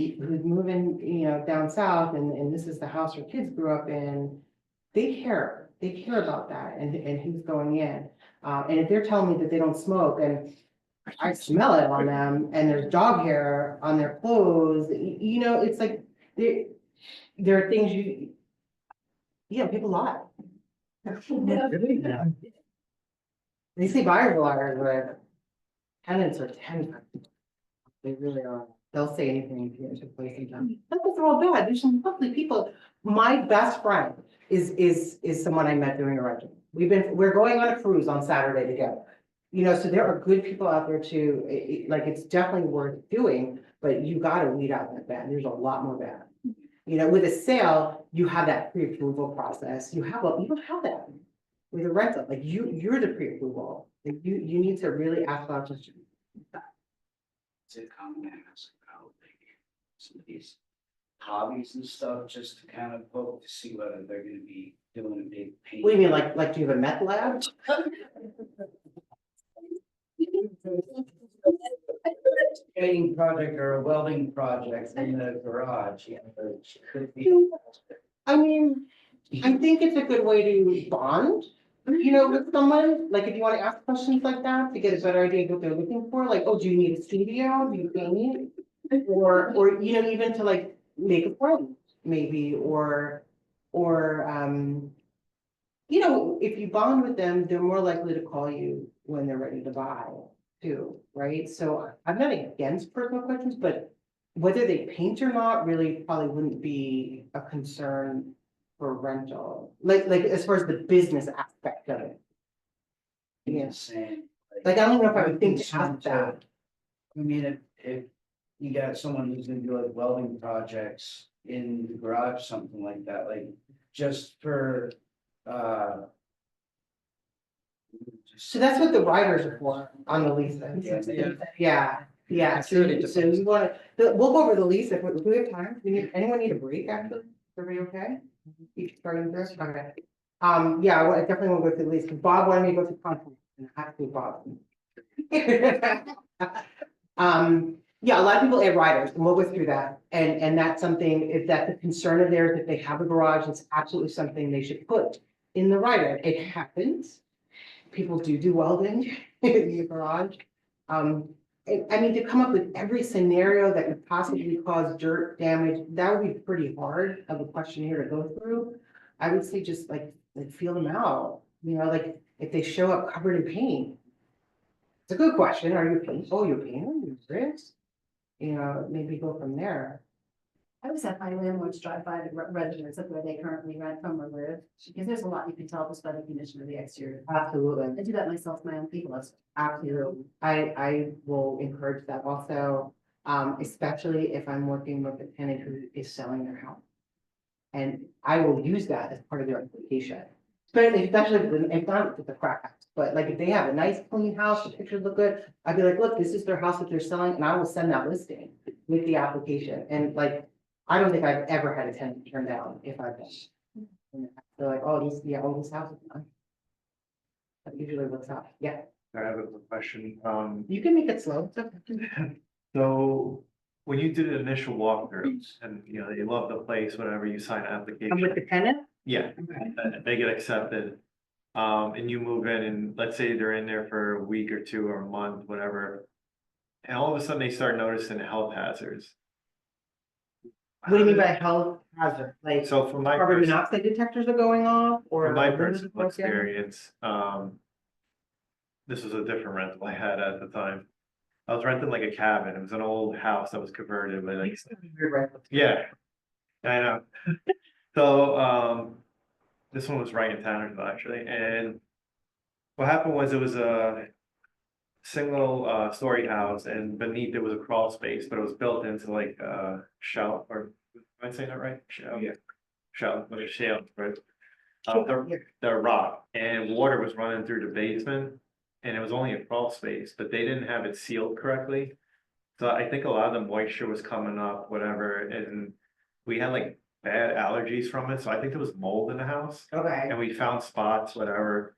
moving, you know, down south and this is the house her kids grew up in, they care about that and who's going in. And if they're telling me that they don't smoke and I smell it on them and there's dog hair on their clothes, you know, it's like, there are things people lie. They say buyers are liars, but tenants are 10. They really are. They'll say anything to get into place in time. That's all bad. There's some lovely people. My best friend is someone I met doing a rental. We're going on a cruise on Saturday together. You know, so there are good people out there too. Like it's definitely worth doing, but you gotta weed out that bad. There's a lot more bad. You know, with a sale, you have that pre-approval process. You don't have that with a rental. Like you're the pre-approval. Like you need to really ask about questions. To come and ask about like some of these hobbies and stuff, just to kind of poke to see whether they're gonna be doing a big paint. What do you mean, like do you have a meth lab? Painting project or a welding project in the garage, yeah, but it could be. I mean, I think it's a good way to bond, you know, with someone. Like if you want to ask questions like that to get a better idea of what they're looking for, like, oh, do you need a studio? Do you paint? Or you know, even to like make a friend, maybe, or you know, if you bond with them, they're more likely to call you when they're ready to buy. too, right? So I'm not against personal questions, but whether they paint or not really probably wouldn't be a concern for rental, like as far as the business aspect of it. Yeah, Saying. like I don't know if I would think to Concern ask that. I mean, if you got someone who's gonna do like welding projects in the garage, something like that, like just for, So that's what the riders are for on the lease. Yeah, so you want to, we'll go over the lease if we have time. Anyone need a break actually? Is everybody okay? Each starting first, okay. Yeah, I definitely want to go through the lease, because Bob wanted me to go through contract, and I have to be Bob. Yeah, a lot of people add riders, and we'll go through that, and that's something, if that's a concern of theirs, if they have a garage, it's absolutely something they should put in the rider. It happens. People do welding in the garage. I mean, to come up with every scenario that could possibly cause dirt damage, that would be pretty hard of a questionnaire to go through. I would say just like feel them out, you know, like if they show up covered in paint. It's a good question. Are you paint? Oh, you're painting your bricks? You know, maybe go from there. I always have my landlords drive by the residence of where they currently rent from or live, because there's a lot you can tell just by the condition of the exterior. Absolutely. I do that myself, my own people. Absolutely. I will encourage that also, especially if I'm working with a tenant who is selling their house. And I will use that as part of their application. Especially if not, it's a crack house, but like if they have a nice clean house, the pictures look good, I'd be like, look, this is their house that they're selling, and I will send that listing with the application. And like, I don't think I've ever had a tenant turn down if I've been. They're like, oh, this house is fine. That usually works out, yeah. I have a quick question. You can make it slow. It's okay. So when you did the initial walkthroughs and, you know, you love the place, whatever, you sign an I'm with application. the tenant? Yeah, they get accepted. And you move in and let's say they're in there for a week or two or a month, whatever. And all of a sudden they start noticing health hazards. What do you mean by health hazard? Like So from my, carbon monoxide detectors are going off or? from my windows are personal broken? experience, this was a different rental I had at the time. I was renting like a cabin. It was an old house that was converted, but like, Weird rental. yeah, I know. So, this one was right in Townsville actually, and what happened was it was a single story house, and beneath it was a crawl space, but it was built into like shell, or am I saying that right? Shell, yeah, shell, like a shell, right? The rock, and water was running through the basement, and it was only a crawl space, but they didn't have it sealed correctly. So I think a lot of the moisture was coming up, whatever, and we had like bad allergies from it, so I think there was mold in the house. Okay. And we found spots, whatever.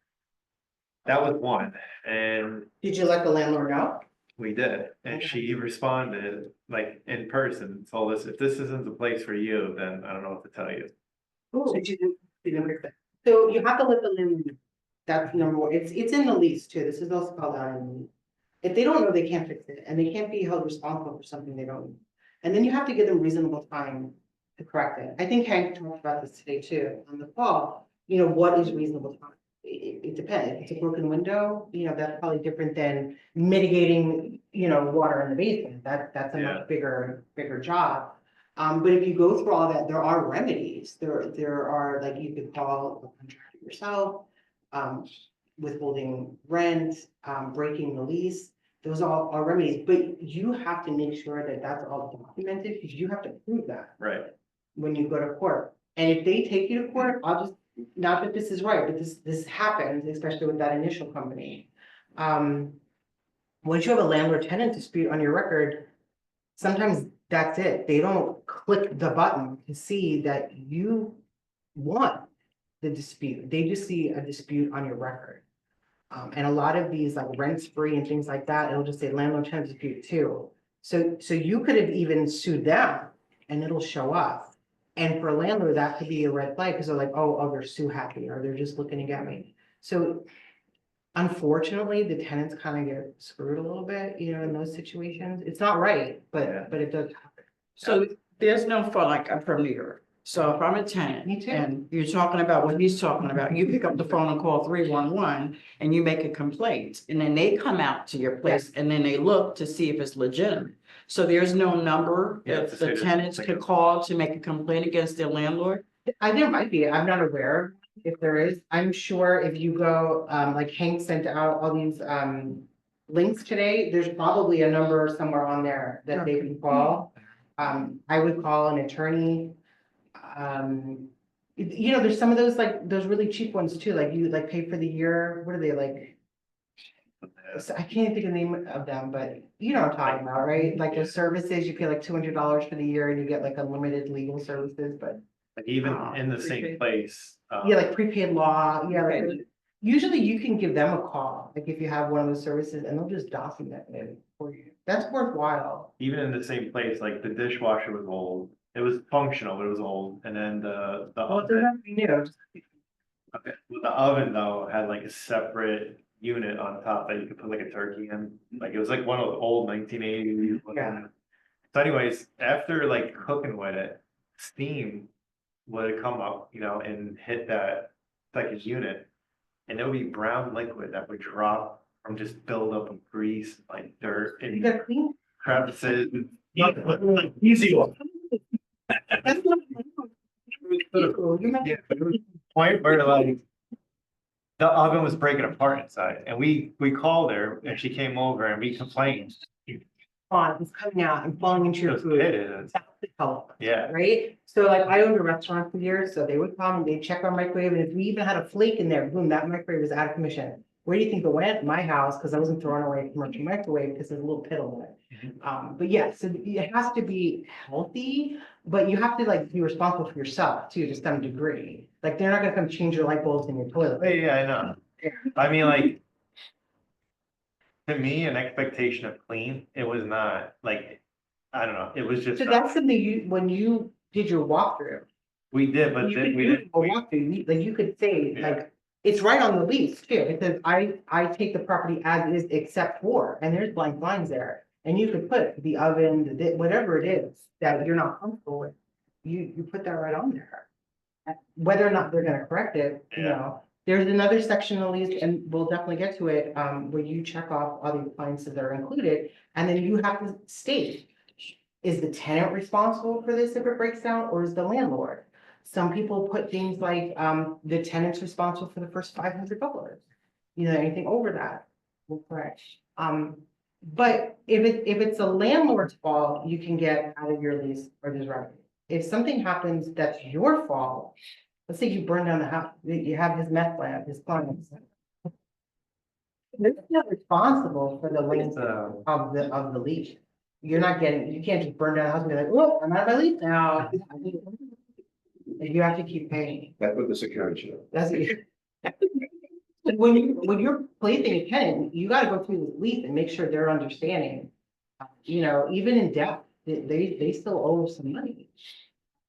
That was one, and Did you let the landlord know? we did, and she responded like in person, told us if this isn't the place for you, then I don't know what to tell you. So you didn't fix it. So you have to let the landlord know. That's number one. It's in the lease too. This is also called out in the lease. If they don't know, they can't fix it, and they can't be held responsible for something they don't know. And then you have to give them reasonable time to correct it. I think Hank talked about this today too, on the call, you know, what is reasonable time? It depends. If it's a broken window, you know, that's probably different than mitigating, you know, water in the basement. That's a Yeah. much bigger job. But if you go through all that, there are remedies. There are, like, you could call a contractor yourself, withholding rent, breaking the lease. Those are remedies, but you have to make sure that that's all documented, because you have to prove that Right. when you go to court. And if they take you to court, not that this is right, but this happens, especially with that initial company. Once you have a landlord tenant dispute on your record, sometimes that's it. They don't click the button to see that you won the dispute. They just see a dispute on your record. And a lot of these like rents free and things like that, it'll just say landlord tenant dispute too. So you could have even sued them and it'll show up. And for a landlord, that could be a red flag, because they're like, oh, they're sue happy, or they're just looking to get me. So unfortunately, the tenants kind of get screwed a little bit, you know, in those situations. It's not right, but it does happen. So there's no, for like, I'm from New York, So if I'm a tenant. Me too. And you're talking about what he's talking about, you pick up the phone and call 311 and you make a complaint. And then they come out to your place and then they look to see if it's legitimate. So there's no number Yeah, that to say the there's tenants something. could call to make a complaint against their landlord? There might be, I'm not aware if there is. I'm sure if you go, like Hank sent out all these, links today, there's probably a number somewhere on there that they can call. I would call an attorney. You know, there's some of those, like, those really cheap ones too, like you like pay for the year, what are they like? So I can't think of the name of them, but you know what I'm talking about, right? Like the services, you pay like $200 for the year and you get like unlimited legal services, but Like even in the same Prepaid. place. yeah, like prepaid law, yeah, like usually you can give them a call, like if you have one of those services and they'll just document it for you. That's worthwhile. Even in the same place, like the dishwasher was old. It was functional, but it was old. And then the Well, it oven, doesn't have to be new. okay, the oven though had like a separate unit on top that you could put like a turkey in. Like it was like one of the old 1980s. Yeah. So anyways, after like cooking with it, steam would come up, you know, and hit that second unit. And it would be brown liquid that would drop from just buildup of grease, like dirt You and gotta clean. crevices. Easy one. That's not. You might- Yeah, but it was a point where like the oven was breaking apart inside and we called her and she came over and we complained. It's coming out and falling into your Just food. hit it. That's the color. Yeah, Right? So like I owned a restaurant for years, so they would come and they'd check our microwave, and if we even had a flake in there, boom, that microwave was out of commission. Where do you think it went? My house, because I wasn't throwing away a commercial microwave because there's a little piddle in it. But yeah, so it has to be healthy, but you have to like be responsible for yourself too, to some degree. Like they're not gonna come change your light bulbs in your toilet. yeah, I know. I mean, like. To me, an expectation of clean, it was not like, I don't know, it was just. So that's something you, when you did your walkthrough. We did, but You then could we do didn't. a walkthrough, like you could say, Yeah. like, it's right on the lease too, it says, I take the property as is except for, and there's blank lines there. And you could put the oven, whatever it is that you're not comfortable with, you put that right on there. Whether or not they're gonna correct it, you Yeah. know, there's another section of the lease, and we'll definitely get to it, where you check off all the appliances that are included, and then you have to state. Is the tenant responsible for this if it breaks down, or is the landlord? Some people put things like, the tenant's responsible for the first $500. You know, anything over that, will correct. But if it's a landlord's fault, you can get out of your lease or there's revenue. If something happens that's your fault, let's say you burn down the house, you have his meth lab, his clients. They're not responsible for the length of the lease. You're not getting, you can't just burn down the house and be like, oh, I'm out of my lease now. You have to keep paying. That's what the security should. That's it. When you're placing a tenant, you gotta go through this lease and make sure they're understanding. You know, even in debt, they still owe some money.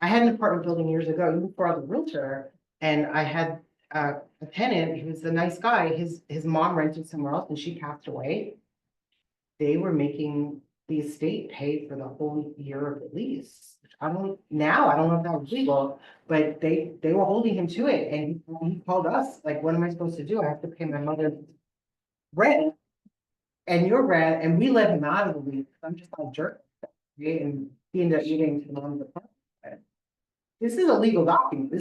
I had an apartment building years ago, even before I was a realtor, and I had a tenant, he was a nice guy, his mom rented somewhere else and she passed away. They were making the estate pay for the whole year of the lease. I don't know if that was legal, but they were holding him to it, and he called us, like, what am I supposed to do? I have to pay my mother rent and your rent, and we let him out of the lease. I'm just like jerk. Right? And he ended up eating to the mom's apartment. This is a legal document.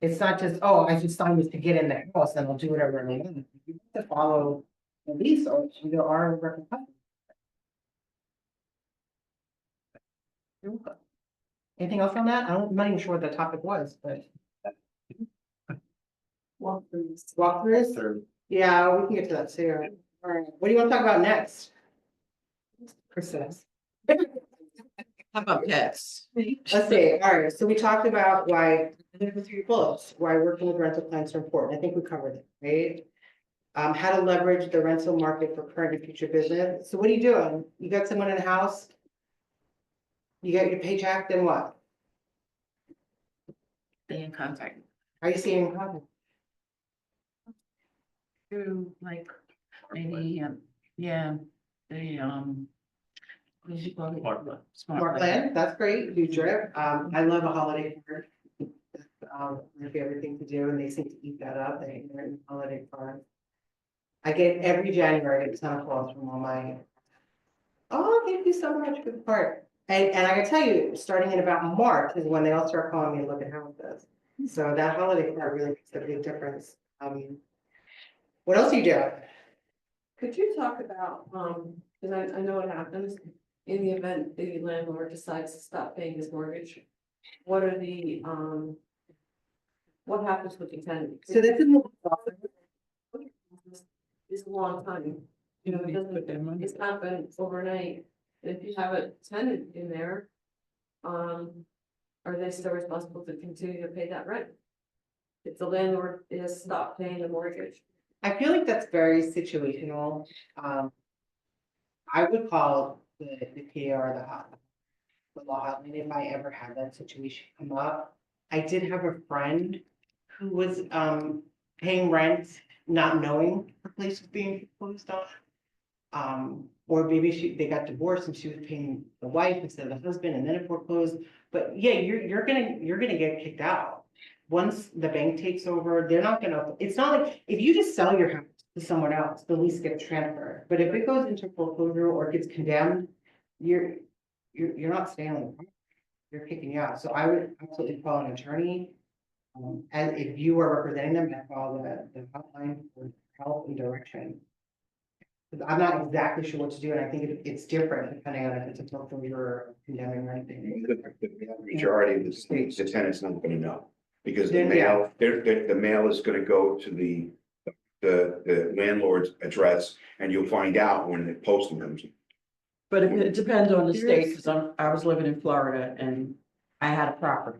It's not just, oh, I just signed this to get in that house and I'll do whatever I want. You have to follow the lease, or there are repercussions. Anything else on that? I'm not even sure what the topic was, but. Walkthroughs? Yeah, we can get to that too. All right, what do you want to talk about next? Chris says. How about pets? Let's see, all right, so we talked about why, there's the 3 bullets, why working with rental plans are important. I think we covered it, right? How to leverage the rental market for current and future business. So what are you doing? You got someone in the house? You got your paycheck, then what? Stay in contact Are you seeing contact? through like maybe, yeah, the, Smart plan, that's great, do drip, I love a holiday card. My favorite thing to do, and they seem to eat that up, they hang their holiday cards. I get every January, I get a ton of calls from all my. Oh, thank you so much for the part, and I can tell you, starting in about March is when they all start calling me and look at how it does. So that holiday card really makes a big difference, what else do you do? Could you talk about, cause I know what happens in the event the landlord decides to stop paying his mortgage? What are the, what happens with the tenant? So this is. It's a long time, you know, it doesn't, it's not been overnight. If you have a tenant in there, are they still responsible to continue to pay that rent? If the landlord has stopped paying the mortgage? I feel like that's very situational. I would call the PAR the law hotline if I ever had that situation come up. I did have a friend who was paying rent, not knowing her place was being foreclosed on. Or maybe they got divorced and she was paying the wife instead of the husband and then it foreclosed. But yeah, you're gonna get kicked out. Once the bank takes over, they're not gonna, it's not like, if you just sell your house to someone else, the lease gets transferred. But if it goes into foreclosure or gets condemned, you're not staying on the property. They're kicking you out. So I would absolutely call an attorney. And if you are representing them, I call the hotline for help and direction. 'Cause I'm not exactly sure what to do, and I think it's different depending on if it's a foreclosure or condemning or anything. The majority of the states, the tenant's not gonna know, because the Yeah. mail, the mail is gonna go to the landlord's address, and you'll find out when the posting comes in. But it depends on the state, because I was living in Florida and I had a property.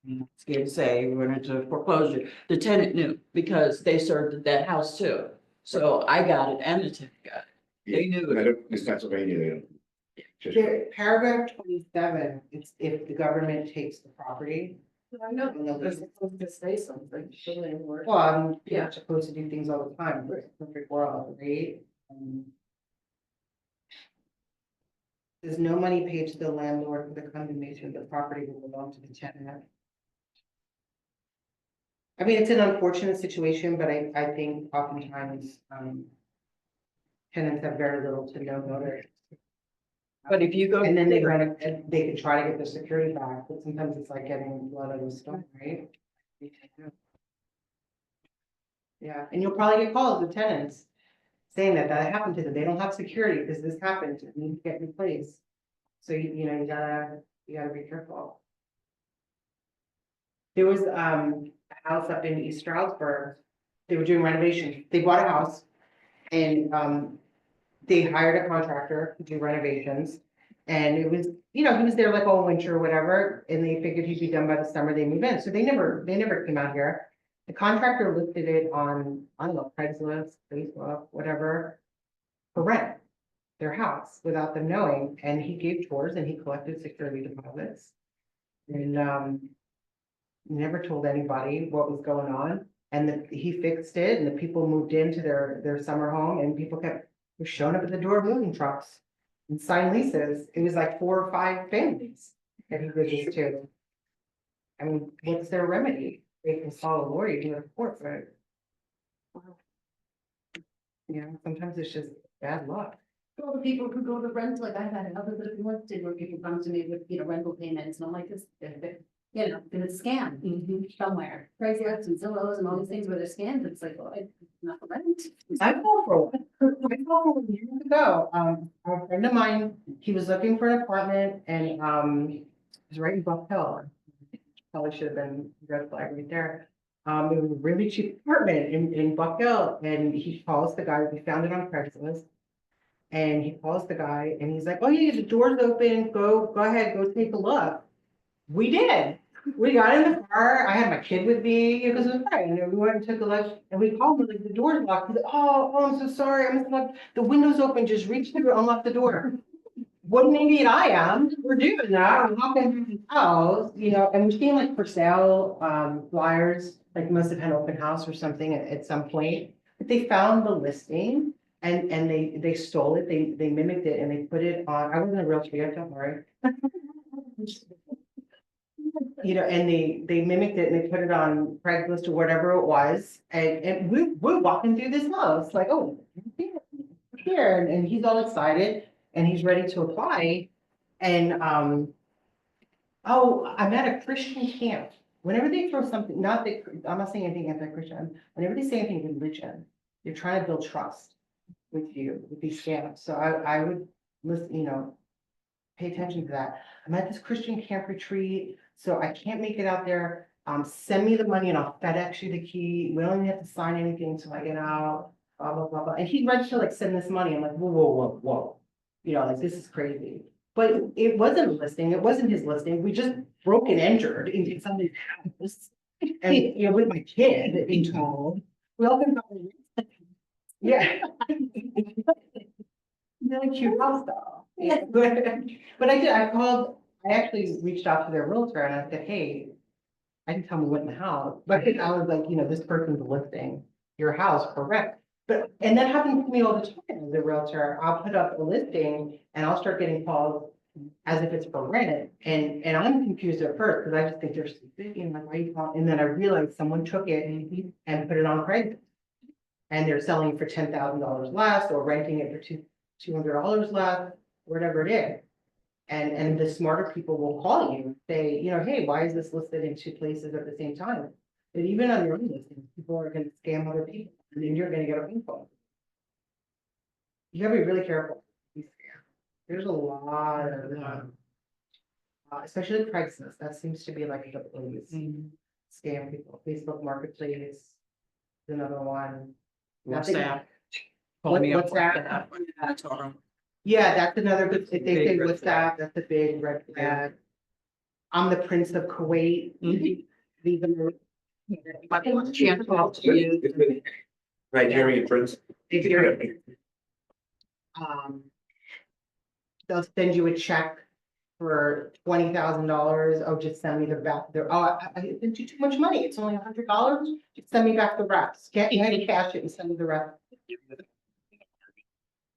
I'm scared to say, we went into foreclosure, the tenant knew because they served that house too. So I got it and the tenant got it. They knew it. In Pennsylvania, they don't. Just- Paragraph 27, it's if the government takes the property. I know, they're supposed to say something to the landlord. Well, Yeah. you're supposed to do things all the time, it's a perfect world, right? There's no money paid to the landlord for the condemnation of the property will belong to the tenant. I mean, it's an unfortunate situation, but I think oftentimes, tenants have very little to no notice. But if you go. And then they can try to get their security back, but sometimes it's like getting blood out of the stone, right? Yeah, and you'll probably get calls with tenants saying that happened to them, they don't have security because this happened, it needs to get replaced. So you know, you gotta be careful. There was a house up in East Stroudsburg, they were doing renovations, they bought a house. And they hired a contractor to do renovations. And it was, you know, he was there like all winter or whatever, and they figured he'd be done by the summer, they move in, so they never came out here. The contractor listed it on, I don't know, Craigslist, Facebook, whatever, for rent, their house, without them knowing, and he gave tours and he collected security deposits. And never told anybody what was going on, and he fixed it, and the people moved into their summer home, and people kept showing up at the door of moving trucks and signed leases. It was like 4 or 5 families that he did this to. I mean, what's their remedy? They can call a lawyer to report, but yeah, sometimes it's just bad luck. All the people who go to rent, like I've had others that have been listed where people come to me with, you know, rental payments, and I'm like, this, you know, it's a scam somewhere. Craigslist and Zillows and all these things where they're scammed, it's like, well, it's not for rent. I called for one. I called for one years ago. A friend of mine, he was looking for an apartment and it was right in Buck Hill. Probably should have been red flag right there. It was a really cheap apartment in Buck Hill, and he calls the guy, we found it on Craigslist. And he calls the guy and he's like, oh yeah, the door's open, go ahead, go take a look. We did. We got in the car. I had my kid with me because it was fine. And we went and took a look, and we called him, like, the door's locked. He's like, oh, I'm so sorry. I'm locked. The window's open. Just reach through, unlock the door. What an idiot I am. We're doing that. We're walking through the house, you know, and we're seeing like for sale flyers, like must have had an open house or something at some point. But they found the listing And they stole it, they mimicked it and they put it on, I wasn't a realtor yet, don't worry. You know, and they mimicked it and they put it on Craigslist or whatever it was, and we're walking through this house, like, oh, here, and he's all excited, and he's ready to apply, and, oh, I'm at a Christian camp. Whenever they throw something, not that, I'm not saying anything anti-Christian, whenever they say anything religion, they're trying to build trust with you, with these scams, so I would listen, you know, pay attention to that. I'm at this Christian camp retreat, so I can't make it out there. Send me the money and I'll FedEx you the key. We don't even have to sign anything until I get out, blah, blah, blah, blah. And he's ready to like send this money. I'm like, whoa, whoa, whoa, whoa. You know, like this is crazy. But it wasn't a listing. It wasn't his listing. We just broke and entered into somebody's house. And, you know, with my kid being told, we all can probably. Yeah. Really cute house though. Yeah. But I did, I actually reached out to their realtor and I said, hey, I didn't tell me what in the house, but I was like, you know, this person's listing your house for rent. But, and that happens to me all the time as a realtor. I'll put up a listing and I'll start getting calls as if it's for rent. And I'm confused at first because I just think they're stupid, you know, like, why are you calling? And then I realized someone took it and put it on Craigslist. And they're selling it for $10,000 less or renting it for $200 less, whatever it is. And the smarter people will call you and say, you know, hey, why is this listed in 2 places at the same time? But even on your own listing, people are gonna scam other people, and then you're gonna get a phone call. You gotta be really careful. with these scams. There's a lot of, especially Craigslist, that seems to be like the place. Scam people, Facebook Marketplace is another one. WhatsApp. What's that? I told him. Yeah, that's another good, if they say Big red WhatsApp, that's a big red flag. I'm the Prince of Kuwait. These are- Chance to talk to you. Nigerian prince. They'll send you a check for $20,000. Oh, just send me the back, I sent you too much money. It's only $100. Just send me back the rest. Get me cash it and send me the rest.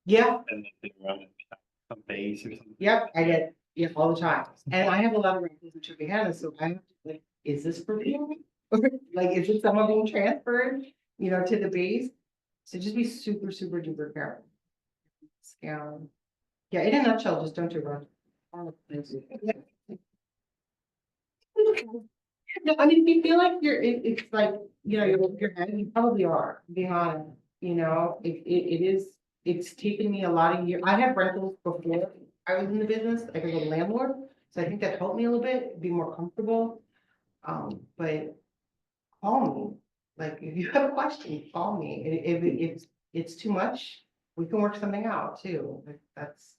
Yeah. And they run a base or something. Yep, I get, yeah, all the time. And I have a lot of rentals in Trevina, so I have to like, is this for me? Like, is it someone being transferred, you know, to the base? So just be super, super duper careful. Scam. Yeah, in a nutshell, just don't do rent. No, I mean, if you feel like it's like, you know, your head, you probably are, being honest, you know, it is, it's taken me a lot of years. I have rentals before I was in the business, like as a landlord, so I think that helped me a little bit, be more comfortable. But call me, like, if you have a question, call me, if it's too much, we can work something out too, like, that's.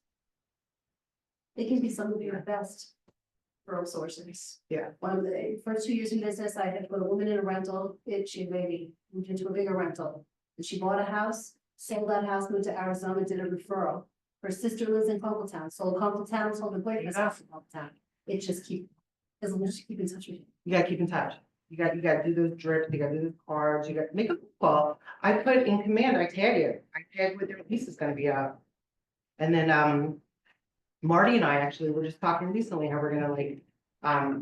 They can be some of your best referral sources. Yeah. One of the first 2 years in business, I had put a woman in a rental, she maybe moved into a bigger rental. And she bought a house, sold that house, moved to Arizona, did a referral. Her sister lives in Conkletown, sold Conkletown, sold the boyfriend's house in Conkletown. It just as long as you keep in touch with you. You gotta keep in touch. You gotta do those drips, you gotta do those cards, you gotta make a phone call. I put in command, I tag you. I tag when their lease is gonna be up. And then, Marty and I actually were just talking recently how we're gonna like,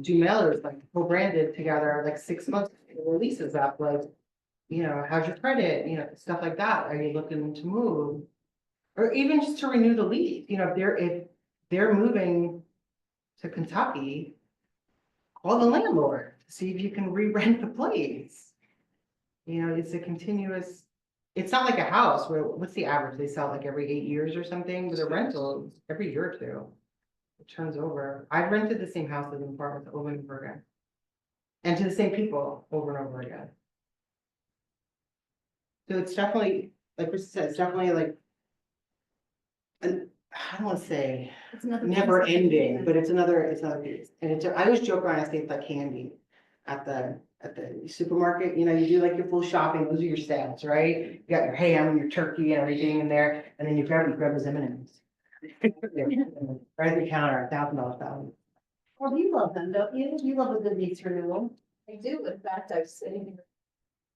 do mailers, like co-branded together, like 6 months, before the lease is up, like, you know, how's your credit, you know, stuff like that. Are you looking to move? Or even just to renew the lease, you know, if they're moving to Kentucky, call the landlord to see if you can re-rent the place. You know, it's a continuous, it's not like a house where, what's the average? They sell like every 8 years or something, with a rental, every year or two. It turns over. I've rented the same houses and apartments over and over again. And to the same people over and over again. So it's definitely, like Chris said, it's definitely like, I don't want to say It's another. never ending, but it's another piece. And it's, I always joke around, I say it's like candy at the supermarket, you know, you do like your full shopping, those are your sales, right? You got your ham, your turkey and everything in there, and then you grab those M&Ms. Right at the counter, $1,000 value. Well, you love them, don't you? You love a good lease renewal. I do, in fact, I've seen,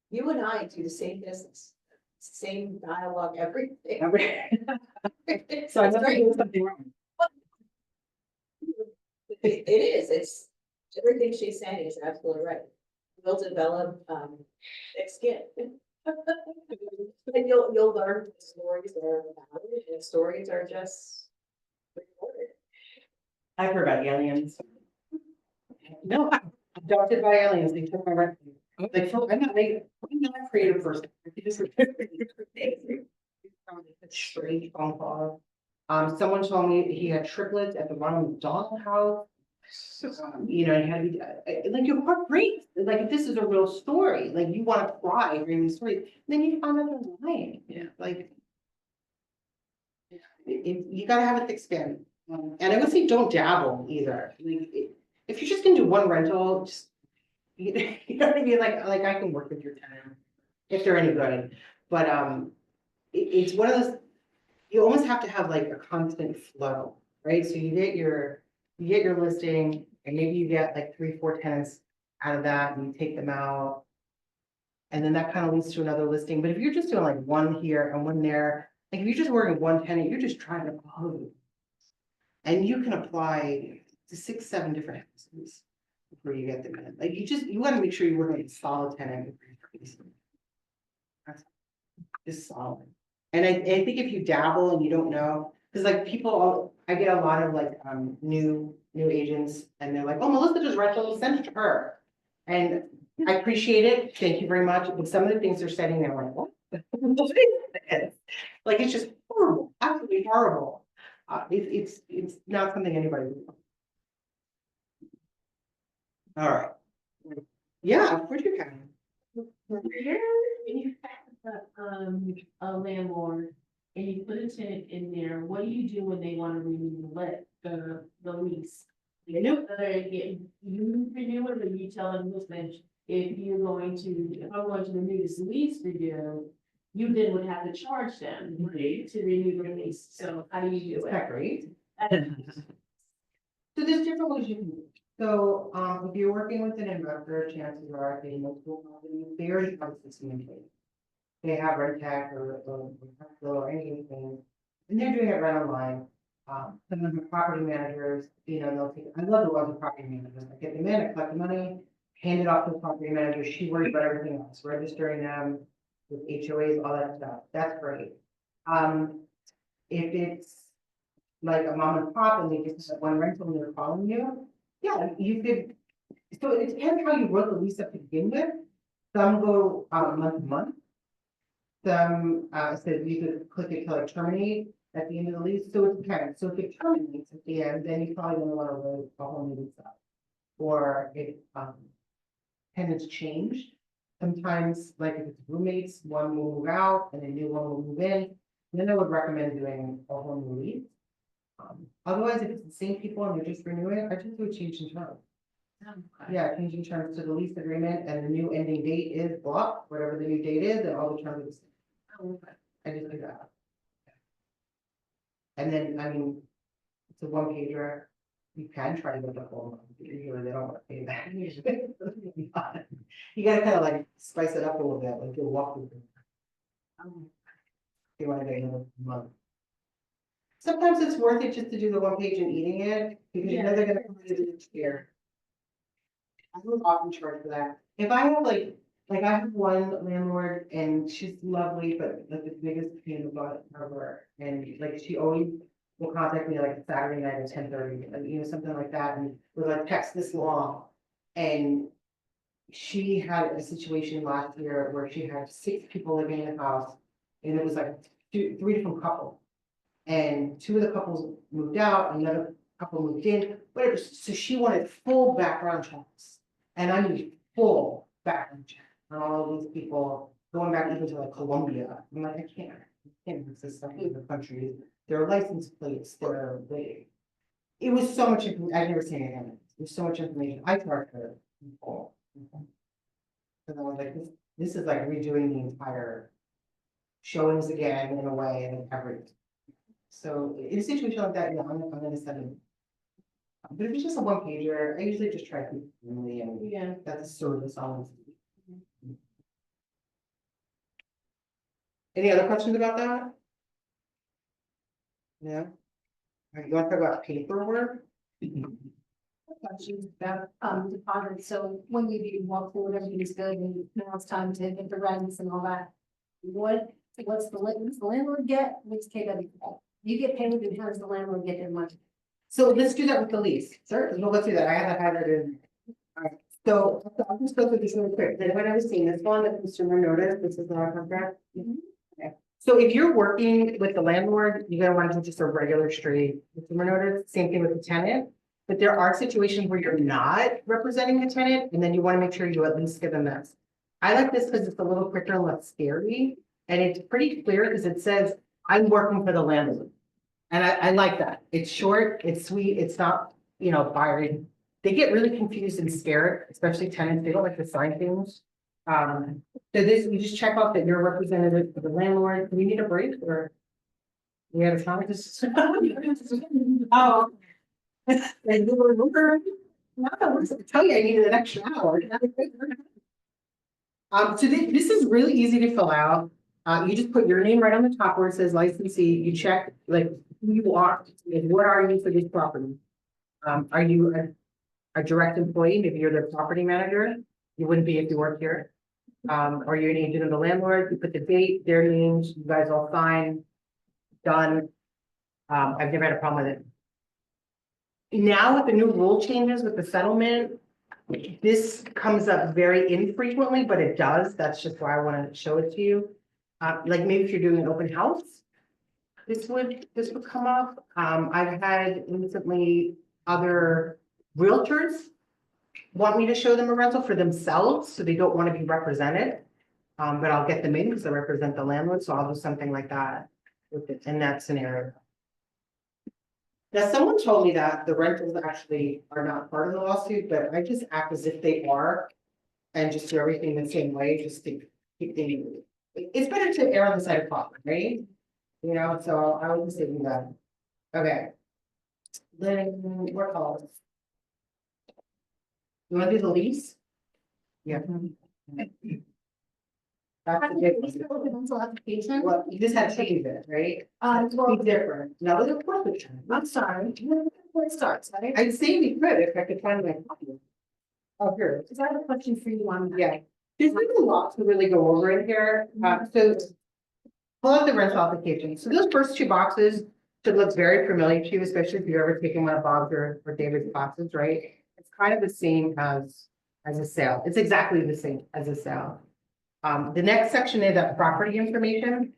you and I do the same business. Same dialogue, everything. So I'm not doing something wrong. It is, it's, everything she's saying is absolutely right. We'll develop, thick skin. And you'll learn what stories are about it, and stories are just recorded. I've heard about aliens. No, I'm adopted by aliens, they took my record. Like, I'm not a creative person. I just- A strange phone call. Someone told me he had triplets at the Ronald McDonald House. You know, he had to be, like, your heart breaks, like, if this is a real story, like, you wanna cry during the story, then you find out they're lying, like. You gotta have a thick skin, and I would say don't dabble either, like, if you're just gonna do one rental, just. You know what I mean, like I can work with your tenant, if they're any good, but, it's one of those, you almost have to have like a constant flow, right? So you get your listing, and maybe you get like 3-4 tenants out of that, and you take them out. And then that kind of leads to another listing, but if you're just doing like one here and one there, like if you're just working with one tenant, you're just trying to close. And you can apply to 6-7 different houses before you get them in, like you wanna make sure you're working with a solid tenant. Just solid. And I think if you dabble and you don't know, because like I get a lot of like, new agents, and they're like, oh, Melissa does rentals, send it to her. And I appreciate it, thank you very much, but some of the things they're sending, they're like, what? Like, it's just horrible, absolutely horrible. It's not something anybody would want. All right. Yeah, of course you can. When you have a landlord and you put a tenant in there, what do you do when they want to renew the lease? You know, you renew it, or you tell them, listen, if I'm going to renew this lease for you, you then would have to charge them to renew the lease. So how do you do Isn't it? that great? So there's different ways you can do it. So, if you're working with an investor, chances are they multiple companies, they already have a system in place. They have Red Tech or anything, and they're doing it right online. Some of the property managers, you know, they'll take, I love the ones with property managers, I get them in, I collect the money, hand it off to the property manager, she worries about everything else, registering them with HOAs, all that stuff, that's great. If it's like a mom and pop and they just have one rental and they're calling you, yeah, you could, so it depends how you wrote the lease up to begin with. Some go month to month. Some said you could click it to like terminate at the end of the lease, so it depends. So if it terminates at the end, then you probably don't want to write a whole new lease up. Or if tenants change, sometimes like if it's roommates, one will move out and a new one will move in, then I would recommend doing a whole new lease. Otherwise, if it's the same people and they're just renewing, I just do a change in terms. Yeah, changing terms to the lease agreement, and the new ending date is blocked, whatever the new date is, and all the terms are the same. I just do that. And then, I mean, it's a one pager. You can try to look up all, usually they don't want to pay that. You gotta kind of like spice it up a little bit, like you'll walk through. You want to get another month. Sometimes it's worth it just to do the one page and eating it, because you know they're gonna come to the chair. I would often charge for that. If I have like I have one landlord and she's lovely, but like the biggest pain in the butt ever. And like she always will contact me like Saturday night at 10:30, you know, something like that, and with like text this long. And she had a situation last year where she had 6 people living in the house, and it was like 3 different couples. And 2 of the couples moved out, another couple moved in, whatever, so she wanted full background checks. And I need full background check on all of these people, going back even to like Colombia. I'm like, I can't mix this stuff in the country, their license plates, it was so much, I've never seen it happen, there's so much information, I charged her full. And I was like, this is like redoing the entire showings again in a way, and everything. So in a situation like that, yeah, I'm gonna send it. But if it's just a one pager, I usually just try to keep it friendly, and that's a service on. Any other questions about that? Yeah. Alright, you wanna talk about paperwork? Questions about, deposits, so when you do walk forward, everything's good, and now it's time to get the rents and all that. What's the landlord get, what's KW get? You get paid, and how does the landlord get their money? So let's do that with the lease. Sure. We'll go through that. I have that highlighted. Alright, so I'll just go through this really quick. Did anyone ever seen this one, the consumer notice? This is our contract. Okay. So if you're working with the landlord, you're gonna want to do just a regular straight consumer notice. Same thing with the tenant. But there are situations where you're not representing the tenant, and then you want to make sure you at least give them this. I like this because it's a little quicker and less scary, and it's pretty clear because it says, I'm working for the landlord. And I like that. It's short, it's sweet, it's not, fiery. They get really confused and scared, especially tenants. They don't like to sign things. So this, you just check off that you're a representative for the landlord. Do we need a break or? We had a time Oh. And you were over. No, I was gonna tell you I needed an extra hour. So this is really easy to fill out. You just put your name right on the top where it says licensee. You check like who you are and what are you for this property. Are you a direct employee? Maybe you're the property manager. You wouldn't be if you work here. Are you an agent of the landlord? You put the date, their names. You guys all sign. Done. I've never had a problem with it. Now with the new rule changes with the settlement, this comes up very infrequently, but it does. That's just why I want to show it to you. Like maybe if you're doing an open house, this would come up. I've had recently other realtors want me to show them a rental for themselves, so they don't want to be represented. But I'll get them in because I represent the landlord, so I'll do something like that with it in that scenario. Now, someone told me that the rentals actually are not part of the lawsuit, but I just act as if they are. And just do everything the same way, just to keep things. It's better to err on the side of caution, right? So I was just thinking that. Okay. Then what else? You wanna do the lease? Yeah. That's How the do big you lease one. the rental application? Well, you just had to change it, right? Well, Be different. No, of course we can. I'm sorry, where it starts, right? I'd say we could if I could find my copy. Oh, here. Because I have a question for you on that. Yeah, there's like a lot to really go over in here. So pull out the rental application. So those first two boxes should look very familiar to you, especially if you've ever taken one of Bob's or David's classes, right? It's kind of the same as a sale. It's exactly the same as a sale. The next section is that property information.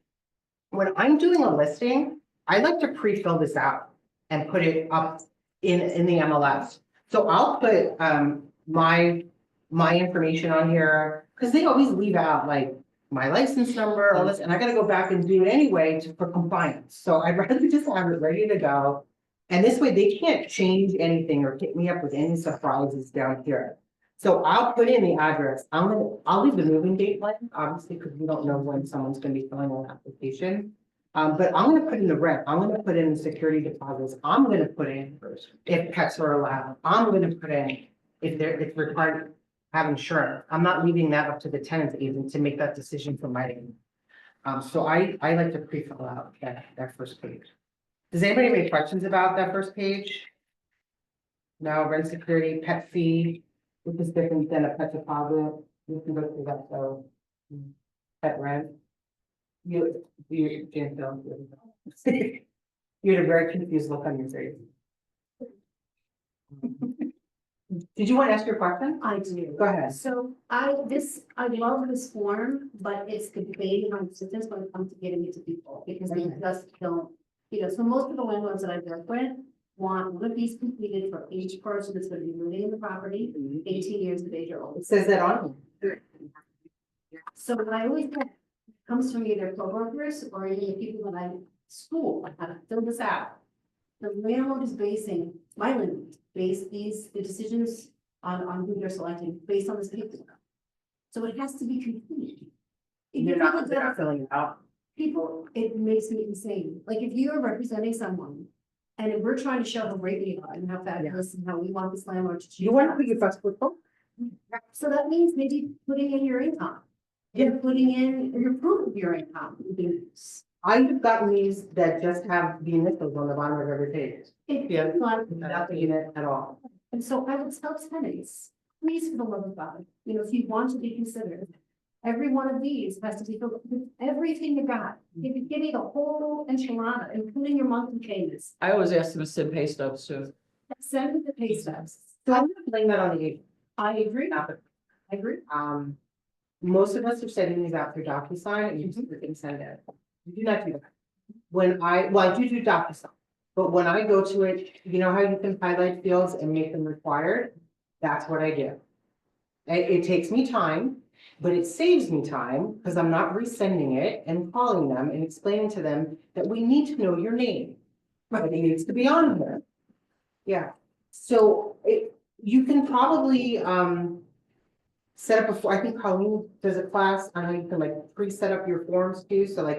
When I'm doing a listing, I like to pre-fill this out and put it up in the MLS. So I'll put my information on here, because they always leave out like my license number, all this, and I gotta go back and do it anyway for compliance. So I'd rather just have it ready to go. And this way they can't change anything or hit me up with any surprises down here. So I'll put in the address. I'll leave the moving date blank, obviously, because we don't know when someone's gonna be filling an application. But I'm gonna put in the rent, I'm gonna put in security deposits, I'm gonna put in if pets are allowed, I'm gonna put in if it's required to have insurance. I'm not leaving that up to the tenants even to make that decision for my end. So I like to pre-fill out that first page. Does anybody have any questions about that first page? No, rent security, pet fee, which is different than a pet deposit. You can go through that, so. Pet rent. You can't tell. You had a very confused look on your face. Did you want to ask your question? I do. Go ahead. So I love this form, but it's debated on systems when it comes to getting it to people, because they just don't, so most of the landlords that I've worked with want one of these completed for each person that's gonna be living in the property, 18 years of age or older. It says that on. So what I always get comes from either coworkers or even the people that I school, I have to fill this out. The landlord is basing, my landlord, the decisions on who they're selecting based on this paper. So it has to be complete. If They're you not, look they're at not filling it out. people, it makes me insane. Like if you are representing someone and if we're trying to show how great we are and how fabulous and how we want this landlord to choose. You want to put your best foot forward? So that means maybe putting in your income. You're putting in your proof of your income. I've gotten these that just have the initials on the bottom of every page. Yeah, without the unit at all. And so I would tell tenants, please, for the love of God, you know, if you want to be considered, every one of these has to be filled with everything you got. Give me the whole enchilada, including your monthly payments. I always ask them to send pay stubs too. Send me the pay stubs. So I'm gonna blame that on the agent. I agree. Not I agree. Most of us are sending these out through DocuSign and you can send it. You do not do that. When I do DocuSign, but when I go to it, you know how you can highlight fields and make them required? That's what I do. It takes me time, but it saves me time because I'm not resending it and calling them and explaining to them that we need to know your name. But it needs to be on here. Yeah, so you can probably, set up I think Colleen does a class on how you can like pre-set up your forms too, so like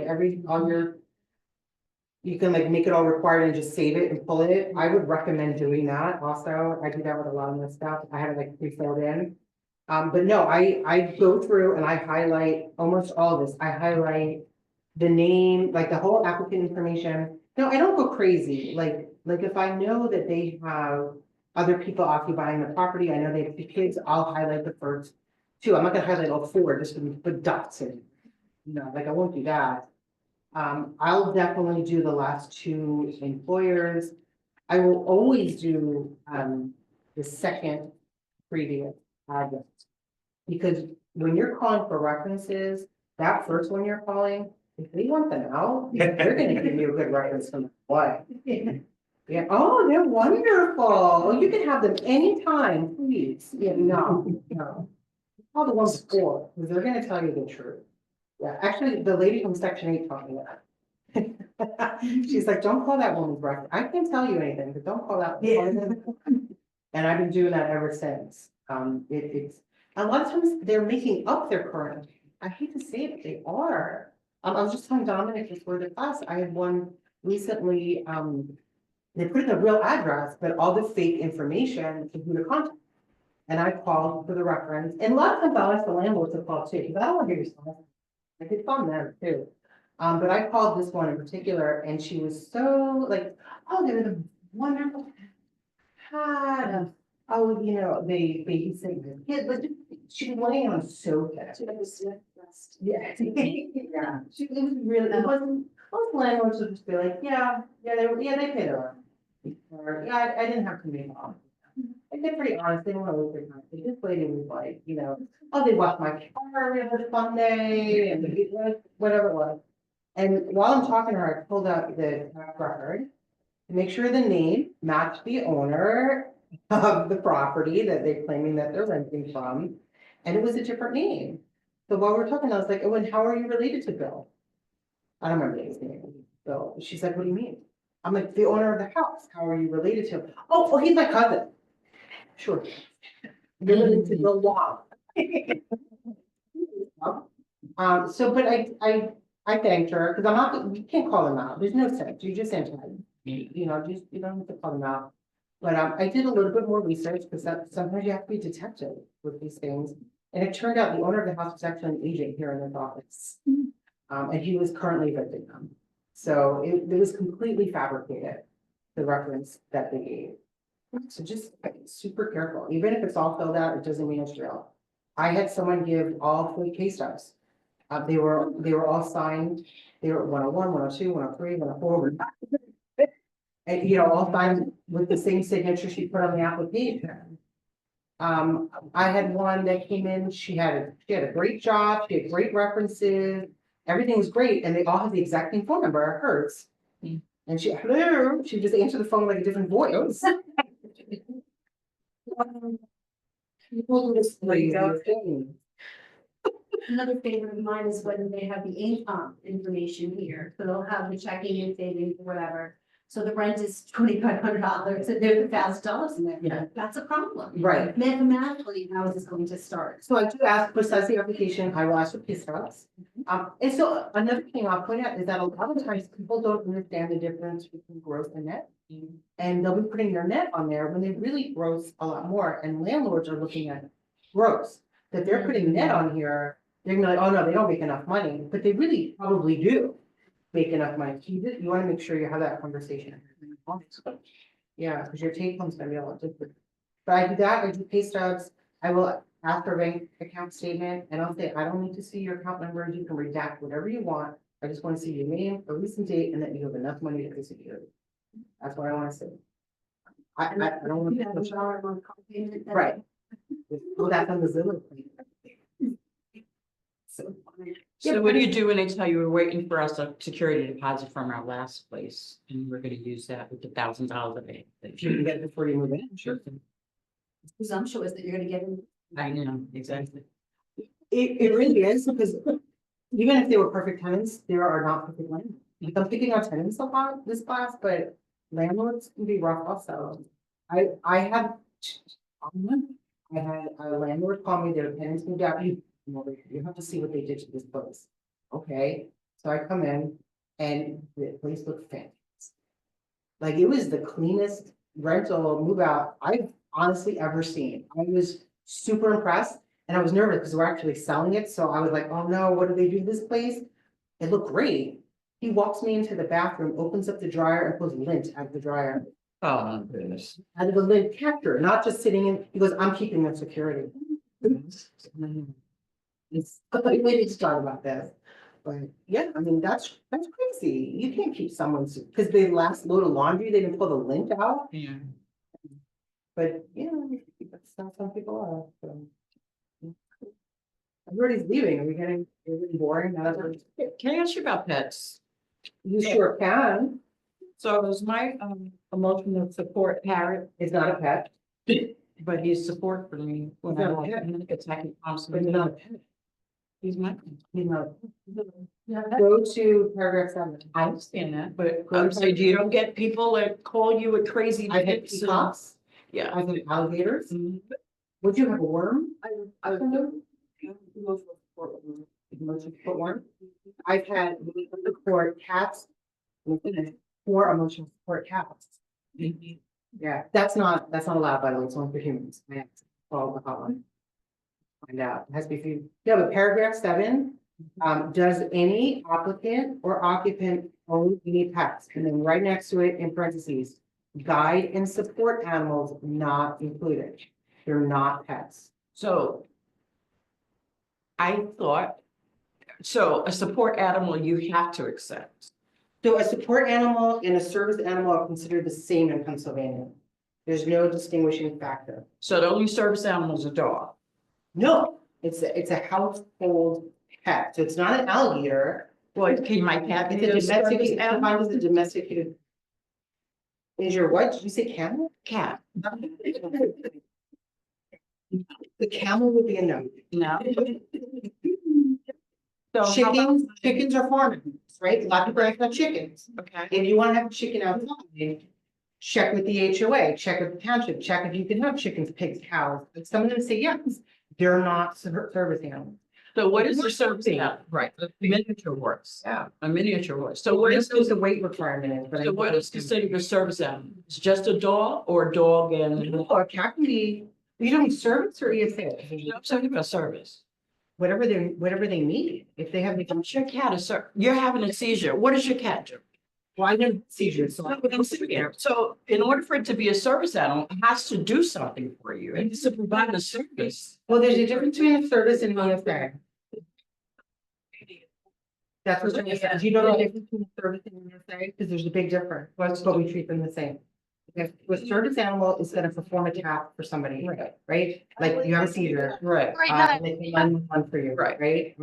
you can like make it all required and just save it and pull it. I would recommend doing that also. I do that with a lot of my stuff. I have it like pre-filled in. But no, I go through and I highlight almost all of this. I highlight the name, like the whole applicant information. No, I don't go crazy. Like if I know that they have other people occupying the property, I know they have kids, I'll highlight the first two. I'm not gonna highlight all four, just to put dots in. You know, like I won't do that. I'll definitely do the last two employers. I will always do, the second previous address. Because when you're calling for references, that first one you're calling, if they want them out, they're gonna give you a good reference from what? Yeah, oh, they're wonderful. Oh, you can have them anytime, please. Yeah, no. Call the ones before, because they're gonna tell you the truth. Yeah, actually, the lady from Section 8 taught me that. She's like, don't call that woman's record. I can't tell you anything, but don't call that. And I've been doing that ever since. It's a lot of times they're making up their current. I hate to say it, they are. I was just telling Dominic before the class, I had one recently, they put in a real address, but all the fake information to who to contact. And I called for the reference, and a lot of times I'll ask the landlord to call too, because I don't want to hear your stuff. I could phone them too. But I called this one in particular, and she was so like, oh, they're the wonderful cat. Oh, you know, they babysit the kid, but she was laying on so fast. She was yeah, yeah. It was really, it wasn't, most landlords would just be like, they paid her. Or, yeah, I didn't have to make them. And they're pretty honest, they don't want to lose their time. This lady was like, you know, oh, they washed my car, we had a fun day, and whatever it was. And while I'm talking to her, I pulled out the tax record to make sure the name matched the owner of the property that they're claiming that they're renting from, and it was a different name. So while we're talking, I was like, oh, and how are you related to Bill? I don't remember his name, Bill. She's like, what do you mean? I'm like, the owner of the house, how are you related to him? Oh, well, he's my cousin. Sure. Related to Bill Long. So, but I thanked her, because I'm not, you can't call them out. There's no sense. You just enter, you know, just, you don't have to call them out. But I did a little bit more research, because sometimes you have to be detective with these things. And it turned out the owner of the house was actually an agent here in this office. And he was currently evicting them. So it was completely fabricated, the reference that they gave. So just super careful, even if it's all filled out, it doesn't mean it's real. I had someone give all 3 case stubs. They were all signed. They were 101, 102, 103, 104. And you know, all signed with the same signature she put on the application. I had one that came in, she had a great job, she had great references, everything was great, and they all had the exact same phone number, hers. And she just answered the phone like a different voice. People just like Another favorite of mine is when they have the income information here, so they'll have the checking and savings or whatever. So the rent is $2,500 and there's $1,000 in there. Yeah. That's a problem. Right. Mathematically, how is this going to start? So I do ask precisely application, I will ask for pay stubs. And so another thing I'll point out is that a lot of times people don't understand the difference between gross and net. And they'll be putting their net on there when they really gross a lot more, and landlords are looking at gross. That they're putting net on here They're gonna be like, oh no, they don't make enough money, but they really probably do make enough money. You wanna make sure you have that conversation. Yeah, because your take home's gonna be a lot different. But I do that, I do pay stubs, I will ask for bank account statement, and I'll say, I don't need to see your account number, you can redact whatever you want. I just wanna see your name, a recent date, and that you have enough money to pay security. That's what I wanna see. I don't want You have a to. dollar a month payment. Right. Well, that's on the Zillow. thing. So. So what do you do when they tell you we're waiting for us a security deposit from our last place and we're gonna use that with $1,000 a day? If you can get it before you move in, sure. It's presumptuous that you're gonna get in. I know, exactly. It really is, because even if they were perfect tenants, there are not perfect landlords. Like, I'm picking on tenants a lot this class, but landlords can be rough also. I had a landlord call me, their tenants moved out, you have to see what they did to this place. Okay, so I come in and the place looked fantastic. Like, it was the cleanest rental move out I've honestly ever seen. I was super impressed and I was nervous because we're actually selling it. So I was like, oh no, what do they do to this place? It looked great. He walks me into the bathroom, opens up the dryer and pulls lint out of the dryer. Oh, my goodness. Out of the lint capture, not just sitting in, he goes, I'm keeping the security. It's, we need to talk about this. But yeah, I mean, that's crazy. You can't keep someone's, because the last load of laundry, they didn't pull the lint out. Yeah. But yeah, that's how some people are, so. Everybody's leaving, are we getting really boring now? Can I ask you about pets? You sure can, So is my emotional support parrot, it's not a pet, but he's support for me when He's I not a like pet. panic attacking but he's constantly. not a pet, He's my. he's not. Go to paragraph 7. I understand that, but Go to- so you don't get people that call you a crazy. I've had pits and- peacocks, Yeah. I've had alligators, Mhm. would you have a worm? I would do. Emotional support. Emotional support worm? I've had support cats. 4 emotional support cats. Yeah, that's not allowed, by the way, it's only for humans. I have to follow the hotline. Find out, it has to be few. Yeah, but paragraph 7, does any applicant or occupant own any pets? And then right next to it in parentheses, guide and support animals not included. They're not pets. So. I thought, so a support animal you have to accept. So a support animal and a service animal are considered the same in Pennsylvania. There's no distinguishing factor. So the only service animal is a dog. No, it's a household pet, so it's not an alligator. Well, can my cat be It's a a service domesticated, animal? mine was a domesticated. Is your what? Did you say camel? Cat. The camel would be a no. No. So how about- Chickens are farm animals, right? A lot of people have chickens. Okay. If you want to have a chicken outside, check with the HOA, check with the township, check if you can have chickens, pigs, cows. But some of them say yes, they're not service animals. So what is the service animal? Right, a miniature horse. Yeah. A miniature horse. So what is the weight requirement is, but I. So what is considered a service animal? It's just a dog or a dog and? Or cat can be, you don't need service or ESA, I'm talking about service. whatever they need, if they have. What's your cat is, you're having a seizure. What does your cat do? Well, I know seizures, so. No, but I'm sitting there. So in order for it to be a service animal, it has to do something for you. It needs to provide a service. Well, there's a difference between a service and an ESA. That's what it is. Do you know the difference between a service and an ESA? Because there's a big difference, but we treat them the same. If a service animal is gonna perform a task for somebody, right? Like you have a seizure. Right. They can run one for you, Right. right?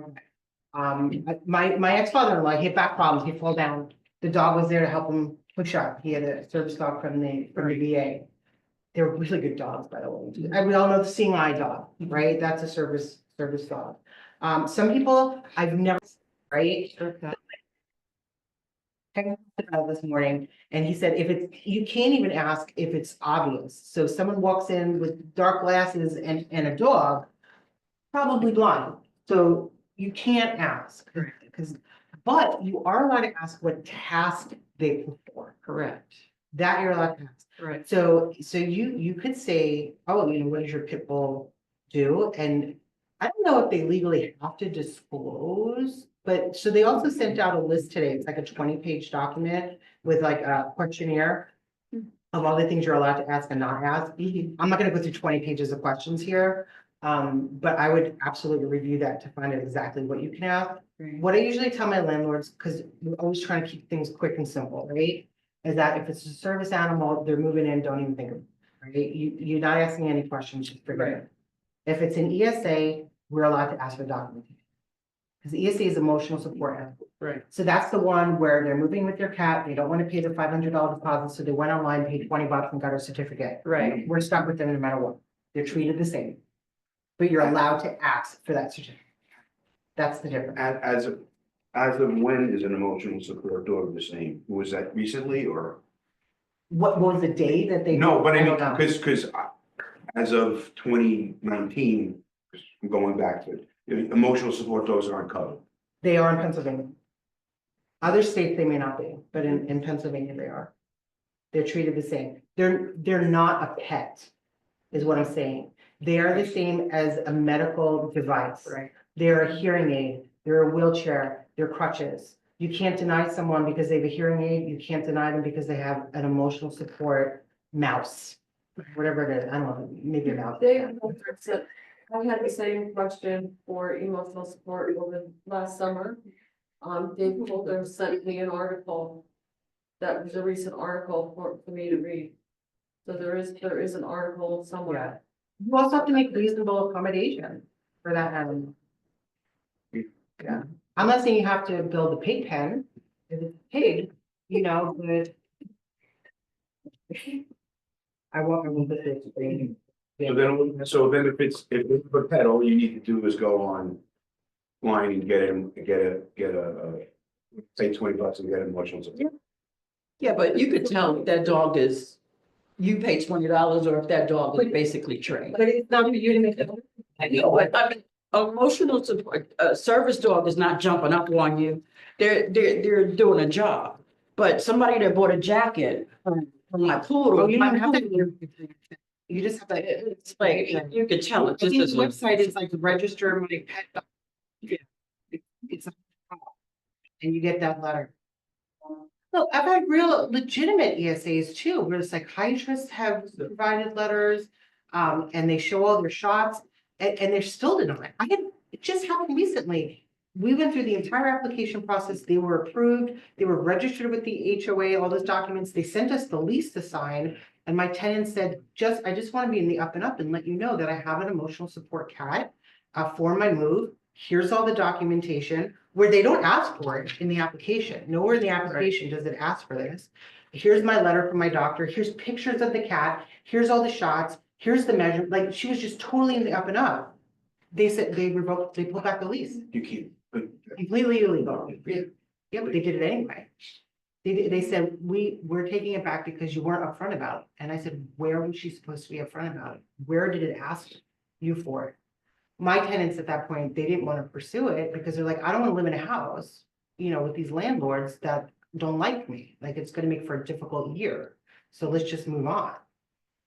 My ex-father-in-law, he had back problems, he'd fall down. The dog was there to help him push up. He had a service dog from the VA. They were really good dogs, by the way. And we all know the seeing eye dog, right? That's a service dog. Some people I've never, right? Okay. This morning, and he said you can't even ask if it's obvious. So someone walks in with dark glasses and a dog, probably blind. So you can't ask, but you are allowed to ask what task they perform. Correct. That you're allowed to ask. Right. So you could say, oh, what does your pit bull do? And I don't know if they legally have to disclose, but so they also sent out a list today. It's like a 20-page document with like a questionnaire of all the things you're allowed to ask and not ask. I'm not gonna go through 20 pages of questions here. But I would absolutely review that to find out exactly what you can ask. What I usually tell my landlords, because we're always trying to keep things quick and simple, right? Is that if it's a service animal, they're moving in, don't even think of it, right? You're not asking any questions, just forget it. If it's an ESA, we're allowed to ask for documentation. Because the ESA is emotional support animal. Right. So that's the one where they're moving with their cat, they don't want to pay the $500 deposit, so they went online, paid $20 and got a certificate. Right. We're stuck with them no matter what. They're treated the same. But you're allowed to ask for that certificate. That's the difference. As of when is an emotional support dog the same? Was that recently or? What was the day that they? No, but I mean, don't know. because as of 2019, going back to, emotional support dogs aren't covered. They are in Pennsylvania. Other states, they may not be, but in Pennsylvania, they are. They're treated the same. They're not a pet, is what I'm saying. They are the same as a medical device. Right. They're a hearing aid, they're a wheelchair, they're crutches. You can't deny someone because they have a hearing aid. You can't deny them because they have an emotional support mouse, whatever it is. I don't know, maybe a mouse. I had the same question for emotional support over last summer. Dave Holder sent me an article. That was a recent article for me to read. So there is an article somewhere. You also have to make reasonable accommodation for that animal. Yeah, I'm not saying you have to build a pig pen, if it's a pig, you know, but. I won't put this. So then if it's a pet, all you need to do is go online and get a say $20 and get an emotional support. Yeah, but you could tell if that dog is, you pay $20 or if that dog is basically trained. But it's not for you to make. I know, but I mean, emotional support, a service dog is not jumping up on you. They're doing a job. But somebody that bought a jacket from my poodle. Oh, you don't have my to. poodle, You just have to. It's like, you could tell I it just think as the a. website is like register my pet. Dog. Yeah. It's a. And you get that letter. No, I've had real legitimate ESAs too, where the psychiatrists have provided letters, and they show all their shots, and they're still denied. It just happened recently. We went through the entire application process, they were approved, they were registered with the HOA, all those documents, they sent us the lease to sign. And my tenant said, I just want to be in the up and let you know that I have an emotional support cat for my move. Here's all the documentation where they don't ask for it in the application. Nowhere in the application does it ask for this. Here's my letter from my doctor. Here's pictures of the cat. Here's all the shots. Here's the measure. Like she was just totally in the up and up. They said they pulled back the lease. You can't. Completely illegal. Yeah, but they did it anyway. They said, we're taking it back because you weren't upfront about it. And I said, where was she supposed to be upfront about it? Where did it ask you for it? My tenants at that point, they didn't want to pursue it because they're like, I don't want to live in a house, you know, with these landlords that don't like me. Like, it's going to make for a difficult year. So let's just move on,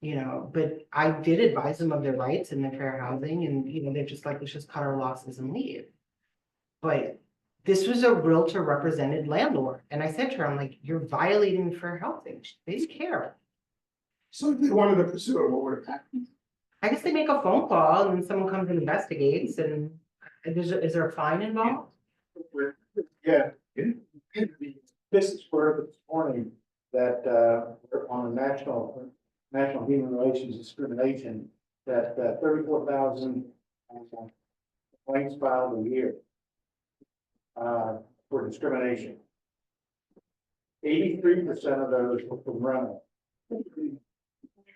you know, but I did advise them of their rights and their fair housing and, you know, they're just like, let's just cut our losses and leave. But this was a realtor represented landlord. And I said to her, I'm like, you're violating fair housing. They didn't care. So if they wanted to pursue it, what would have happened? I guess they make a phone call and someone comes and investigates and is there a fine involved? Yeah. This is for this morning that on the National Human Relations Discrimination, that 34,000 complaints filed a year for discrimination. 83% of those were from rental.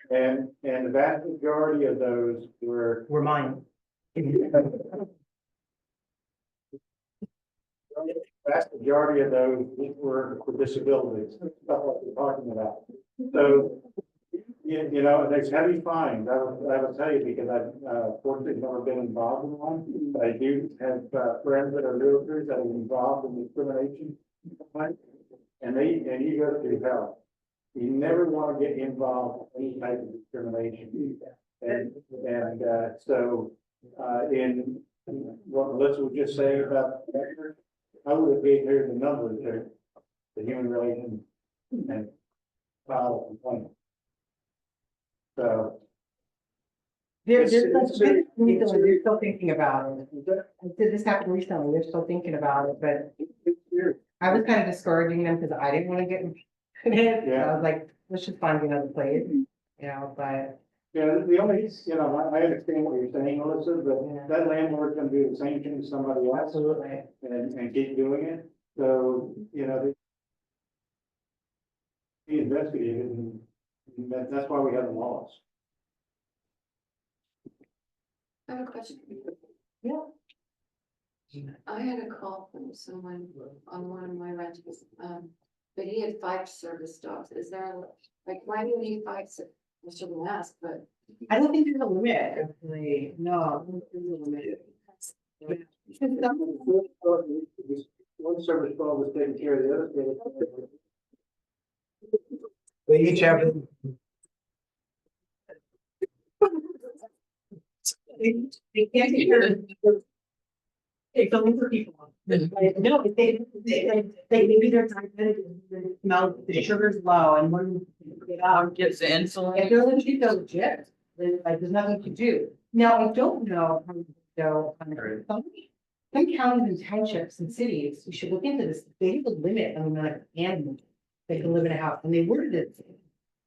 And the vast majority of those were mine. Vast majority of those were for disabilities, stuff like we're talking about. So, you know, there's heavy fines. I will tell you because I've fortunately never been involved in one. I do have friends that are realtors that are involved in discrimination, and you go through hell. You never want to get involved in any type of discrimination. And so in what Melissa was just saying about the record, I would have gave her the number to the human relations and file a complaint. So. They're It's- still thinking about it. Did this happen recently? They're still thinking about it, but I was kind of discouraging them because I didn't want to get in it. So I was like, let's just find another place, you know, but. Yeah, the only, you know, I understand what you're saying, Melissa, but that landlord's gonna do the same thing to somebody else Absolutely. and keep doing it. So, you know, they investigated and that's why we have the laws. I have a question. Yeah. I had a call from someone on one of my rentals, but he had 5 service dogs. Is there, like, why do you need 5? I shouldn't ask, but. I don't think there's a limit, actually. No, I don't think there's a limit. One service dog was taking care of the other. They each have. They can't take care of. It's only for people. Like, no, if they maybe they're diabetic, the sugar's low and one. Gets the insulin. If they're legit, they're legit. Like, there's nothing to do. Now, I don't know how to go on some counties and townships and cities, you should look into this. They have a limit on the amount of animals that can live in a house, and they worded it.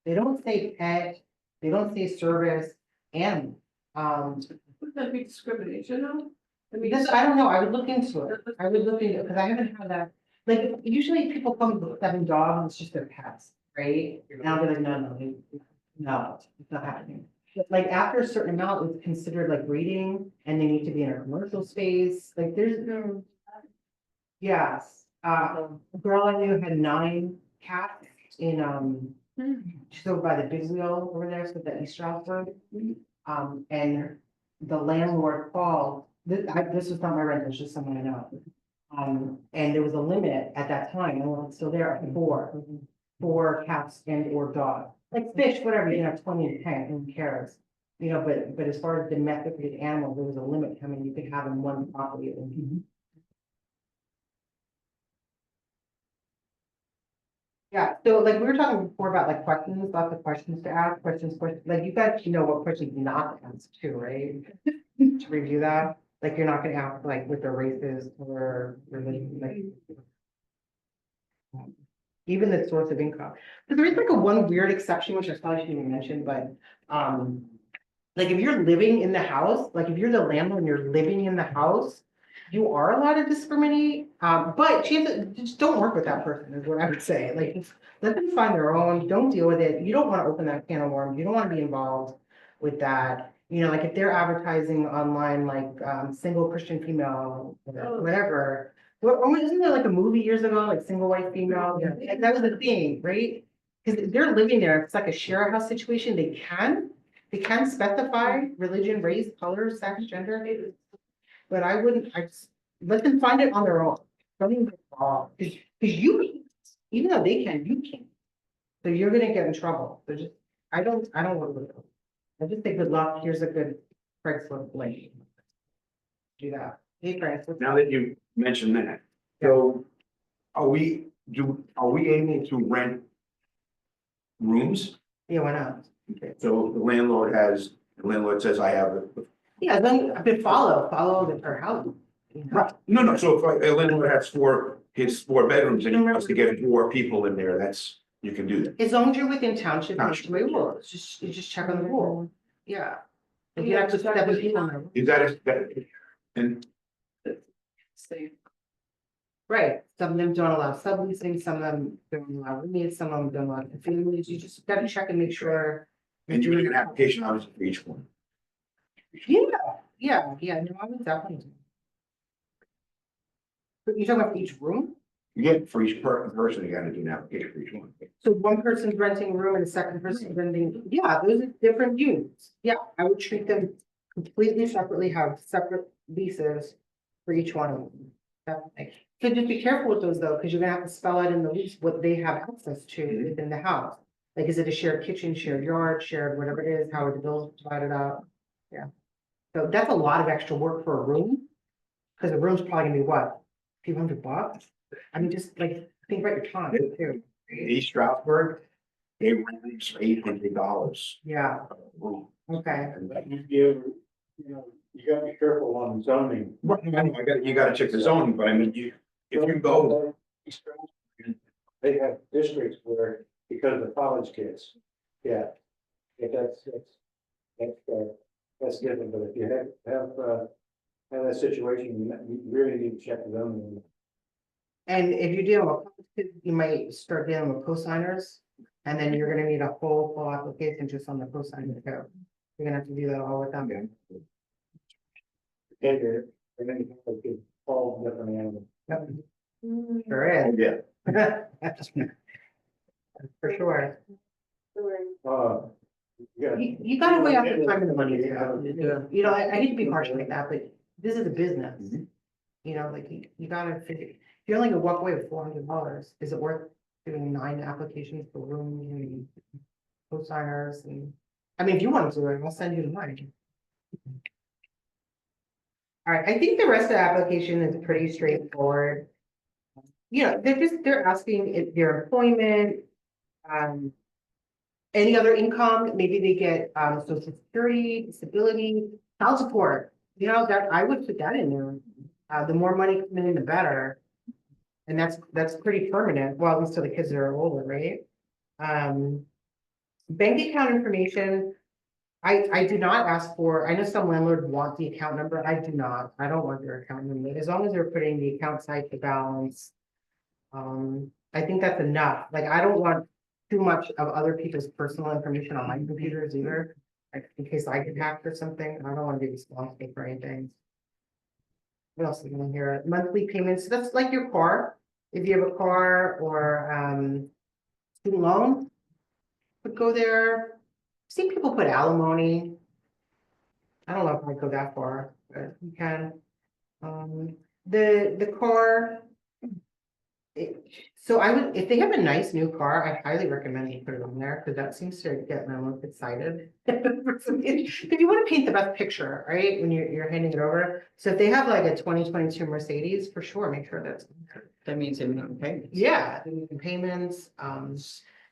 They don't say pet, they don't say service, animal. Would that be discrimination though? I mean, Because I don't know, I would look into it. I would look into it, because I haven't had that. Like, usually people come with 7 dogs, it's just their pets, right? And I'll be like, no, it's not happening. But like after a certain amount, it's considered like breeding and they need to be in a commercial space, like there's no. Yes, a girl I knew had 9 cats in, she's over by the big wheel over there, so that East Stroudsburg. And the landlord called, this was not my rent, it was just someone I know. And there was a limit at that time, and it's still there, at 4 cats and or dog. Like fish, whatever, you can have 20 in a tank, who cares? You know, but as far as domesticated animals, there was a limit how many you could have in one property. Yeah, so like we were talking before about like questions, lots of questions to ask, questions, like you guys know what questions not to ask too, right? To review that, like you're not gonna ask like what their race is or religion, like. Even the source of income, but there is like a one weird exception, which I probably shouldn't even mention, but, like if you're living in the house, like if you're the landlord and you're living in the house, you are allowed to discriminate, but just don't work with that person is what I would say, like, let them find their own, don't deal with it, you don't wanna open that can of worms, you don't wanna be involved with that. You know, like if they're advertising online, like, single Christian female, whatever. Isn't there like a movie years ago, like single white female? Like, that was a thing, right? Because they're living there, it's like a share house situation, they can specify religion, race, color, sex, gender. But I wouldn't, I just, let them find it on their own. Don't even get involved, because you can't, even though they can, you can't. So you're gonna get in trouble, so just, I don't work with them. I just say good luck, here's a good Craigslist link. Do that. Hey, Chris. Now that you mentioned that, so are we able to rent rooms? Yeah, why not? So the landlord says I have Yeah, then I could follow her house. right, no, so if a landlord has 4 bedrooms and he wants to get 4 people in there, you can do that. As long as you're within township, Township. rules, you just check on the rule, yeah. If you have to step with people. Is that and Right, some of them don't allow subleasing, some of them don't allow roommates, some of them don't allow families, you just gotta check and make sure. you make an application obviously for each one. Yeah, no, I would definitely. But you're talking about for each room? Yeah, for each person, you gotta do an application for each one. So one person's renting a room and the second person's renting, yeah, those are different units. Yeah, I would treat them completely separately, have separate leases for each one of them. Definitely. So just be careful with those though, because you're gonna have to spell out in the lease what they have access to within the house. Like, is it a shared kitchen, shared yard, shared whatever it is, how are the bills divided up? Yeah. So that's a lot of extra work for a room. Cause the room's probably gonna be what, a few $100? I mean, just like, think about your time too. East Stroudsburg, they rent rooms for $800. Yeah, okay. You gotta be careful on zoning. Right, you gotta check the zoning, but I mean, if you go, They have districts where, because of college kids, yeah. If that's different, but if you have that situation, you really need to check the zoning. And if you deal with, you might start dealing with cosigners. And then you're gonna need a full application just on the cosigner too. You're gonna have to do that all with them. And then it's all different animals. Yep. Sure is. yeah, For sure. Yeah. You gotta weigh out the time and the money too. You know, I hate to be harsh like that, but this is a business. You know, like you gotta figure, if you're only gonna walk away with $400, is it worth doing 9 applications for rooms and cosigners and, I mean, if you want to do it, I'll send you the money. All right, I think the rest of the application is pretty straightforward. You know, they're asking if their employment, any other income, maybe they get, social security, disability, child support, you know, that I would put that in there. The more money coming in, the better. And that's pretty permanent, well, at least till the kids are older, right? Bank account information, I do not ask for, I know some landlords want the account number, I do not, I don't want their account number, as long as they're putting the account site to balance. I think that's enough, like, I don't want too much of other people's personal information on my computers either. Like, in case I get hacked or something, I don't want to be responsible for anything. What else is in here? Monthly payments, that's like your car, if you have a car or student loan. Would go there. I've seen people put alimony. I don't know if I'd go that far, but you can. The car. So I would, if they have a nice new car, I highly recommend you put it on there, because that seems to get them excited. Because you want to paint the best picture, right, when you're handing it over. So if they have like a 2022 Mercedes, for sure, make sure that's. that means they minimum payments. Yeah, the payments,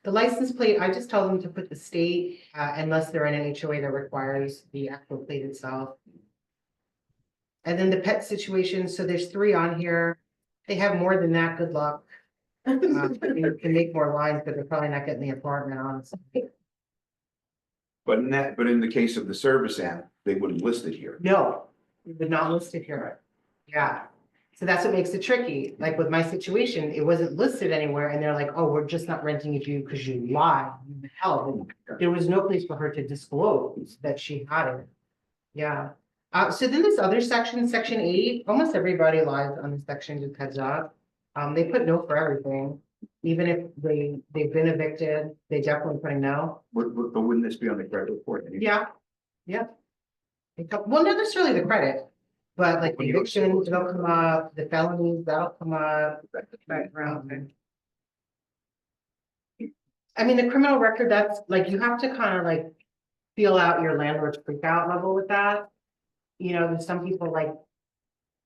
the license plate, I just tell them to put the state, unless they're in an HOA that requires the actual plate itself. And then the pet situation, so there's 3 on here. They have more than that, good luck. You can make more lines, but they're probably not getting the apartment, honestly. but in the case of the service app, they wouldn't list it here. No, we would not list it here. Yeah, so that's what makes it tricky. Like with my situation, it wasn't listed anywhere and they're like, oh, we're just not renting it to you because you lied. Hell, there was no place for her to disclose that she had it. Yeah. So then this other section, section 8, almost everybody lies on this section, just heads up. They put no for everything. Even if they've been evicted, they definitely put a no. But wouldn't this be on the credit report? anyway? Yeah, yeah. Well, not necessarily the credit, but like the eviction, that'll come up, the felonies, that'll come up. Background. I mean, the criminal record, that's like, you have to kind of like feel out your landlord's freak out level with that. You know, there's some people like,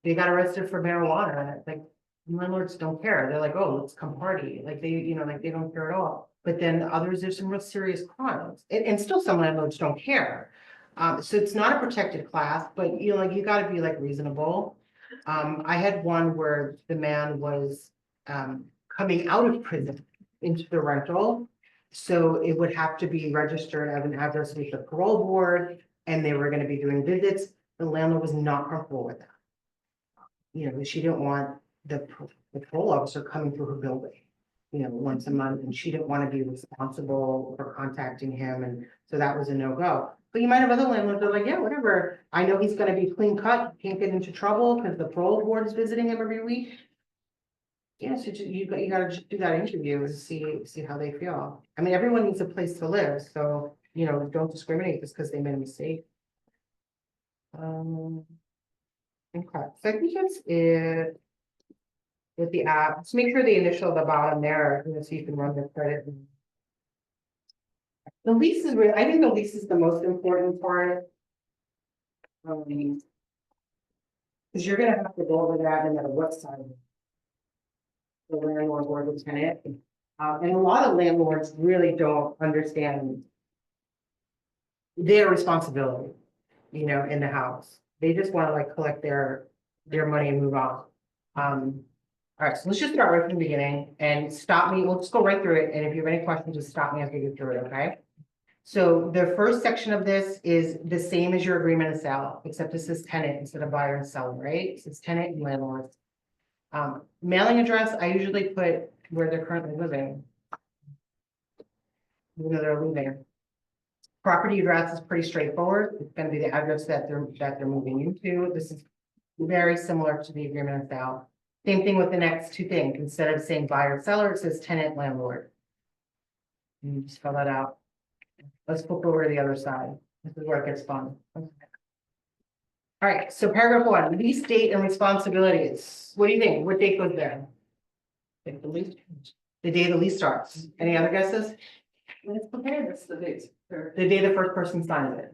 they got arrested for marijuana, and it's like, landlords don't care. They're like, oh, let's come party. Like they, you know, like they don't care at all. But then others, there's some real serious crimes, and still some landlords don't care. So it's not a protected class, but you know, like you gotta be like reasonable. I had one where the man was coming out of prison into the rental. So it would have to be registered as an address with the parole board, and they were gonna be doing visits. The landlord was not comfortable with that. You know, she didn't want the parole officer coming through her building, you know, once a month, and she didn't want to be responsible for contacting him, and so that was a no-go. But you might have other landlords that are like, yeah, whatever, I know he's gonna be clean cut, can't get into trouble because the parole board is visiting him every week. Yeah, so you gotta just do that interview and see how they feel. I mean, everyone needs a place to live, so, you know, don't discriminate just because they made a mistake. Okay, so I think that's it. With the app, just make sure the initial at the bottom there, you know, so you can run the credit. The lease is really, I think the lease is the most important part. Cause you're gonna have to go over that no matter what side. The landlord or the tenant, and a lot of landlords really don't understand. Their responsibility, you know, in the house, they just wanna like collect their money and move on. All right, so let's just start right from the beginning and stop me, we'll just go right through it, and if you have any questions, just stop me as we go through it, okay? So the first section of this is the same as your agreement of sale, except this is tenant instead of buyer and seller, right? It says tenant and landlord. Mailing address, I usually put where they're currently living. Even though they're leaving. Property address is pretty straightforward. It's gonna be the address that they're moving into. This is very similar to the agreement of sale. Same thing with the next two things. Instead of saying buyer seller, it says tenant landlord. You just fill that out. Let's flip over to the other side. This is where it gets fun. All right, so paragraph 1, lease date and responsibilities. What do you think? What date goes there? Like the lease. The day the lease starts. Any other guesses? Let's compare this to dates. Sure. The day the first person signs it.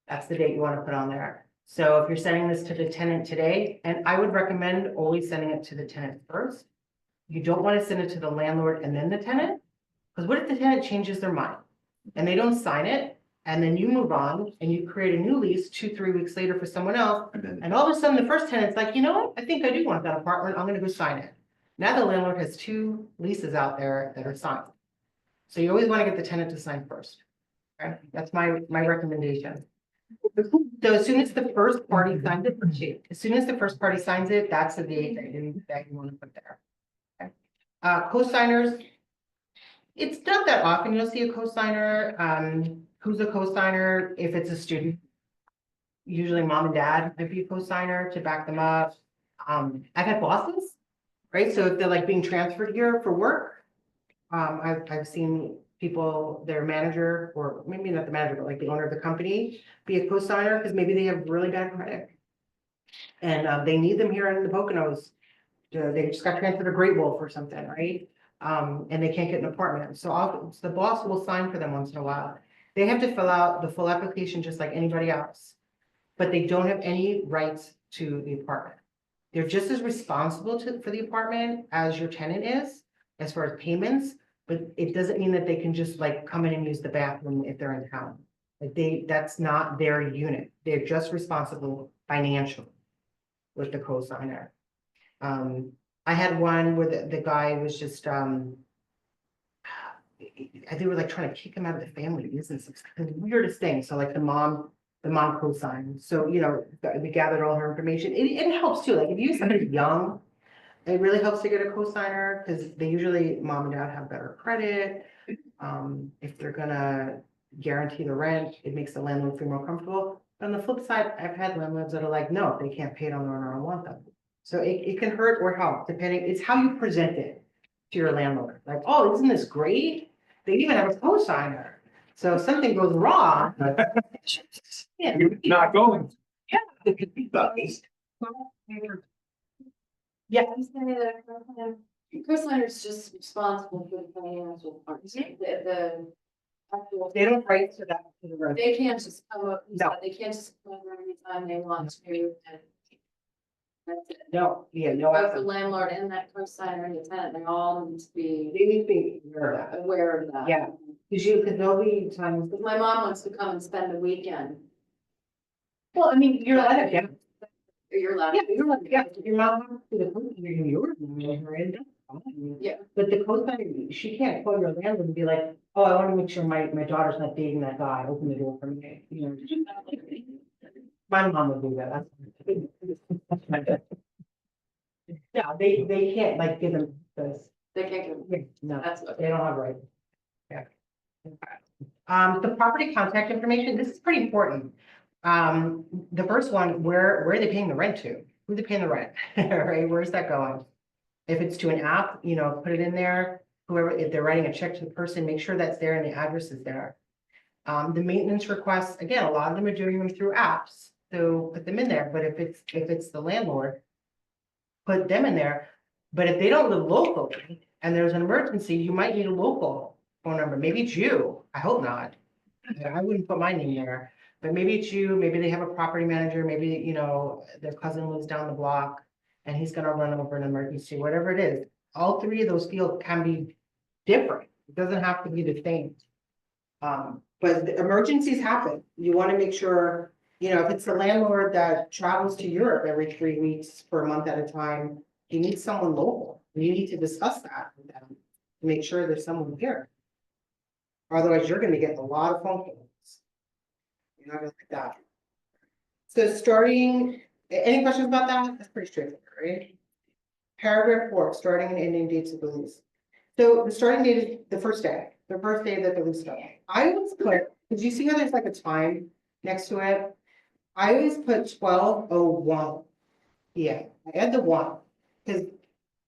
That's the date you want to put on there. So if you're sending this to the tenant today, and I would recommend always sending it to the tenant first. You don't want to send it to the landlord and then the tenant, because what if the tenant changes their mind and they don't sign it? And then you move on and you create a new lease 2-3 weeks later for someone else. And all of a sudden, the first tenant's like, you know what? I think I do want that apartment. I'm gonna go sign it. Now the landlord has 2 leases out there that are signed. So you always want to get the tenant to sign first. Okay, that's my recommendation. So as soon as the first party signs it, that's the date that you want to put there. Okay. Co-signers. It's not that often you'll see a co-signer. Who's a co-signer? If it's a student, usually mom and dad might be a co-signer to back them up. I've had bosses, right? So if they're like being transferred here for work, I've seen people, their manager, or maybe not the manager, but like the owner of the company, be a co-signer because maybe they have really bad credit. And they need them here in the Poconos. They just got transferred to Great Wolf or something, right? And they can't get an apartment. So the boss will sign for them once in a while. They have to fill out the full application just like anybody else, but they don't have any rights to the apartment. They're just as responsible for the apartment as your tenant is, as far as payments, but it doesn't mean that they can just like come in and use the bathroom if they're in town. Like that's not their unit. They're just responsible financially with the co-signer. I had one where the guy was just, they were like trying to kick him out of the family business. It's the weirdest thing. So like the mom co-signed. So, you know, we gathered all her information. It helps too. Like if you have somebody young, it really helps to get a co-signer because they usually, mom and dad have better credit. If they're gonna guarantee the rent, it makes the landlord feel more comfortable. On the flip side, I've had landlords that are like, no, if they can't pay it on their own, I don't want them. So it can hurt or help, depending, it's how you present it to your landlord. Like, oh, isn't this great? They even have a co-signer. So if something goes wrong. Yeah. You're not going. Yeah. Yeah. Co-signer is just responsible for the financial part. They don't write to that to the road. They can't just come up, No. they can't just come over anytime they want to. And that's it. No, yeah, no. Both the landlord and that co-signer and the tenant, they all need to be They need to be aware of that. aware of that. Yeah. Because there'll be times. If my mom wants to come and spend a weekend, Well, I mean, you're allowed to, yeah. you're allowed. Yeah, you're allowed, yeah. Your mom, you're yours, right? Yeah. But the co-signer, she can't call your landlord and be like, oh, I want to make sure my daughter's not dating that guy, open the door for me, you know. My mom would do that, that's. Yeah, they can't like give them this, They can't get, no, that's okay. they don't have right. Yeah. The property contact information, this is pretty important. The first one, where are they paying the rent to? Who's they paying the rent, right? Where's that going? If it's to an app, you know, put it in there. Whoever, if they're writing a check to the person, make sure that's there and the address is there. The maintenance requests, again, a lot of them are doing them through apps, so put them in there. But if it's the landlord, put them in there. But if they don't live locally and there's an emergency, you might need a local phone number. Maybe it's you. I hope not. I wouldn't put my name there. But maybe it's you, maybe they have a property manager, maybe, you know, their cousin lives down the block and he's gonna run over an emergency, whatever it is. All three of those fields can be different. It doesn't have to be the same. But the emergencies happen. You wanna make sure, you know, if it's the landlord that travels to Europe every 3 weeks for a month at a time, you need someone local. You need to discuss that with them, to make sure there's someone here. Otherwise, you're gonna get a lot of phone calls. You're not gonna like that. So starting, any questions about that? That's pretty straightforward, right? Paragraph 4, starting and ending dates of the lease. So the starting date is the first day that the lease starts. I always put, did you see how there's like a time next to it? I always put 12:01. Yeah, I add the 1, because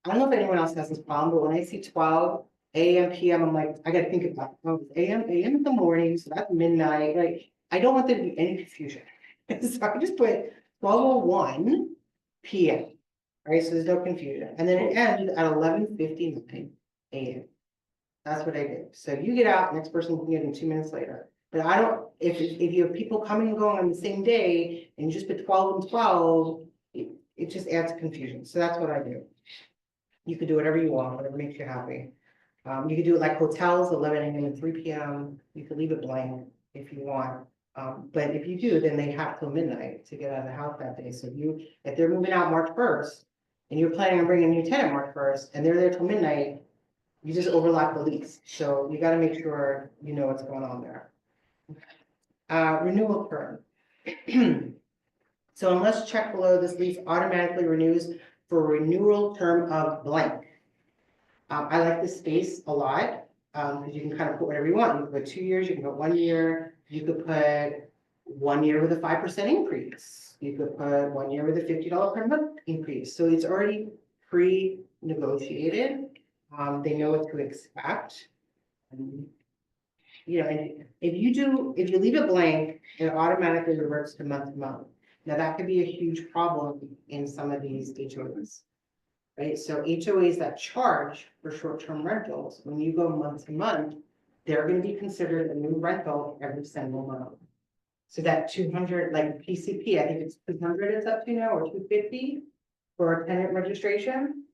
I don't know if anyone else has this problem, but when I see 12 AM, PM, I'm like, I gotta think about it. Oh, AM in the morning, so that's midnight, like, I don't want there to be any confusion. So I just put 12:01 PM, right, so there's no confusion, and then it ends at 11:59 AM. That's what I did, so you get out, next person can get in 2 minutes later. But I don't, if you have people coming and going on the same day, and you just put 12 and 12, it just adds confusion, so that's what I do. You can do whatever you want, whatever makes you happy. You could do it like hotels, 11 AM and 3 PM. You could leave it blank if you want. But if you do, then they have till midnight to get out of the house that day. So if they're moving out March 1st and you're planning on bringing a new tenant March 1st and they're there till midnight, you just overlap the lease. So you gotta make sure you know what's going on there. Renewal term. So unless checked below, this lease automatically renews for a renewal term of blank. I like this space a lot, because you can kind of put whatever you want. You can put 2 years, you can put 1 year, you could put 1 year with a 5% increase. You could put 1 year with a $50 per month increase. So it's already pre-negotiated. They know what to expect. You know, and if you leave it blank, it automatically reverts to month to month. Now, that could be a huge problem in some of these HOAs. Right, so HOAs that charge for short-term rentals, when you go month to month, they're gonna be considered a new rental every single month. So that 200, like PCP, I think it's 200 it's up to now, or 250 for a tenant registration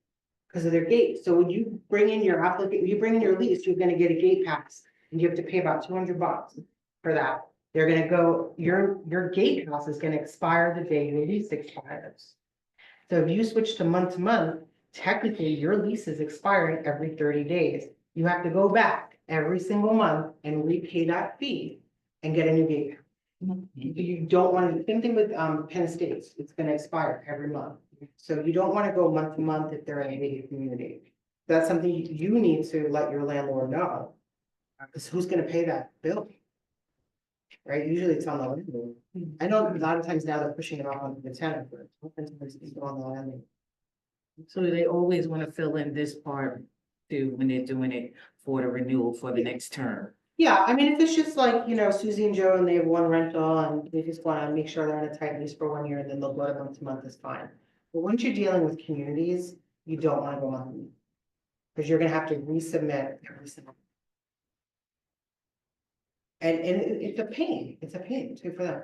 because of their gate. So when you bring in your lease, you're gonna get a gate pass and you have to pay about $200 for that. They're gonna go, your gate pass is gonna expire the day your lease expires. So if you switch to month, technically your lease is expiring every 30 days. You have to go back every single month and repay that fee and get a new gate. You don't want to, same thing with Penn Estates, it's gonna expire every month. So you don't want to go month to month if they're in a gated community. That's something you need to let your landlord know. Because who's gonna pay that bill? Right, usually it's on the landlord. I know a lot of times now they're pushing it off on the tenant, but oftentimes it's on the landlord. So they always want to fill in this part too, when they're doing it for the renewal for the next term. Yeah, I mean, if it's just like, you know, Susie and Joe and they have one rental and they just wanna make sure they're in a tight lease for 1 year and then they'll go to month, is fine. But once you're dealing with communities, you don't wanna go on. Because you're gonna have to resubmit every single. And it's a pain too for them.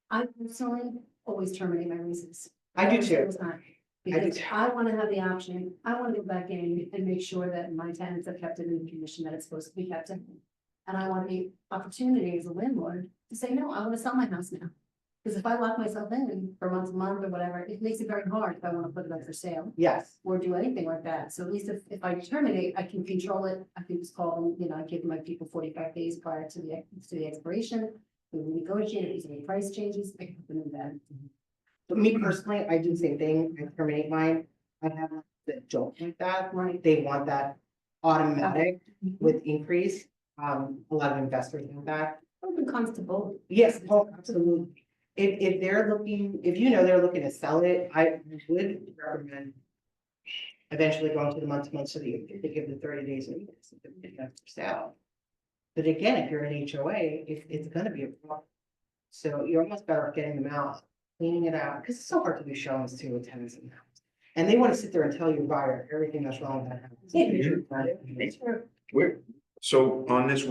I personally always terminate my leases. I do too. Always time. Because I wanna have the option, I wanna go back in and make sure that my tenants have kept it in the condition that it's supposed to be kept in. And I want the opportunity as a landlord to say, no, I wanna sell my house now. Because if I lock myself in for month to month or whatever, it makes it very hard if I wanna put it up for sale Yes, or do anything like that. So at least if I terminate, I can control it. I can just call them, you know, I give my people 45 days prior to the expiration. We negotiate, if there's any price changes, I can put them in bed. but me personally, I do the same thing, I terminate mine. I have that don't like that, Right. they want that automatic with increase. A lot of investors want that. Open comes to both. Yes, oh, absolutely. If they're looking, if you know they're looking to sell it, I would recommend eventually going to the month to month so that they give the 30 days notice if they're for sale. But again, if you're an HOA, it's gonna be a problem. So you're almost better off getting them out, cleaning it out, because it's so hard to do showings too with tenants in the house. And they want to sit there and tell your buyer everything that's wrong with that house. So on this,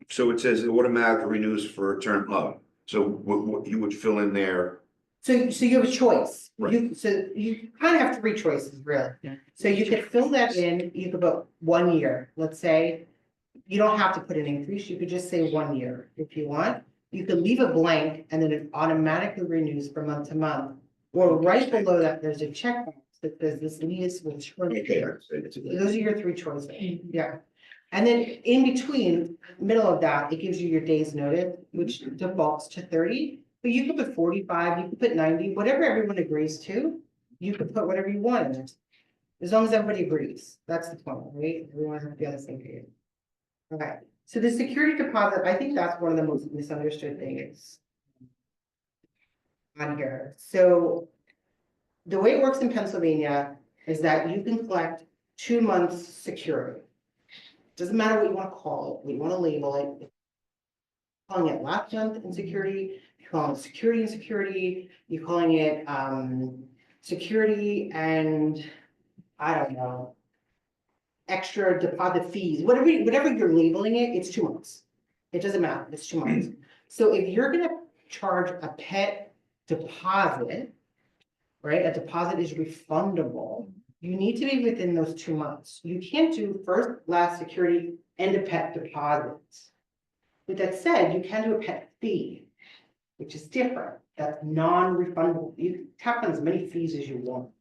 so it says it automatically renews for a term of, So what you would fill in there, So you have a choice. Right. You kind of have three choices, really. Yeah. So you could fill that in, you could put 1 year, let's say. You don't have to put an increase, you could just say 1 year if you want. You could leave it blank and then it automatically renews from month to month. Or right below that, there's a checkbox that says this lease will terminate. okay, it's Those are your three choices, yeah. And then in between, middle of that, it gives you your days notice, which defaults to 30. But you could put 45, you could put 90, whatever everyone agrees to, you could put whatever you want in there. As long as everybody agrees, that's the point, right? Everyone has to be on the same page. Okay, so the security deposit, I think that's one of the most misunderstood things on here. So the way it works in Pennsylvania is that you can collect 2 months security. Doesn't matter what you want to call it, what you want to label it. Calling it last month insecurity, you're calling it security insecurity, you're calling it security and I don't know. Extra deposit fees, whatever you're labeling it, it's 2 months. It doesn't matter, it's 2 months. So if you're gonna charge a pet deposit, right, a deposit is refundable. You need to be within those 2 months. You can't do first, last security and a pet deposit. With that said, you can do a pet fee, which is different. That's non-refundable. You can tap on as many fees as you want.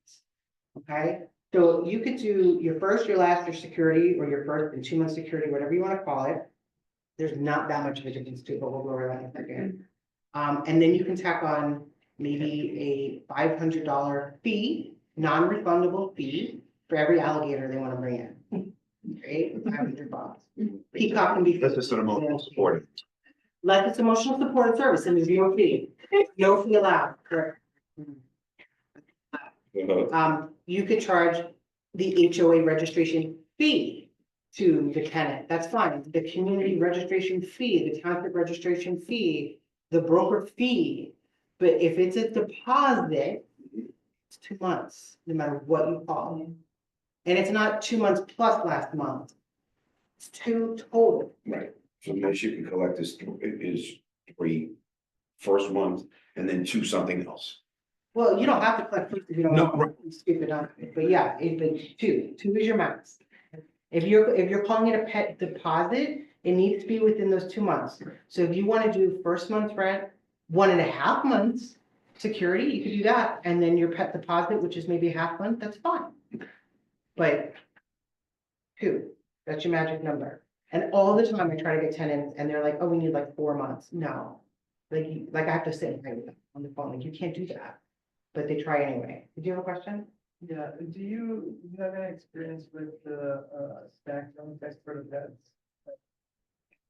Okay, so you could do your first, your last, your security, or your first and 2 month security, whatever you want to call it. There's not that much of a difference to it, but we'll go over that in a second. And then you can tack on maybe a $500 fee, non-refundable fee for every alligator they want to bring in. Right, $500. Peacock can be. that's just an emotional support. Like it's emotional support and service, and there's no fee, no fee allowed, correct? You could charge the HOA registration fee to the tenant, that's fine, the community registration fee, the township registration fee, the broker fee. But if it's a deposit, it's 2 months, no matter what you call it. And it's not 2 months plus last month. It's 2 total. Right, so this you can collect is 3 first month and then 2 something else. Well, you don't have to collect first if you don't No, want to skip it up, but yeah, but 2 is your max. If you're calling it a pet deposit, it needs to be within those 2 months. So if you want to do first month's rent, 1.5 months security, you could do that, and then your pet deposit, which is maybe a half month, that's fine. But 2, that's your magic number. And all the time I try to get tenants and they're like, oh, we need like 4 months. No. Like I have to sit on the phone, like you can't do that. But they try anyway. Did you have a question? Yeah, do you have any experience with the stack zone text for the pets?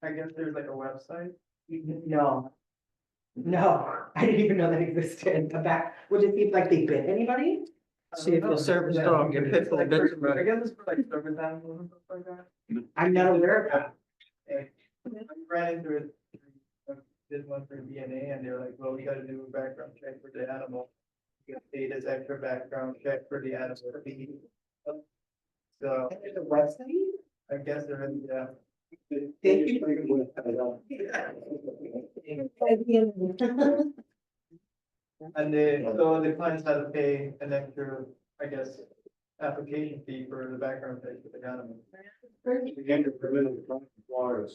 I guess there's like a website. No. No, I didn't even know that existed. Would it be like they bit anybody? See if the service dog get hit for a bit. I guess it's for like service animals and stuff like that. I'm not aware of that. I ran into it, did one for DNA and they're like, well, we gotta do a background check for the animal. You get paid as extra background check for the animal. So There's a website? I guess there is, yeah. Thank you. And so the clients had to pay an extra, I guess, application fee for the background check for the animal. Again, you're permitted to come to Florida.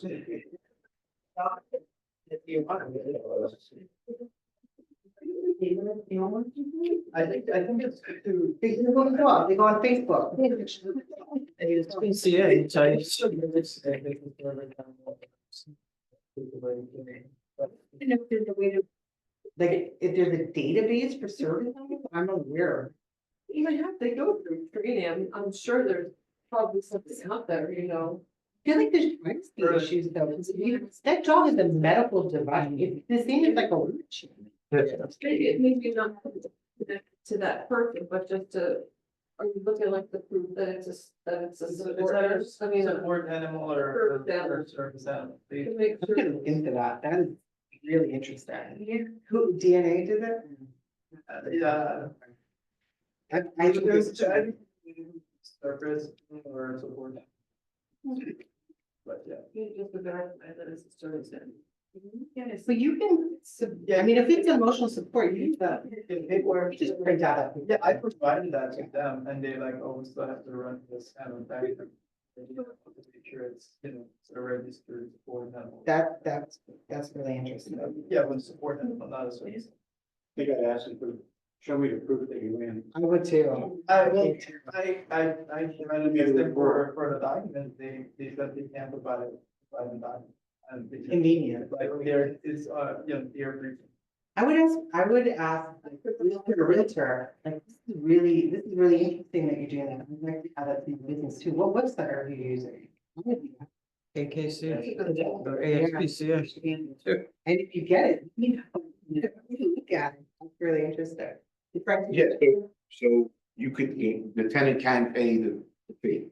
I think it's good to. They go on Facebook. It's PCA, so And if there's a way to, like, if there's a database for service, I'm aware. You might have to go through training, I'm sure there's probably something out there, you know. I feel like there's privacy issues though, because that dog is a medical device. The thing is like a wheelchair. Maybe not to that person, but just to, are you looking like the proof that it's a support? I mean, Support animal or service animal. to make I'm sure. gonna look into that. That is really interesting. Who DNA did it? Yeah. I think it's- Service or support. But yeah. You just verify that it's a service animal. But you can, I mean, if it's emotional support, you or just print out that. Yeah, I provided that to them and they like, oh, we still have to run this kind of back. To make sure it's, sort of registered for them. That's really interesting. Yeah, with support them, but not as well. They got asked to show me the proof that you ran. I would too. I will, I demanded them for the document, they said they can't provide it, provide the document. And they just- Convenient. Like there is, here. I would ask, like, a realtor, like, this is really interesting that you're doing that. I'd like to have that in your business too. What website are you using? AKC, Yeah. or ASPCA. And if you get it, you look at it, I'm really interested. Yeah, so you could, the tenant can pay the fee.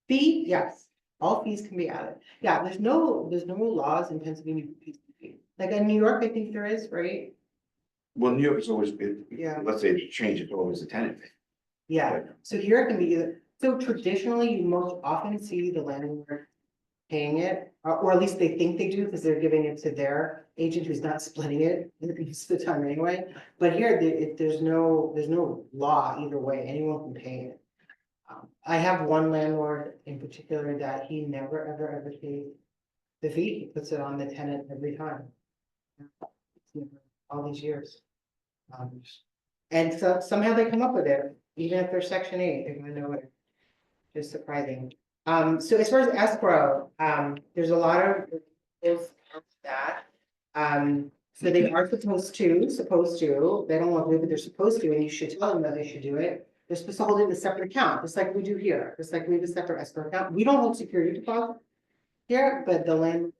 Fee, yes, all fees can be added. Yeah, there's no laws in Pennsylvania. for fees to be. Like in New York, I think there is, right? Well, New York is always, Yeah. let's say they change it, it's always a tenant fee. Yeah, so here it can be either, so traditionally, you most often see the landlord paying it, or at least they think they do, because they're giving it to their agent who's not splitting it most of the time anyway. But here, there's no law either way, anyone can pay it. I have one landlord in particular that he never, ever paid the fee, he puts it on the tenant every time. All these years. And so somehow they come up with it, even if they're section 8, they're gonna know it. Just surprising. So as far as escrow, there's a lot of rules of that. So they are supposed to, they don't want to do it, but they're supposed to, and you should tell them that they should do it. They're supposed to hold it in a separate account, just like we do here, just like we have a separate escrow account. We don't hold security deposit here, but the landlord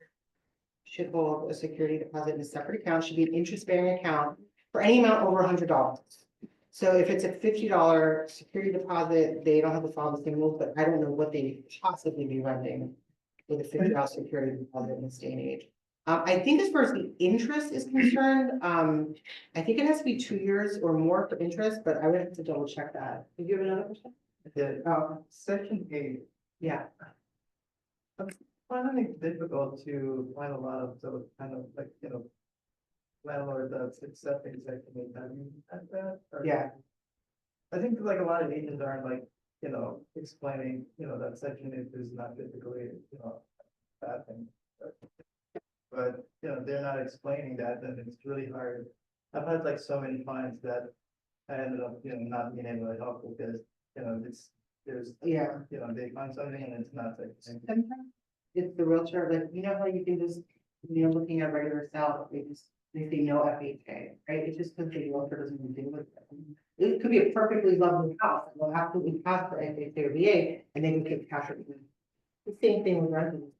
should hold a security deposit in a separate account, should be an interest-bearing account for any amount over $100. So if it's a $50 security deposit, they don't have to follow the same rules, but I don't know what they could possibly be running with a $50 security deposit in this day and age. I think as far as the interest is concerned, I think it has to be 2 years or more for interest, but I would have to double check that. Do you have another question? Section 8. Yeah. Finding it difficult to find a lot of those kind of like, landlord that's accepting section 8. Have you had that? Or- Yeah. I think like a lot of agents aren't like, explaining, that section 8 is not typically, bad thing. But, they're not explaining that, then it's really hard. I've had like so many clients that I ended up, not being able to help because, Yeah. they find something and it's not like. Sometimes it's the realtor, like, how you can just, looking at regular sale, they say no FHA, right? It's just because the realtor doesn't even deal with it. It could be a perfectly lovely house, that will absolutely pass for FHA or VA, and they can get cash or the same thing with rentals,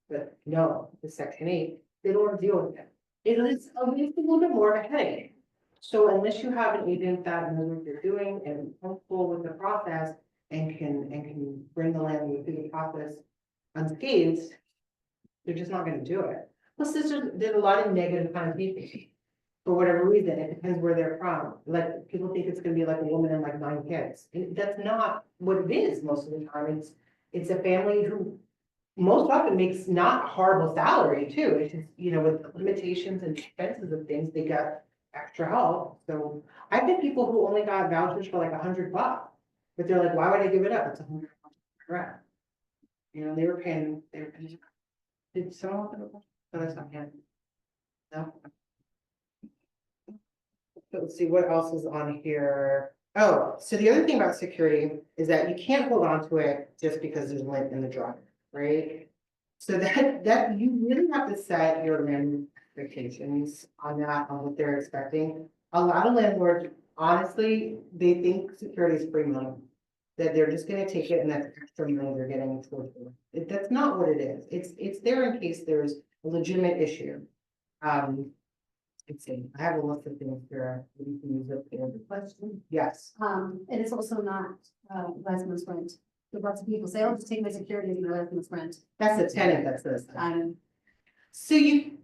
but no, the section 8, they don't want to deal with it. It's a little bit more of a headache. So unless you have an agent that knows what they're doing and comfortable with the process and can bring the landlord through the process unscathed, they're just not gonna do it. Plus, there's a lot of negative connotations. For whatever reason, it depends where they're from. Like, people think it's gonna be like a woman and like 9 kids. And that's not what it is most of the time. It's a family who most often makes not a horrible salary too. It's just, with the limitations and expenses of things, they got extra help. So I've had people who only got vouchers for like $100, but they're like, why would I give it up? It's $100 rent. They were paying. Did someone have a question? No, that's not him. No. Let's see what else is on here. Oh, so the other thing about security is that you can't hold on to it just because there's lint in the dryer, right? So that you really have to set your landlord expectations on what they're expecting. A lot of landlords, honestly, they think security is free money. That they're just gonna take it and that's extra money they're getting towards it. That's not what it is. It's there in case there's a legitimate issue. Let's see, I have a list of things here. That you can use it for the question. Yes. And it's also not, residence rent. Lots of people say, oh, just take my security as my residence rent. That's the tenant that says that. Um, So you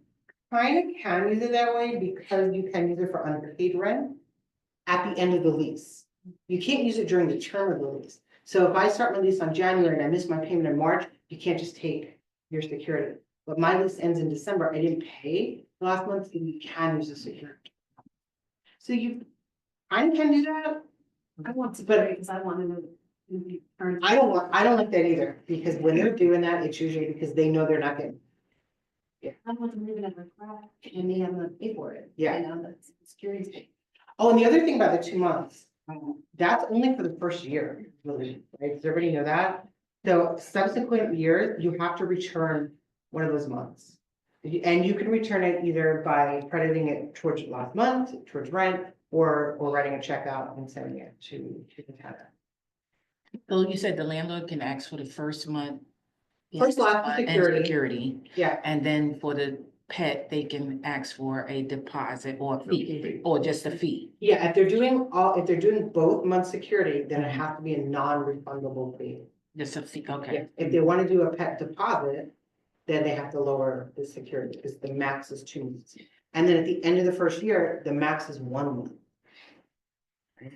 kind of can use it that way because you can use it for unpaid rent at the end of the lease. You can't use it during the term of the lease. So if I start my lease on January and I miss my payment in March, you can't just take your security. but my lease ends in December, I didn't pay last month, then you can use the security. So I can do that. I want to, but because I want to know. I don't like that either, because when they're doing that, it's usually because they know they're not getting. I want them living in a crack and they have to pay for it. Yeah. You know, that's security. Oh, and the other thing about the 2 months, that's only for the first year, really, right? Does everybody know that? So subsequent years, you have to return one of those months. And you can return it either by crediting it towards last month, towards rent, or writing a check out and sending it to the tenant. So you said the landlord can ask for the first month. First lot for and security. Security, Yeah, and then for the pet, they can ask for a deposit or a fee, or just a fee. yeah, if they're doing both months security, then it has to be a non-refundable fee. Just a fee, Yeah, okay. if they want to do a pet deposit, then they have to lower the security because the max is 2 months. And then at the end of the first year, the max is 1 month.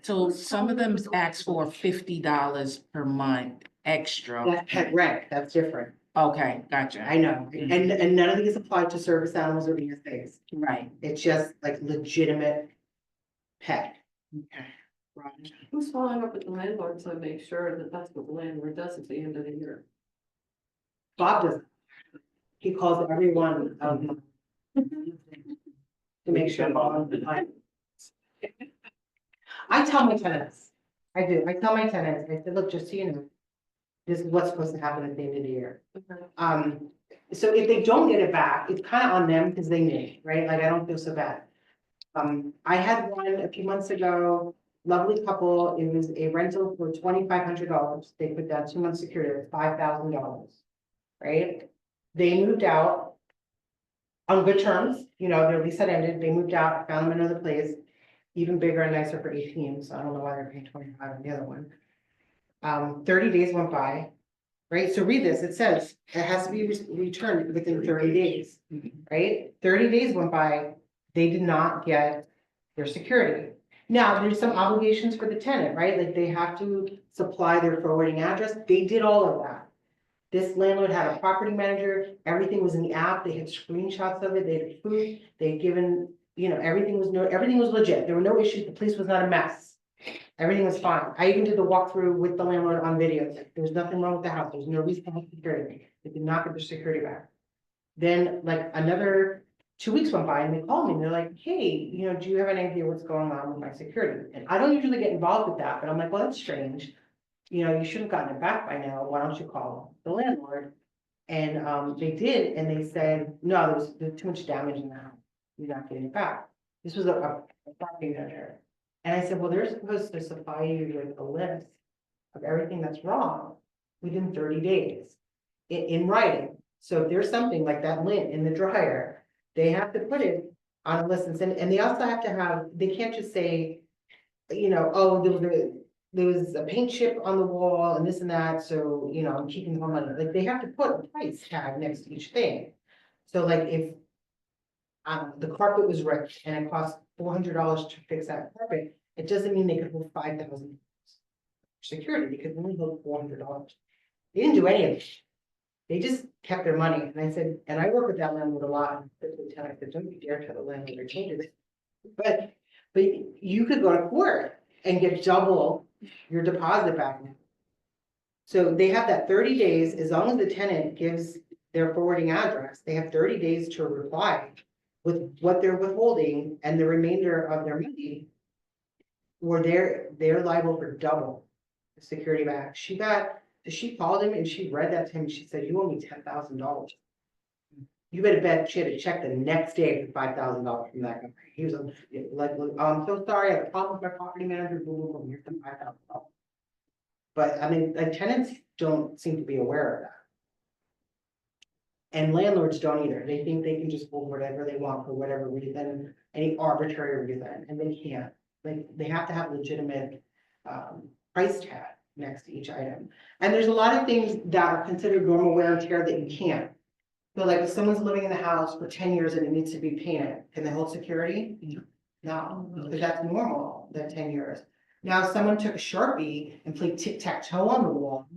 So some of them ask for $50 per month extra. That's pet rent, that's different. Okay, gotcha. I know, and none of these apply to service animals or ESAs. Right, It's just like legitimate pet. okay. Roger. Who's following up with the landlord to make sure that that's what the landlord does at the end of the year? Bob does. He calls everyone, to make sure. all of the- I tell my tenants, I do, I tell my tenants, I said, look, just so you know, this is what's supposed to happen at the end of the year. So if they don't get it back, it's kind of on them because they knew, right? Like, I don't feel so bad. I had one a few months ago, lovely couple, it was a rental for $2,500. They put down 2 months security, it was $5,000, right? They moved out on good terms, you know, their lease had ended, they moved out, I found them another place, even bigger and nicer for 18, so I don't know why they're paying 25 on the other one. 30 days went by, right? So read this, it says it has to be returned within 30 days, right? 30 days went by, they did not get their security. Now, there's some obligations for the tenant, right? Like they have to supply their forwarding address. They did all of that. This landlord had a property manager, everything was in the app, they had screenshots of it, they had food, they had given, you know, everything was legit. There were no issues, the place was not a mess. Everything was fine. I even did the walkthrough with the landlord on video. There was nothing wrong with the house. There was no reason to have security. They did not get their security back. Then like another 2 weeks went by and they called me and they're like, hey, you know, do you have any idea what's going on with my security? And I don't usually get involved with that, but I'm like, well, that's strange. You know, you should have gotten it back by now. Why don't you call the landlord? And they did, and they said, no, there's too much damage in the house. You're not getting it back. This was a property manager. And I said, well, they're supposed to supply you with a list of everything that's wrong within 30 days in writing. So if there's something like that lint in the dryer, they have to put it on a list and send, and they also have to have, they can't just say, you know, oh, there was a paint chip on the wall and this and that, so, you know, I'm keeping the money. Like, they have to put a price tag next to each thing. So like if the carpet was ripped and it cost $400 to fix that carpet, it doesn't mean they could hold $5,000 security, because they only hold $400. They didn't do any of it. They just kept their money. And I said, and I work with that landlord a lot. I said, don't you dare tell the landlord I told you this. But you could go to court and get double your deposit back now. So they have that 30 days, as long as the tenant gives their forwarding address, they have 30 days to reply with what they're withholding and the remainder of their money, or they're liable for double the security back. She called him and she read that to him. She said, you owe me $10,000. You better bet she had a check the next day for $5,000 from that guy. He was like, I'm so sorry, I have a problem with my property manager, boom, boom, boom, here's the $5,000. But I mean, the tenants don't seem to be aware of that. And landlords don't either. They think they can just hold whatever they want for whatever reason, any arbitrary reason, and they can't. Like, they have to have legitimate price tag next to each item. And there's a lot of things that are considered normal wear and tear that you can't. So like if someone's living in the house for 10 years and it needs to be painted, can they hold security? No, because that's normal, that 10 years. Now, if someone took a Sharpie and played tic-tac-toe on the wall,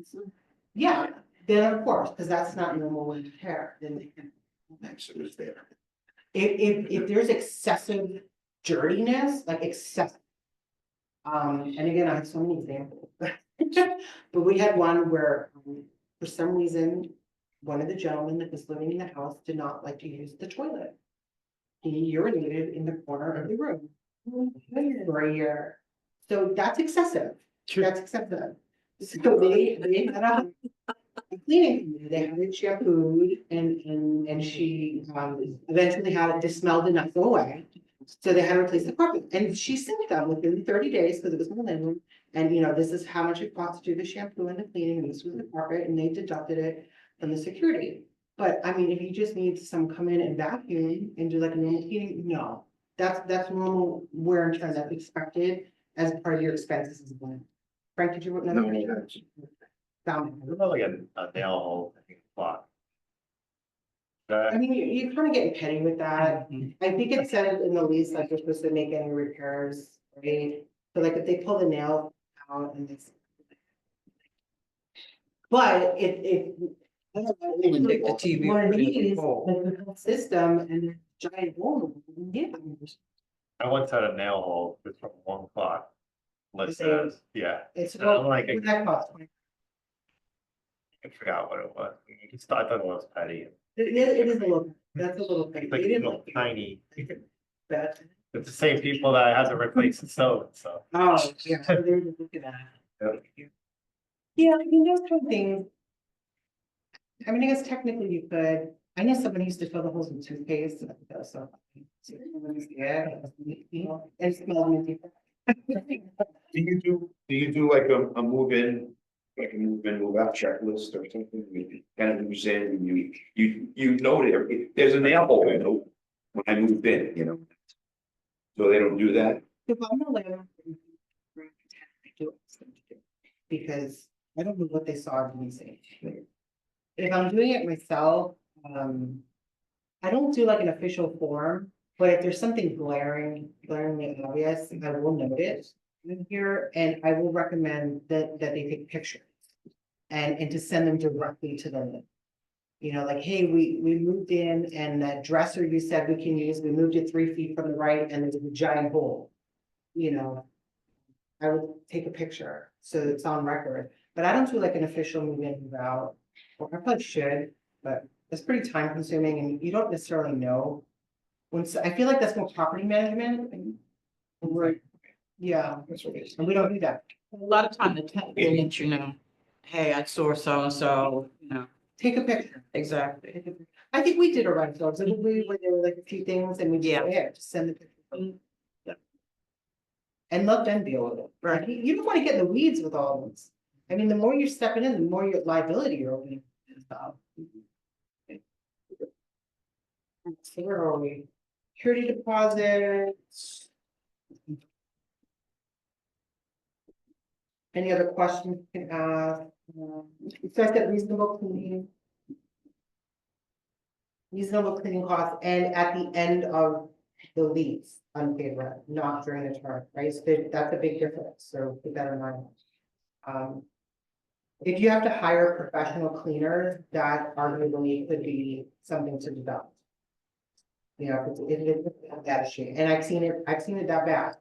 yeah, then of course, because that's not normal wear and tear, then they can So it was there. If there's excessive dirtiness, like excessive. And again, I have so many examples. But we had one where, for some reason, one of the gentlemen that was living in the house did not like to use the toilet. He urinated in the corner of the room for a year. So that's excessive. That's excessive. So they had a cleaning company. They had it shampooed and she eventually had it smelled enough to go away. So they had to replace the carpet and she sent them within 30 days because it was my landlord. And this is how much it costs to do the shampoo and the cleaning and this was the carpet and they deducted it from the security. But I mean, if you just need some come in and vacuum and do like a normal cleaning, no. That's normal wear and tear that's expected as part of your expenses as well. Frank, did you want another? question? Found it. What about like a nail hole, I think, clock? I mean, you're kind of getting petty with that. I think it said in the lease, like you're supposed to make any repairs, right? So like if they pull the nail out and it's. But it. I don't know, They would take the TV one of and put it in the these, hole. like the whole system and the giant hole, yeah. I once had a nail hole just from one clock. Listed Same. as, yeah, It's And I'm like, what that cost. I forgot what it was. I thought it was petty. It is a little, that's a little petty. It's like It is little tiny. bad. It's the same people that I had to replace the stove, so. Oh, yeah, so they're looking at it. Yeah, I mean, those kind of things. I mean, I guess technically you could, I know somebody used to fill the holes in toothpaste, and that was so. Yeah, and it smelled minty. Do you do like a move in, move out checklist or something? You kind of moves in, and you know there's a nail hole in it when I moved in, So they don't do that? If I'm a landlord, I do it, because I don't know what they saw in me saying. If I'm doing it myself, I don't do like an official form, but if there's something glaringly obvious, I will note it in here, and I will recommend that they take pictures. And to send them directly to them. Like, hey, we moved in and that dresser you said we can use, we moved it 3 feet from the right and there's a giant hole. I would take a picture, so it's on record, but I don't do like an official move in, move out. Or I probably should, but it's pretty time consuming and you don't necessarily know. I feel like that's more property management. Yeah, That's what it is. and we don't do that. A lot of time the tenant will let you know, hey, I saw so-and-so, Take a picture. exactly. I think we did a rental, didn't we, where there were like a few things and we just, Yeah. yeah, just send the picture. And let them deal with it. Right. You don't want to get in the weeds with all of this. I mean, the more you're stepping in, the more your liability you're opening. So where are we? Security deposits. Any other questions you can ask? So I said reasonable cleaning. Reasonable cleaning costs and at the end of the lease, unpaid rent, not during the term, right? So that's a big difference, so keep that in mind. If you have to hire professional cleaners, that arguably could be something to deduct. If it's that issue, and I've seen it that bad.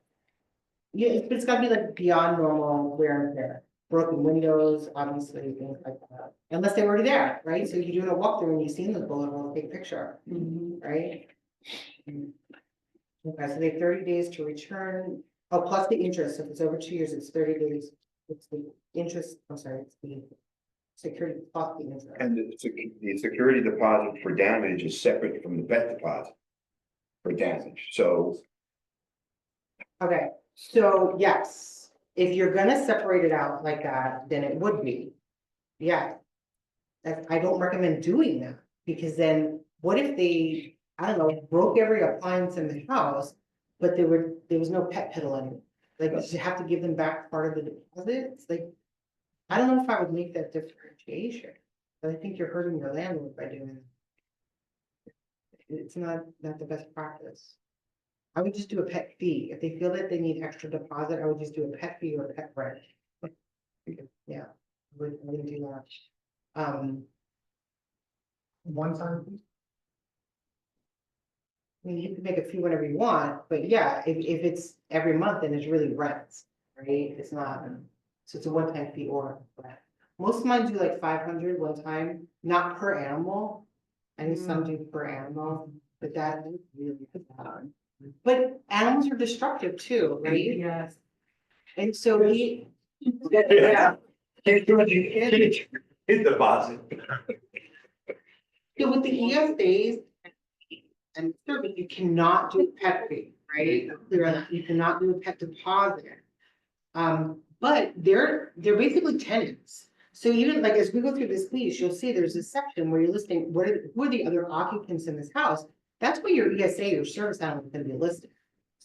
Yeah, it's gotta be like beyond normal wear and tear, broken windows, obviously, things like that, unless they were already there, right? So you're doing a walkthrough and you've seen the bullet hole, big picture, right? Okay, so they have 30 days to return, plus the interest, if it's over 2 years, it's 30 days, it's the interest, I'm sorry, it's the security plus the interest. And the security deposit for damage is separate from the vet deposit for damage, so. Okay, so yes, if you're gonna separate it out like that, then it would be. Yeah. I don't recommend doing that, because then what if they, I don't know, broke every appliance in the house, but there was no pet piddle in it? Like, did you have to give them back part of the deposit? It's like, I don't know if I would make that differentiation, but I think you're hurting your landlord by doing it. It's not the best practice. I would just do a pet fee. If they feel that they need extra deposit, I would just do a pet fee or a pet rent. Yeah, I wouldn't do that. One time. I mean, you can make a fee whenever you want, but yeah, if it's every month, then it's really rents, right? It's not, so it's a one-time fee or rent. Most of mine do like 500 one time, not per animal. I think some do per animal, but that really is hard. But animals are destructive too, right? Yes. And so we. Yeah. Hit deposit. So with the ESAs. And certainly you cannot do a pet fee, right? Clear on that. You cannot do a pet deposit. But they're basically tenants. So even like as we go through this lease, you'll see there's a section where you're listing who are the other occupants in this house. That's where your ESA, your service animal is gonna be listed.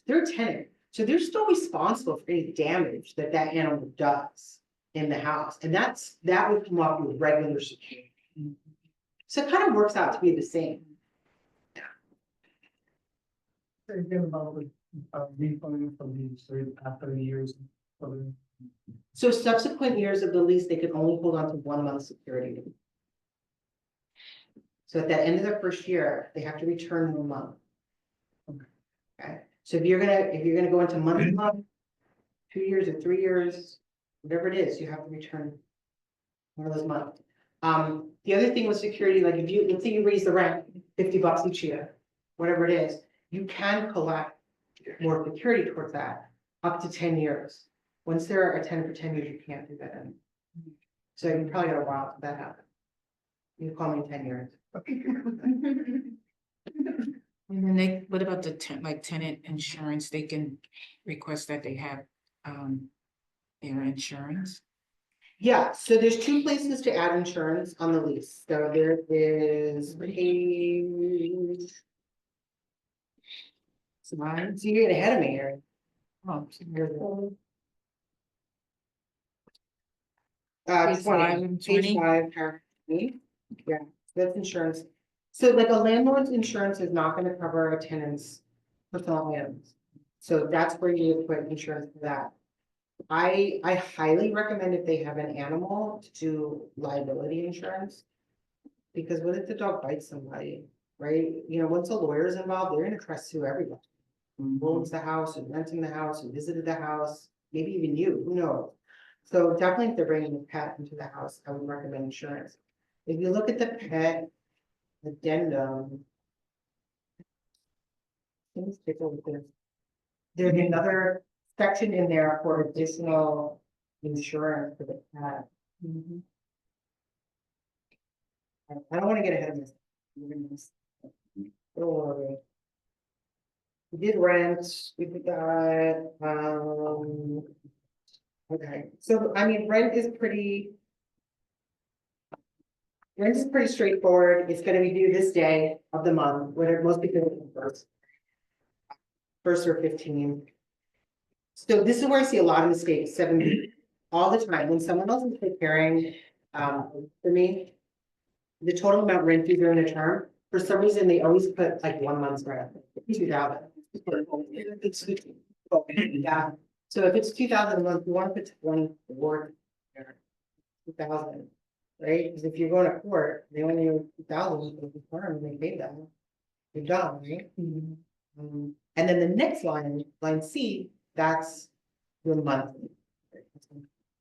They're a tenant, so they're still responsible for any damage that that animal does in the house. And that would come up with regular security. So it kind of works out to be the same. Again, about the refunding from these after years. So subsequent years of the lease, they could only hold on to 1 month security. So at the end of their first year, they have to return 1 month. Okay, so if you're gonna go into month to month, 2 years or 3 years, whatever it is, you have to return one of those months. The other thing with security, like let's say you raise the rent $50 each year, whatever it is, you can collect more security towards that up to 10 years. Once they're a tenant for 10 years, you can't do that anymore. So you probably got a while for that happen. You call me in 10 years. And then what about the tenant insurance? They can request that they have, their insurance. Yeah, so there's 2 places to add insurance on the lease. So there is page. So you're getting ahead of me here. Oh, Page 20, 5, page 5, paragraph 20. Yeah, that's insurance. So like a landlord's insurance is not gonna cover a tenant's personal items. So that's where you would put insurance for that. I highly recommend if they have an animal to do liability insurance. Because what if the dog bites somebody, right? You know, once a lawyer is involved, they're gonna try to sue everyone. Who owns the house, who's renting the house, who visited the house, maybe even you, who knows? So definitely if they're bringing a pet into the house, I would recommend insurance. If you look at the pet addendum. Let's take a look at this. There's another section in there for additional insurance for the pet. I don't wanna get ahead of this. Don't worry. We did rent, we got, okay, so I mean, rent is pretty straightforward. It's gonna be due this day of the month, whatever most people do first or 15th. So this is where I see a lot of mistakes, 7 all the time, when someone else is preparing, for me, the total amount rent due during the term, for some reason, they always put like 1 month's rent, 2,000. Yeah, so if it's 2,000 a month, you want to put 24, 2,000, right? Because if you're going to court, they only owe 2,000 for the term, and they pay that. You're done, right? And then the next line C, that's your monthly.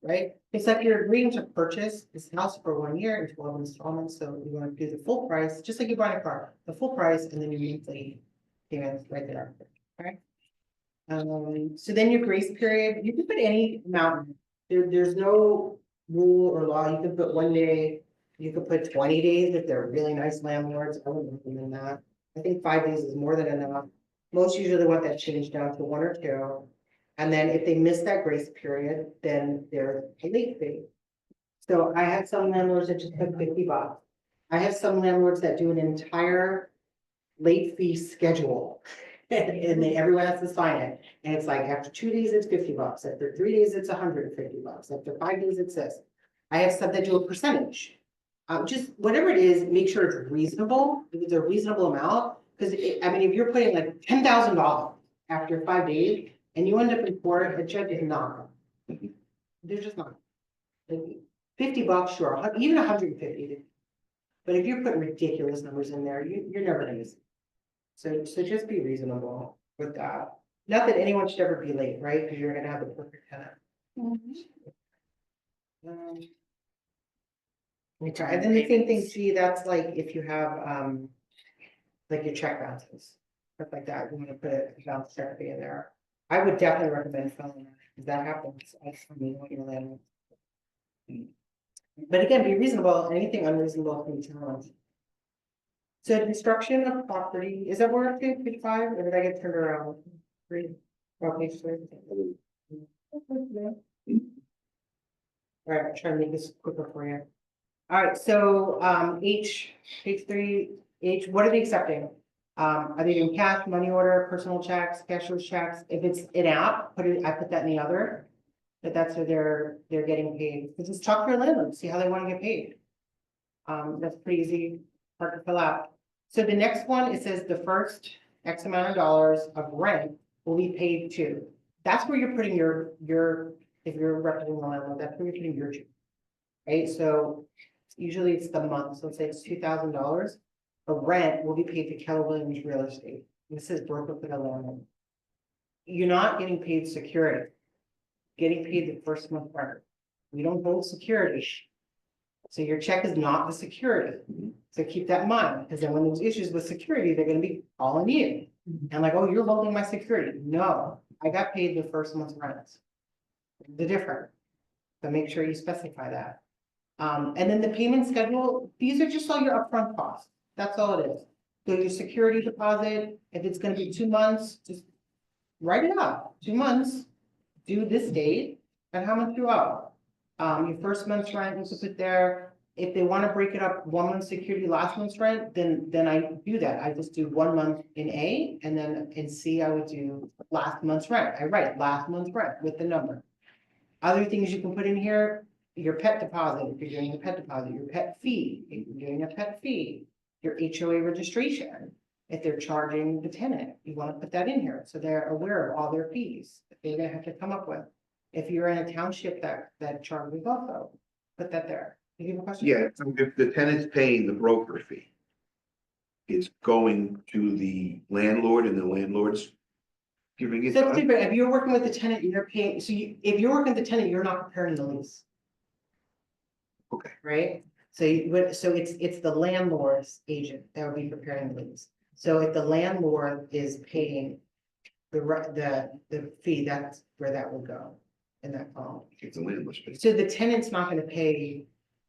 Right? It's like you're agreeing to purchase this house for 1 year in 12 installments, so you want to do the full price, just like you buy a car, the full price, and then your monthly payments right there, right? So then your grace period, you can put any amount, there's no rule or law, you can put 1 day, you could put 20 days if they're really nice landlords, I wouldn't recommend that. I think 5 days is more than enough. Most usually want that changed down to 1 or 2. And then if they miss that grace period, then there's a late fee. So I have some landlords that just put $50. I have some landlords that do an entire late fee schedule. And then everyone has to sign it. And it's like after 2 days, it's $50. After 3 days, it's $150. After 5 days, it's this. I have some that do a percentage. Just whatever it is, make sure it's reasonable. If it's a reasonable amount, because I mean, if you're putting like $10,000 after 5 days, and you end up in court, a judge is not. They're just not. Like $50, sure, even 150. But if you're putting ridiculous numbers in there, you're never gonna use it. So just be reasonable with that. Not that anyone should ever be late, right? Because you're gonna have the perfect tenant. Let me try, and then the same thing, see, that's like if you have, like your check bounces, stuff like that, you wanna put a bounce check fee in there. I would definitely recommend filling that, because that happens, I mean, when you're landlord. But again, be reasonable, anything unreasonable can be challenged. So destruction of property, is that where it's 55, or did I get turned around? Three, page 3. All right, try to make this quicker for you. All right, so, page 3, what are they accepting? Are they doing cash, money order, personal checks, cashier's checks? If it's an app, I put that in the other. But that's where they're getting paid. So just talk to your landlord, see how they want to get paid. That's pretty easy, hard to fill out. So the next one, it says the first X amount of dollars of rent will be paid to. That's where you're putting your, if you're representing the landlord, that's where you're putting your. Right, so usually it's the month, so let's say it's $2,000. The rent will be paid to Keller Williams Real Estate. This is broken for the landlord. You're not getting paid security. Getting paid the first month rent. We don't hold security. So your check is not the security. So keep that in mind, because then when there's issues with security, they're gonna be calling you. And like, oh, you're holding my security. No, I got paid the first month's rent. The difference. So make sure you specify that. And then the payment schedule, these are just all your upfront costs. That's all it is. So your security deposit, if it's gonna be 2 months, just write it up, 2 months. Due this date, and how much you owe. Your first month's rent, you can put there, if they wanna break it up, 1 month security, last month's rent, then I do that, I just do 1 month in A, and then in C, I would do last month's rent, I write last month's rent with the number. Other things you can put in here, your pet deposit, if you're doing a pet deposit, your pet fee, if you're doing a pet fee, your HOA registration. If they're charging the tenant, you wanna put that in here, so they're aware of all their fees, that they're gonna have to come up with. If you're in a township that charges also, put that there. Do you have a question? Yeah, so if the tenant's paying the broker fee, it's going to the landlord and the landlord's giving it to So us? if you're working with the tenant, you're paying, so if you're working with the tenant, you're not preparing the lease. Okay. Right? So it's the landlord's agent that will be preparing the lease. So if the landlord is paying the fee, that's where that will go in that column. It's the landlord's fee. So the tenant's not gonna pay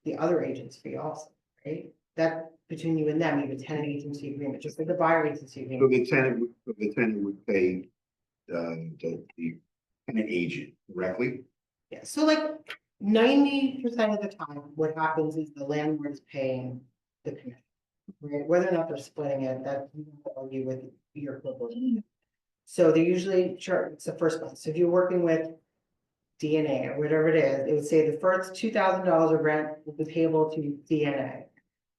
the other agent's fee also, right? That between you and them, you have a tenant agency agreement, just like the buyer agency So agreement. the tenant would pay, the tenant agent directly? Yeah, so like 90% of the time, what happens is the landlord is paying the commission. Right, whether or not they're splitting it, that you have to argue with your corporation. So they usually charge, it's the first month, so if you're working with DNA or whatever it is, it would say the first $2,000 of rent will be payable to DNA.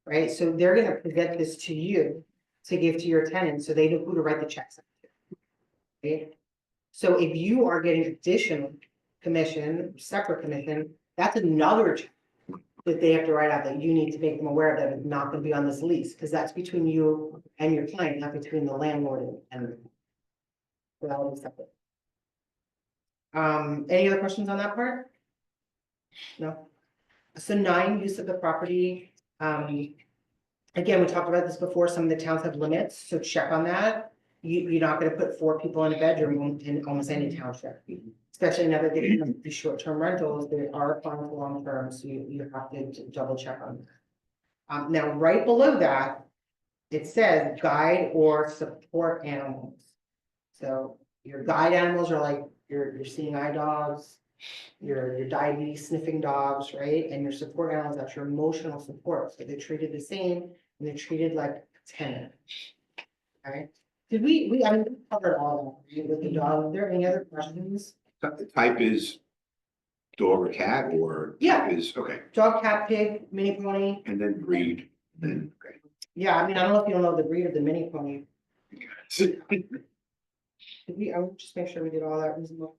Right, so they're gonna present this to you to give to your tenant, so they know who to write the checks out to. Right? So if you are getting additional commission, separate commission, that's another check that they have to write out, that you need to make them aware that it's not gonna be on this lease, because that's between you and your client, not between the landlord and. That will be separate. Any other questions on that part? No? So 9, use of the property, again, we talked about this before, some of the towns have limits, so check on that. You're not gonna put 4 people in a bedroom in almost any township. Especially now that they're gonna be short-term rentals, they are applying for long-term, so you have to double check on that. Now, right below that, it says guide or support animals. So your guide animals are like your seeing eye dogs, your diabetes sniffing dogs, right? And your support animals, that's your emotional support, so they're treated the same, and they're treated like a tenant. Alright, did we covered all of that with the dog, are there any other questions? The type is dog or cat or? Yeah. Is, okay, Dog, cat, pig, mini pony. and then breed, then, okay. Yeah, I mean, I don't know if you don't know the breed of the mini pony. Did we, I would just make sure we did all that reasonable.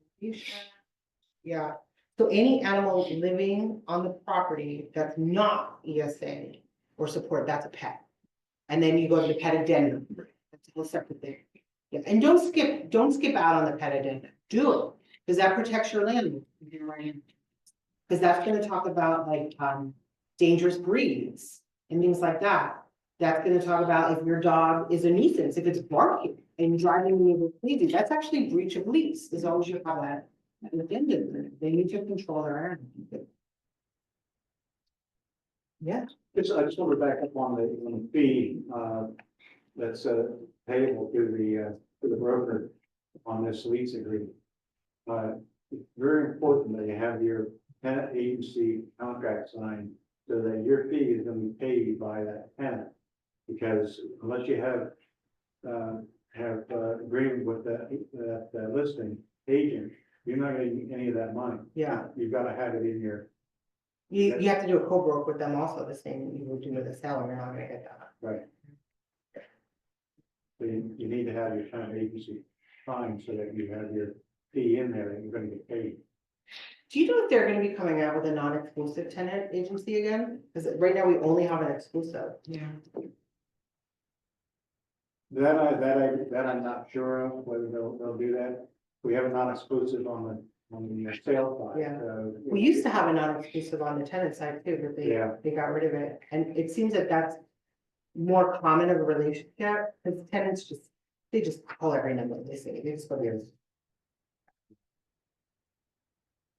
Yeah, so any animal living on the property that's not ESA or support, that's a pet. And then you go to the pet addendum. a whole separate thing. Yeah, and don't skip out on the pet addendum, do it, because that protects your landlord. Because that's gonna talk about like, dangerous breeds and things like that. That's gonna talk about if your dog is a nuisance, if it's barking and driving the neighbor crazy, that's actually breach of lease, as long as you have that. At the end of it, they need to control their animal. Yeah, I just want to back up on the fee, that's, payable to the broker on this lease agreement. It's very important that you have your tenant agency contract signed so that your fee is gonna be paid by that tenant. Because unless you have agreement with that listing agent, you're not gonna get any of that money. yeah. You've gotta have it in your, You have to do a co-broke with them also, the same you would do with a seller, you're not gonna get that. right. So you need to have your tenant agency signed so that you have your fee in there and you're gonna get paid. Do you know if they're gonna be coming out with a non-exclusive tenant agency again? Because right now we only have an exclusive. Yeah. That I'm not sure of, whether they'll do that. We have a non-exclusive on the sale side. Yeah. We used to have a non-exclusive on the tenant side too, but Yeah. they got rid of it. And it seems that that's more common of a relationship, because tenants they just call every number they say, they just go there.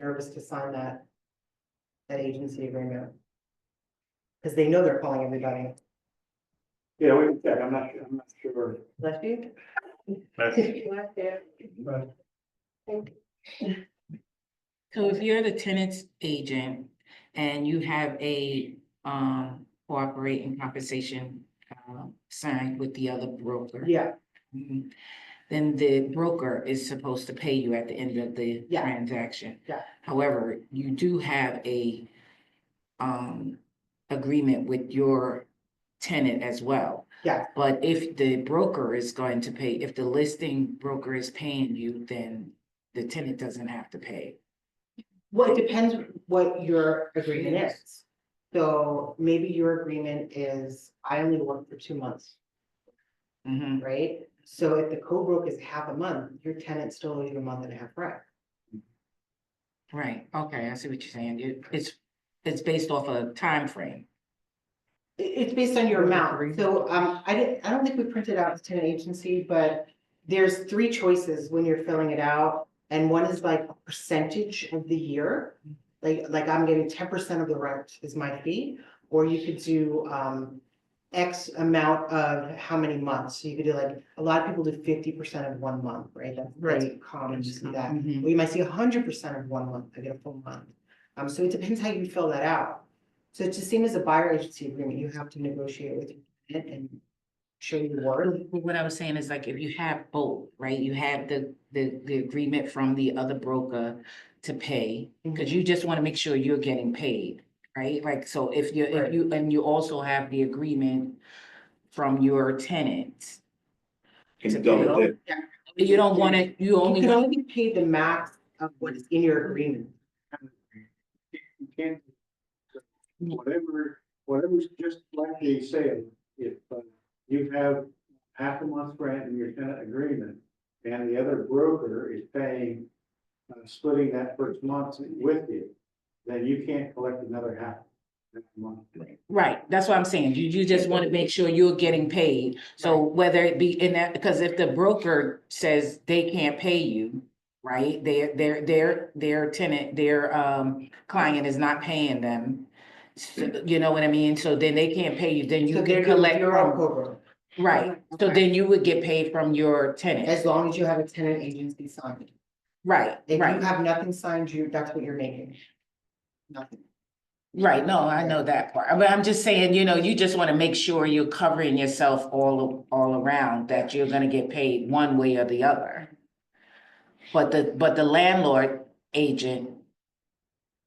Nervous to sign that agency agreement. Because they know they're calling everybody. Yeah, we can check. I'm not sure. Left you? So if you're the tenant's agent and you have a cooperating compensation signed with the other broker. Yeah, Mhm. Then the broker is supposed to pay you at the end of the Yeah. transaction. Yeah. However, you do have a agreement with your tenant as well. yeah. But if the broker is going to pay, if the listing broker is paying you, then the tenant doesn't have to pay. Well, it depends what your agreement is. So maybe your agreement is, I only work for 2 months, Mhm. right? So if the co-broke is half a month, your tenant still owes you a month and a half rent. Right, okay, I see what you're saying. It's based off a time frame. It's based on your amount. So, I don't think we printed out the tenant agency, but there's 3 choices when you're filling it out. And one is like a percentage of the year, like I'm getting 10% of the rent is my fee, or you could do, X amount of how many months. So you could do like, a lot of people do 50% of 1 month, right? That's Right. common to see that. Mhm. Or you might see 100% of 1 month, I get a full month. So it depends how you fill that out. So it's the same as a buyer agency agreement, you have to negotiate with your tenant and show your worth. What I was saying is like, if you have both, right, you have the agreement from the other broker to pay, because you just want to make sure you're getting paid, right? Like, so if you, and you also have the agreement from your tenant. Can to you double pay. dip? You don't want to, you You only can want, only be paid the max of what is in your agreement. You can't, whatever's just like they said, if you have half a month's rent in your tenant agreement and the other broker is paying, splitting that first month with you, then you can't collect another half month. right, that's what I'm saying. You just want to make sure you're getting paid. So whether it be in that, because if the broker says they can't pay you, right? Their tenant, their client is not paying them. So, you know what I mean? So then they can't pay you, then you So can they're doing collect zero from, co-broke, right? So Okay. then you would get paid from your tenant. as long as you have a tenant agency signed. Right, If you right, have nothing signed, that's what you're making. Nothing. right. No, I know that part. But I'm just saying, you just want to make sure you're covering yourself all around, that you're gonna get paid one way or the other. But the landlord agent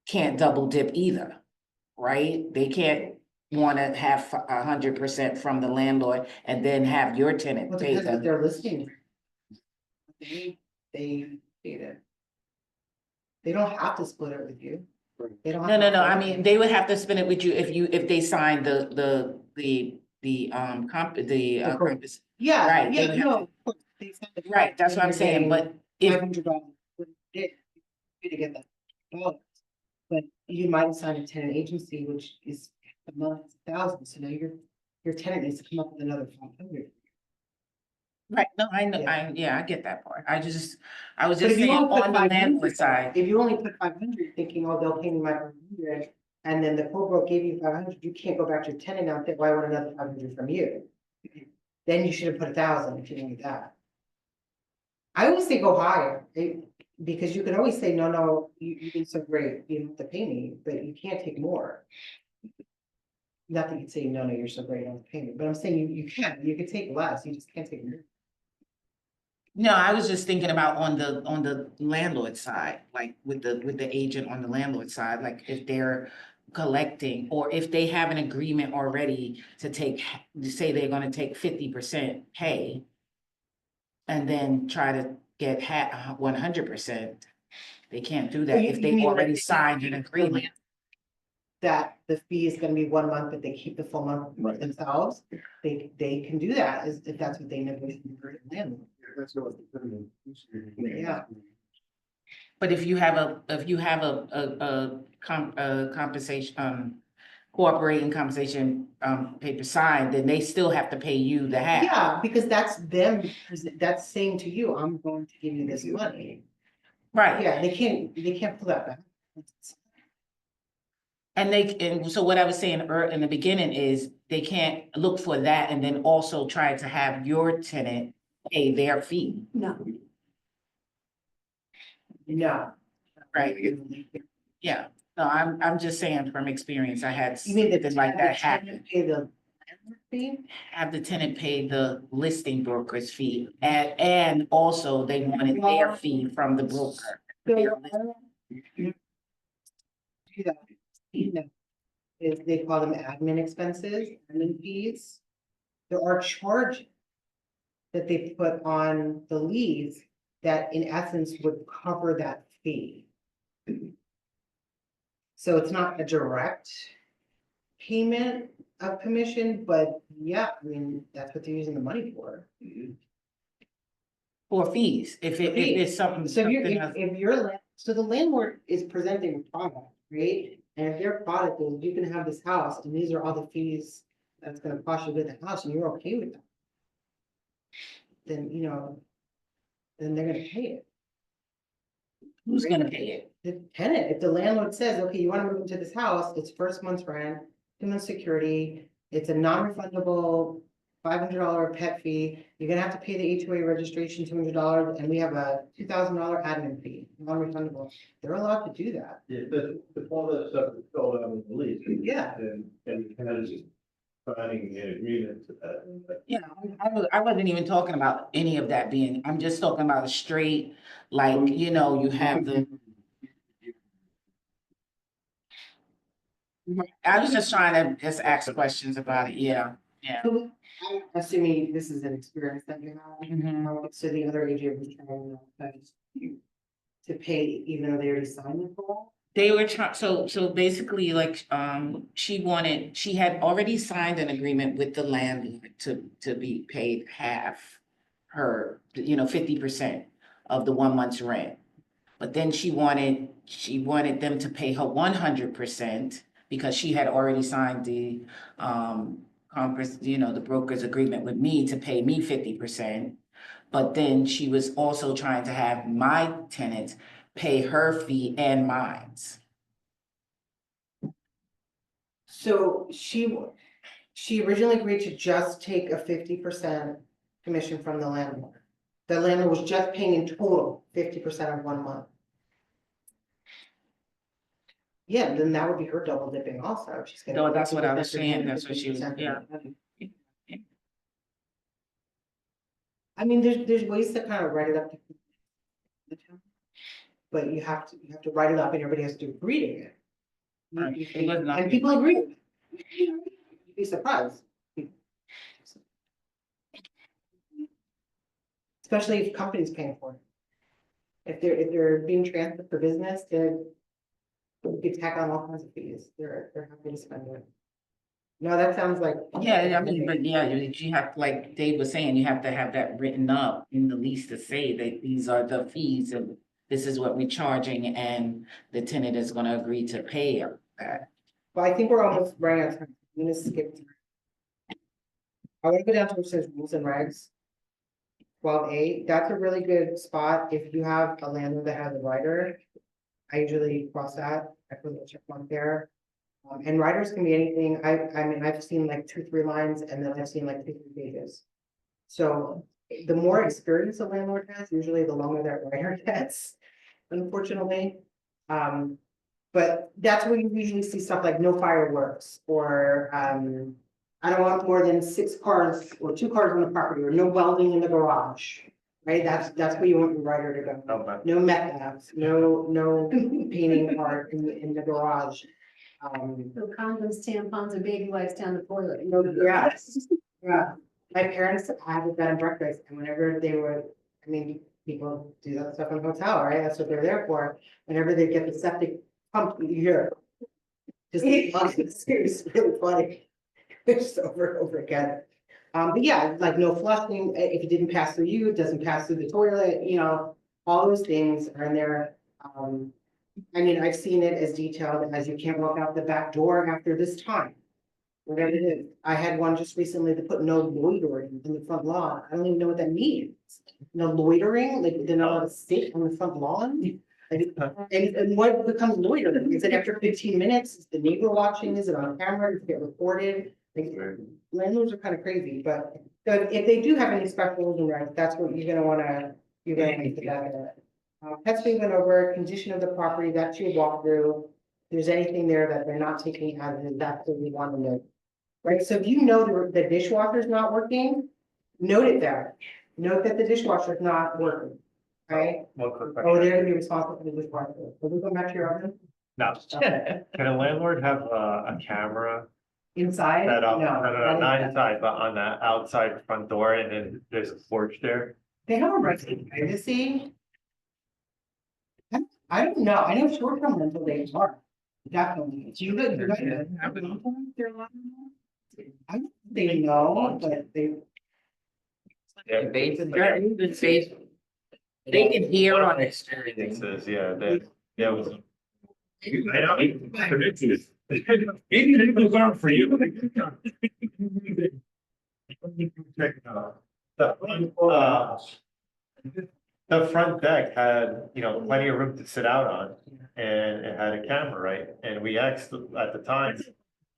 can't double dip either, right? They can't want to have 100% from the landlord and then have your tenant Well, pay depends what them. they're listing. They paid it. They don't have to split it with you. They don't. No, I mean, they would have to spend it with you if they signed the compens- Yeah, Right, yeah, they have no, to- of course, they said the right, that's what I'm saying, but if, $500 to get that dollars. But you might have signed a tenant agency, which is a month, $1,000, so now your tenant needs to come up with another 500. right, no, I know, Yeah. I get that part. I was But just if you saying only put on the 500, landlord side. if you only put 500, thinking, oh, they'll pay me my 500, and then the co-broke gave you 500, you can't go back to your tenant now and think, well, I want another 500 from you. Then you should have put 1,000 if you need that. I always say go higher, because you can always say, no, you've been so great, you have to pay me, but you can't take more. Not that you'd say, no, you're so great, don't pay me, but I'm saying you can take less, you just can't take more. No, I was just thinking about on the landlord side, like with the agent on the landlord side, like if they're collecting, or if they have an agreement already to say they're gonna take 50% pay. And then try to get 100%. They can't do that You- if you they mean like already they- signed an agreement. That the fee is gonna be 1 month, but they keep the full month Right. themselves, they can do that, if that's what they negotiate with the landlord. That's what the. Yeah. But if you have a compensation, cooperating compensation, paper signed, then they still have to pay you the half. Yeah, because that's them, that's saying to you, I'm going to give you this money. Right, Yeah, they can't pull that back. and so what I was saying in the beginning is, they can't look for that and then also try to have your tenant pay their fee, No. No. right? Yeah, no, I'm just saying from experience, I had You mean something like that the happen. tenant pay the landlord fee? Have the tenant pay the listing broker's fee, and also they wanted their fee from the broker. Their list- Do that. You know, they call them admin expenses, admin fees. There are charges that they put on the lease that in essence would cover that fee. So it's not a direct payment of commission, but yeah, I mean, that's what they're using the money for. For fees, if it's something. So something else. if you're, so the landlord is presenting a product, right? And if their product is, you can have this house and these are all the fees that's gonna cost you to get the house and you're okay with that. Then, then they're gonna pay it. Who's gonna pay it? The tenant, if the landlord says, okay, you wanna move into this house, it's first month's rent, 2 months security, it's a non-refundable $500 pet fee, you're gonna have to pay the HOA registration $200, and we have a $2,000 admin fee, non-refundable. They're allowed to do that. Yeah, if all that stuff is filled out in the lease. Yeah. And has signing an agreement to that. Yeah, I wasn't even talking about any of that being, I'm just talking about a straight, like, you have the. I was just trying to just ask questions about it, yeah. I'm assuming this is an experience that you have. Mhm. So the other agent was trying to pay even though they already signed the call? They were trying, so basically, like, she had already signed an agreement with the landlord to be paid half her, 50% of the 1 month's rent. But then she wanted them to pay her 100% because she had already signed the, the broker's agreement with me to pay me 50%. But then she was also trying to have my tenants pay her fee and mine's. So she originally agreed to just take a 50% commission from the landlord. The landlord was just paying in total 50% of 1 month. Yeah, then that would be her double dipping also. She's gonna. No, that's what I was 50% saying, that's what she was, 50% yeah. I mean, there's ways to kind of write it up. But you have to write it up and everybody has to agree to it. Right. You- It was not- And people agree. with it. You'd be surprised. Especially if companies paying for it. If they're being transferred for business, you could tack on all kinds of fees. They're happy to spend it. No, that sounds like. Yeah, I mean, but yeah, you have, like Dave was saying, you have to have that written up in the lease to say that these are the fees and this is what we're charging and the tenant is gonna agree to pay that. Well, I think we're almost running out of time. I'm gonna skip. I wanna go down to where it says rules and regs. 12A, that's a really good spot if you have a landlord that has a rider. I usually cross that, I put a little check mark there. And riders can be anything, I mean, I've seen like 2-3 lines and then I've seen like 2-3 pages. So the more experience a landlord has, usually the longer that rider gets, unfortunately. But that's where you usually see stuff like no fireworks or, I don't want more than 6 cars or 2 cars on the property or no welding in the garage. Right, that's where you want your rider to go. Okay. No meth labs, no painting art in the garage. So condoms, tampons, and baby wipes down the toilet. Yes, yeah. My parents had a bed and breakfast and whenever they were, I mean, people do that stuff in a hotel, right? That's what they're there for. Whenever they get the septic pump, you hear. Just it's really funny. Just over and over again. But yeah, like no flushing, if it didn't pass through you, it doesn't pass through the toilet, you know, all those things are in there. I mean, I've seen it as detailed as you can't walk out the back door after this time. Whatever it is, I had one just recently that put no loitering in the front lawn, I don't even know what that means. No loitering, like they're not allowed to sit on the front lawn. And what becomes loitering, is it after 15 minutes, is the neighbor watching, is it on camera, does it get recorded? Like, landlords are kind of crazy, but so if they do have any special rules and regs, that's what you're gonna make it out of it. Pets we went over, condition of the property, that's your walkthrough. If there's anything there that they're not taking out of it, that's what we want to know. Right, so if you know the dishwasher's not working, note it there. Note that the dishwasher's not working, right? One quick Oh, question. they're gonna be responsible for the dishwasher. Will we go back to your oven? No. Can a landlord have a camera Inside? set up? No. No, not inside, but on the outside front door and then there's a porch there? They have a right to privacy. I don't know, I know short-term rental days are, definitely. Do you good? I don't think they know, but they. Yeah. They can hear on it. Experiences, yeah, that was. I know, maybe it goes on for you. The front deck had, you know, plenty of room to sit out on, and it had a camera, right? And we asked at the time,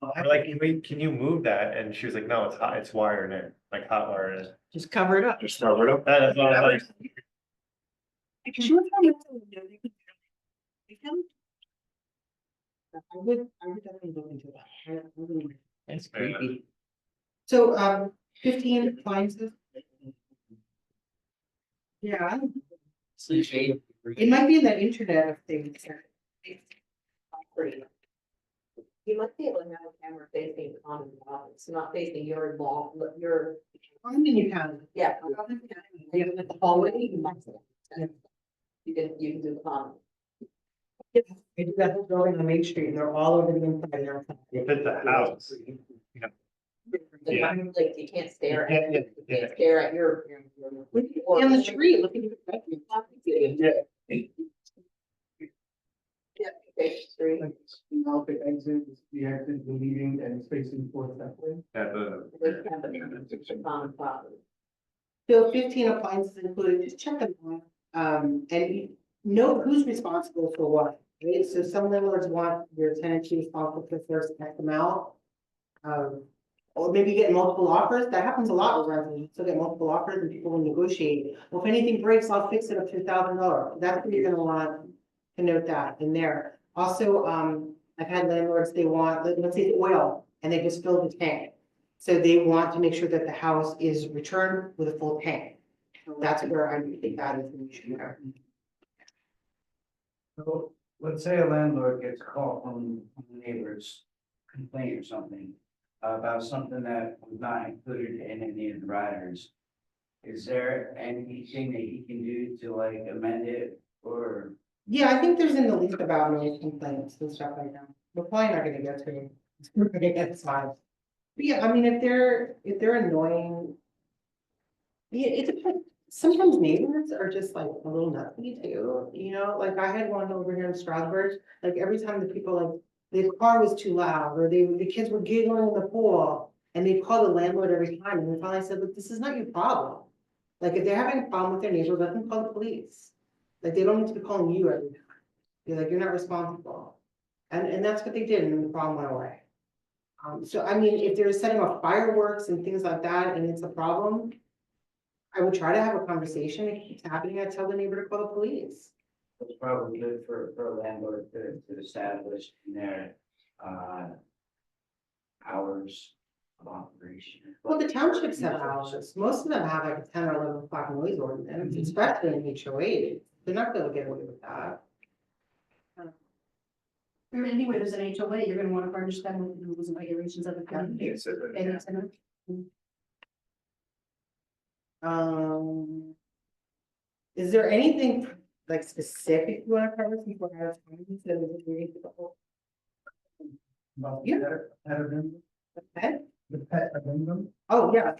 we're like, can you move that? And she was like, no, it's hot, it's wired in, like hot wired in. Just cover it up. Just cover it up. That's what I was like, Because you were trying to. I would definitely look into that. I really- It's creepy. So, 15 appliances. Yeah, it might be in that internet of things. You must be able to have a camera facing the common office, not facing your wall, your, I mean, you can. yeah. You have the hallway, you must. You can do the common. They do that whole building on Main Street and they're all over the inside and outside. if it's a house, The Yeah. kind of, like, you can't stare Yeah, at, yeah, you yeah. can't stare at your. On the street, look at your bedroom. Yeah, okay, street. You know, the exit, the exit, the leaving and spacing for that way. With company, it's a common property. So 15 appliances included, just check them out. And you know who's responsible for what, right? So some landlords want your tenant to be responsible for the first X amount. Or maybe get multiple offers, that happens a lot with rentals, so get multiple offers and people will negotiate. Well, if anything breaks, I'll fix it up to $1,000, that's what you're gonna want to note that in there. Also, I've had landlords, they want, let's say oil, and they just fill the tank. So they want to make sure that the house is returned with a full tank. That's where I would think that information there. So let's say a landlord gets a call from the neighbors, complaint or something about something that was not included in any of the riders. Is there anything that he can do to like amend it or? Yeah, I think there's in the lease about noise complaints and stuff like that. We're probably not gonna get to it. We're gonna get five. Yeah, I mean, if they're annoying. Yeah, it depends. Sometimes neighbors are just like a little nutty too, you know, like I had one over here in Strasburg, like every time the people like. The car was too loud, or the kids were giggling in the pool, and they call the landlord every time, and then finally I said, look, this is not your problem. Like, if they're having a problem with their neighbor, let them call the police. Like, they don't need to be calling you every time. You're like, you're not responsible. And that's what they did, and the problem went away. So I mean, if they're setting off fireworks and things like that, and it's a problem. I would try to have a conversation. If it keeps happening, I'd tell the neighbor to call the police. It's probably good for a landlord to establish their, hours of operation. Well, the townships have hours. Most of them have like a 10 or 11 o'clock noise ordinance, especially in HOA. They're not gonna get away with that. Or anyway, there's an HOA, you're gonna wanna furnish them with the rules and regulations of the county. Yeah, so that- And it's gonna- Is there anything like specific you wanna cover before I have time to read the whole? About Yeah. pet addendum, Okay. the pet addendum, Oh, yeah.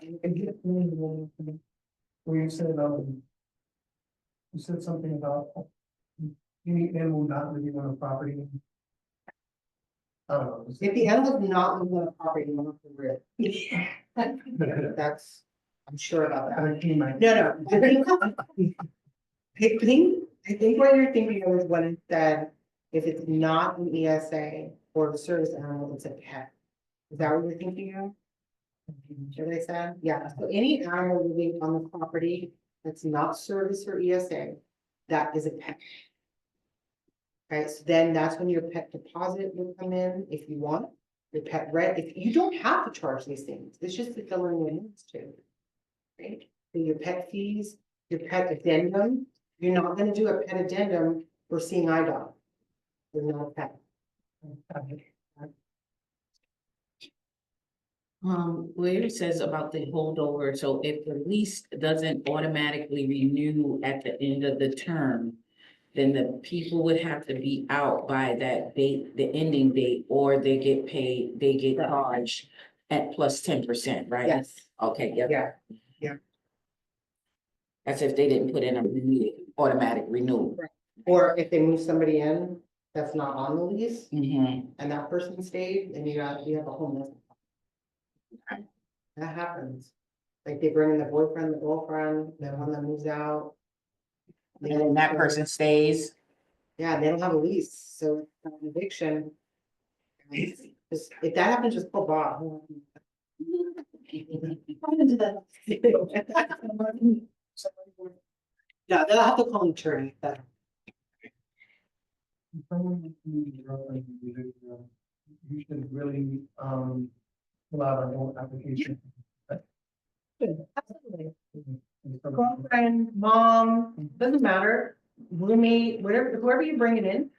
where you said something about any animal not living on a property. I don't know. If the animal's not living on a property, I'm not for real. That's, I'm sure about that. No, I think what you're thinking of is when it said, if it's not an ESA or a service animal, it's a pet. Is that what you're thinking of? Sure they said, yeah, so any animal living on the property that's not service or ESA, that is a pet. Okay, so then that's when your pet deposit will come in if you want, your pet rent, if you don't have to charge these things, it's just to fill in the needs too. Right, so your pet fees, your pet addendum, you're not gonna do a pet addendum for seeing eye dog. There's no pet. Where it says about the holdover, so if the lease doesn't automatically renew at the end of the term. Then the people would have to be out by that date, the ending date, or they get paid, they get charged at plus 10%, right? Yes, Okay, yep. yeah, That's if they didn't put in a automatic renewal. or if they move somebody in that's not on the lease Mm-hmm. and that person stayed, then you have a homeless. That happens. Like they bring in the boyfriend, the girlfriend, the one that moves out. And then that person stays. Yeah, they don't have a lease, so it's not an eviction. If that happens, just call Bob. Yeah, they'll have to call an attorney. You should really, fill out a whole application. Absolutely. Girlfriend, mom, doesn't matter, roommate, whatever, whoever you bring it in.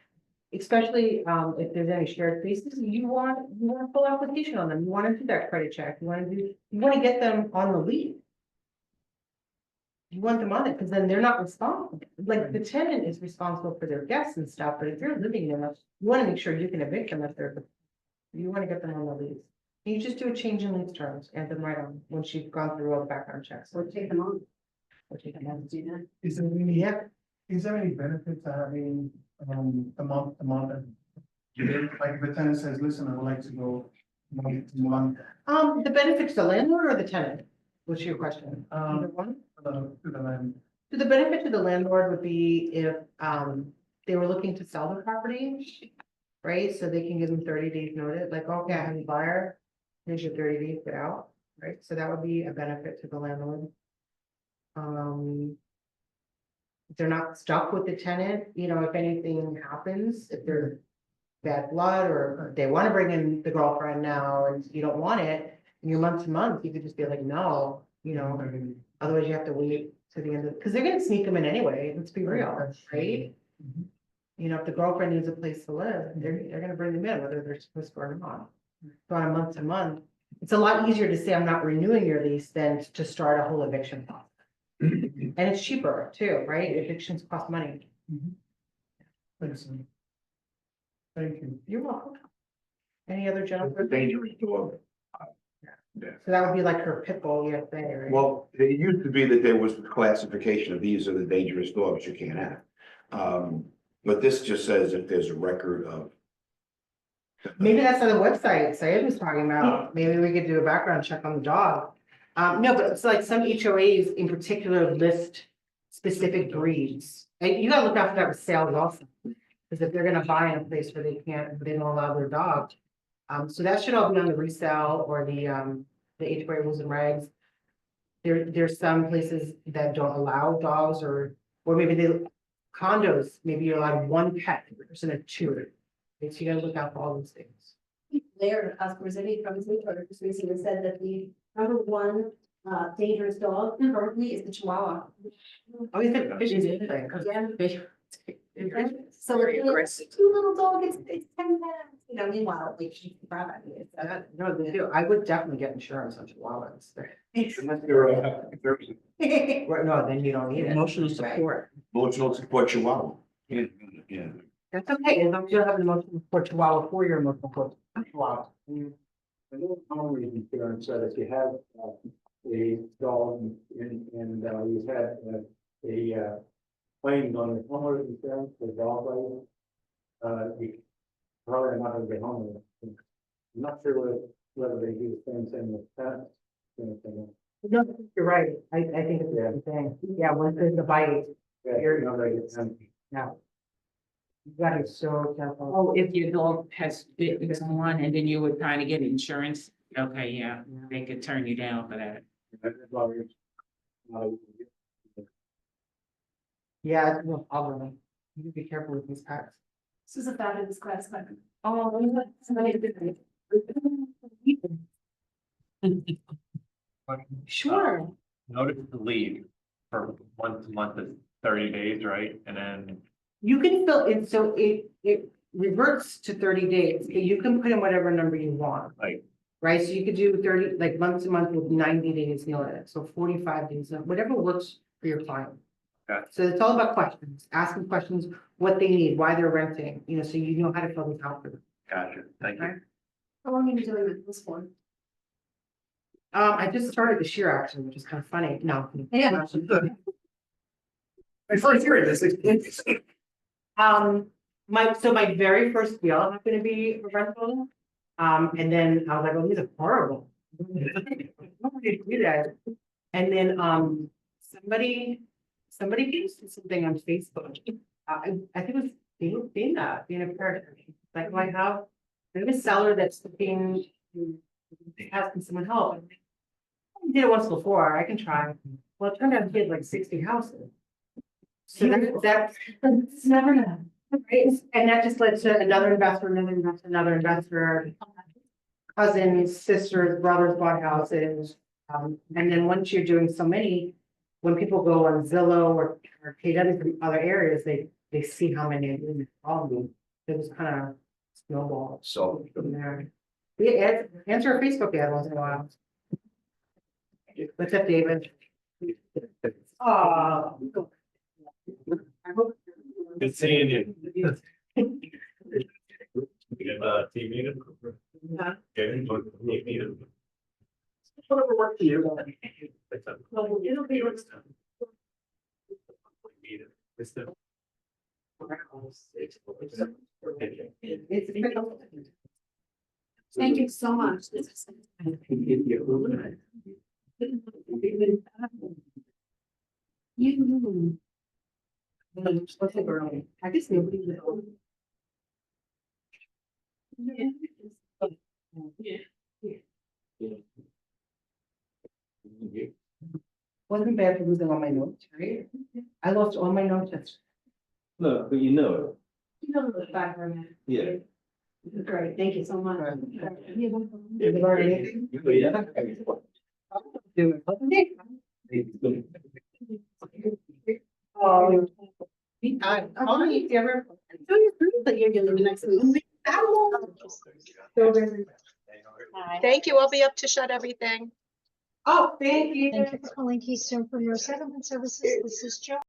Especially if there's any shared spaces, you want a full application on them, you wanna do that credit check, you wanna get them on the lead. You want them on it, cause then they're not responsible, like the tenant is responsible for their guests and stuff, but if they're living there, you wanna make sure you can evict them if they're. You wanna get them on the lease. You just do a change in lease terms, and then right on, once you've gone through all the background checks. Or take them on. Or take them on. Do that. Is there any benefit to having, a month, like if a tenant says, listen, I would like to go month, The benefit to the landlord or the tenant? What's your question? Either one? to the land. So the benefit to the landlord would be if they were looking to sell the property. Right, so they can give them 30 days notice, like, okay, I have a buyer, here's your 30 days, get out, right, so that would be a benefit to the landlord. If they're not stuck with the tenant, you know, if anything happens, if they're bad blood, or they want to bring in the girlfriend now, and you don't want it, and you're month to month, you could just be like, no, you know, otherwise you have to wait to the end of, because they're gonna sneak them in anyway, let's be real, right? You know, if the girlfriend needs a place to live, they're gonna bring them in, whether they're supposed to or not. So on a month to month, it's a lot easier to say I'm not renewing your lease than to start a whole eviction process. And it's cheaper too, right? Evictions cost money. Thank you. You're welcome. Any other gentlemen? Dangerous dog. So that would be like her pit bull, yeah, thing, right? Well, it used to be that there was classification of these are the dangerous dogs you can't have. But this just says if there's a record of. Maybe that's on the website Syed was talking about. Maybe we could do a background check on the dog. No, but it's like some HOAs in particular list specific breeds. And you gotta look out for that with sales also. Because if they're gonna buy in a place where they don't allow their dog. So that should all be on the resale or the HOA rules and regs. There's some places that don't allow dogs or maybe they condos, maybe you're allowed one pet per person of two. So you gotta look out for all those things. Their customers, I think, from his newsletter just recently said that the number one dangerous dog currently is the Chihuahua. Oh, you think fish is a thing? Yeah. So it's a cute little dog, it's 10 pounds, you know, meanwhile, like she's proud of it. No, they do. I would definitely get insurance on chihuahuas. Unless you're, Right, no, then you don't need it. Emotional support. emotional support chihuahua. Yeah, yeah. That's okay, as long as you have an emotional support chihuahua for your emotional support chihuahua. I know homeowners insurance said if you have a dog and you've had a claim on the homeowners insurance for dog life, you probably not gonna get homeowners. I'm not sure whether they do the same thing with pets. No, you're right. I think it's the same thing. Yeah, once there's a bite, You're not gonna get them. yeah. You gotta be so careful. Oh, if your dog has bitten someone and then you would kind of get insurance, okay, yeah, they could turn you down for that. Yeah, it's a real problem. You can be careful with these pets. This is a fabulous class, but. Oh, somebody did it. sure. Notice to leave for once a month is 30 days, right? And then You can fill it, so it reverts to 30 days. You can put in whatever number you want. Right. Right, so you could do 30, like month to month with 90 days notice, so 45 days, whatever works for your client. Okay. So it's all about questions, asking questions, what they need, why they're renting, you know, so you know how to fill this out for them. gotcha, thank you. How long have you been doing this for? I just started this year actually, which is kind of funny. No. Yeah. My first hearing this. My very first deal happened to be a rental. And then I was like, oh, these are horrible. Nobody do that. And then, somebody posted something on Facebook. I think it was being a parent. Like, I have a seller that's looking to asking someone help. I did it once before, I can try. Well, it turned out he had like 60 houses. So that's never done. Right, and that just led to another investor, another investor. Cousins, sisters, brothers bought houses. And then once you're doing so many, when people go on Zillow or KW from other areas, they see how many are doing it. All of them. It was kind of snowball. So. From there. We answer a Facebook ad once in a while. What's up, David? I hope. Good seeing you. Team meeting? Huh? Team meeting. Whatever works for you. Well, it'll be. Thank you so much. This is. You. What's it early? I guess nobody knows. Wasn't bad for losing all my notes, right? I lost all my notes. No, but you know it. You know the background. Yeah. Great, thank you so much. Did you learn anything? Do it. Oh. How many you ever? But you're doing the next week. Thank you. I'll be up to shut everything. Oh, thank you. Thank you for calling Keystone Premier Settlement Services. This is Jo.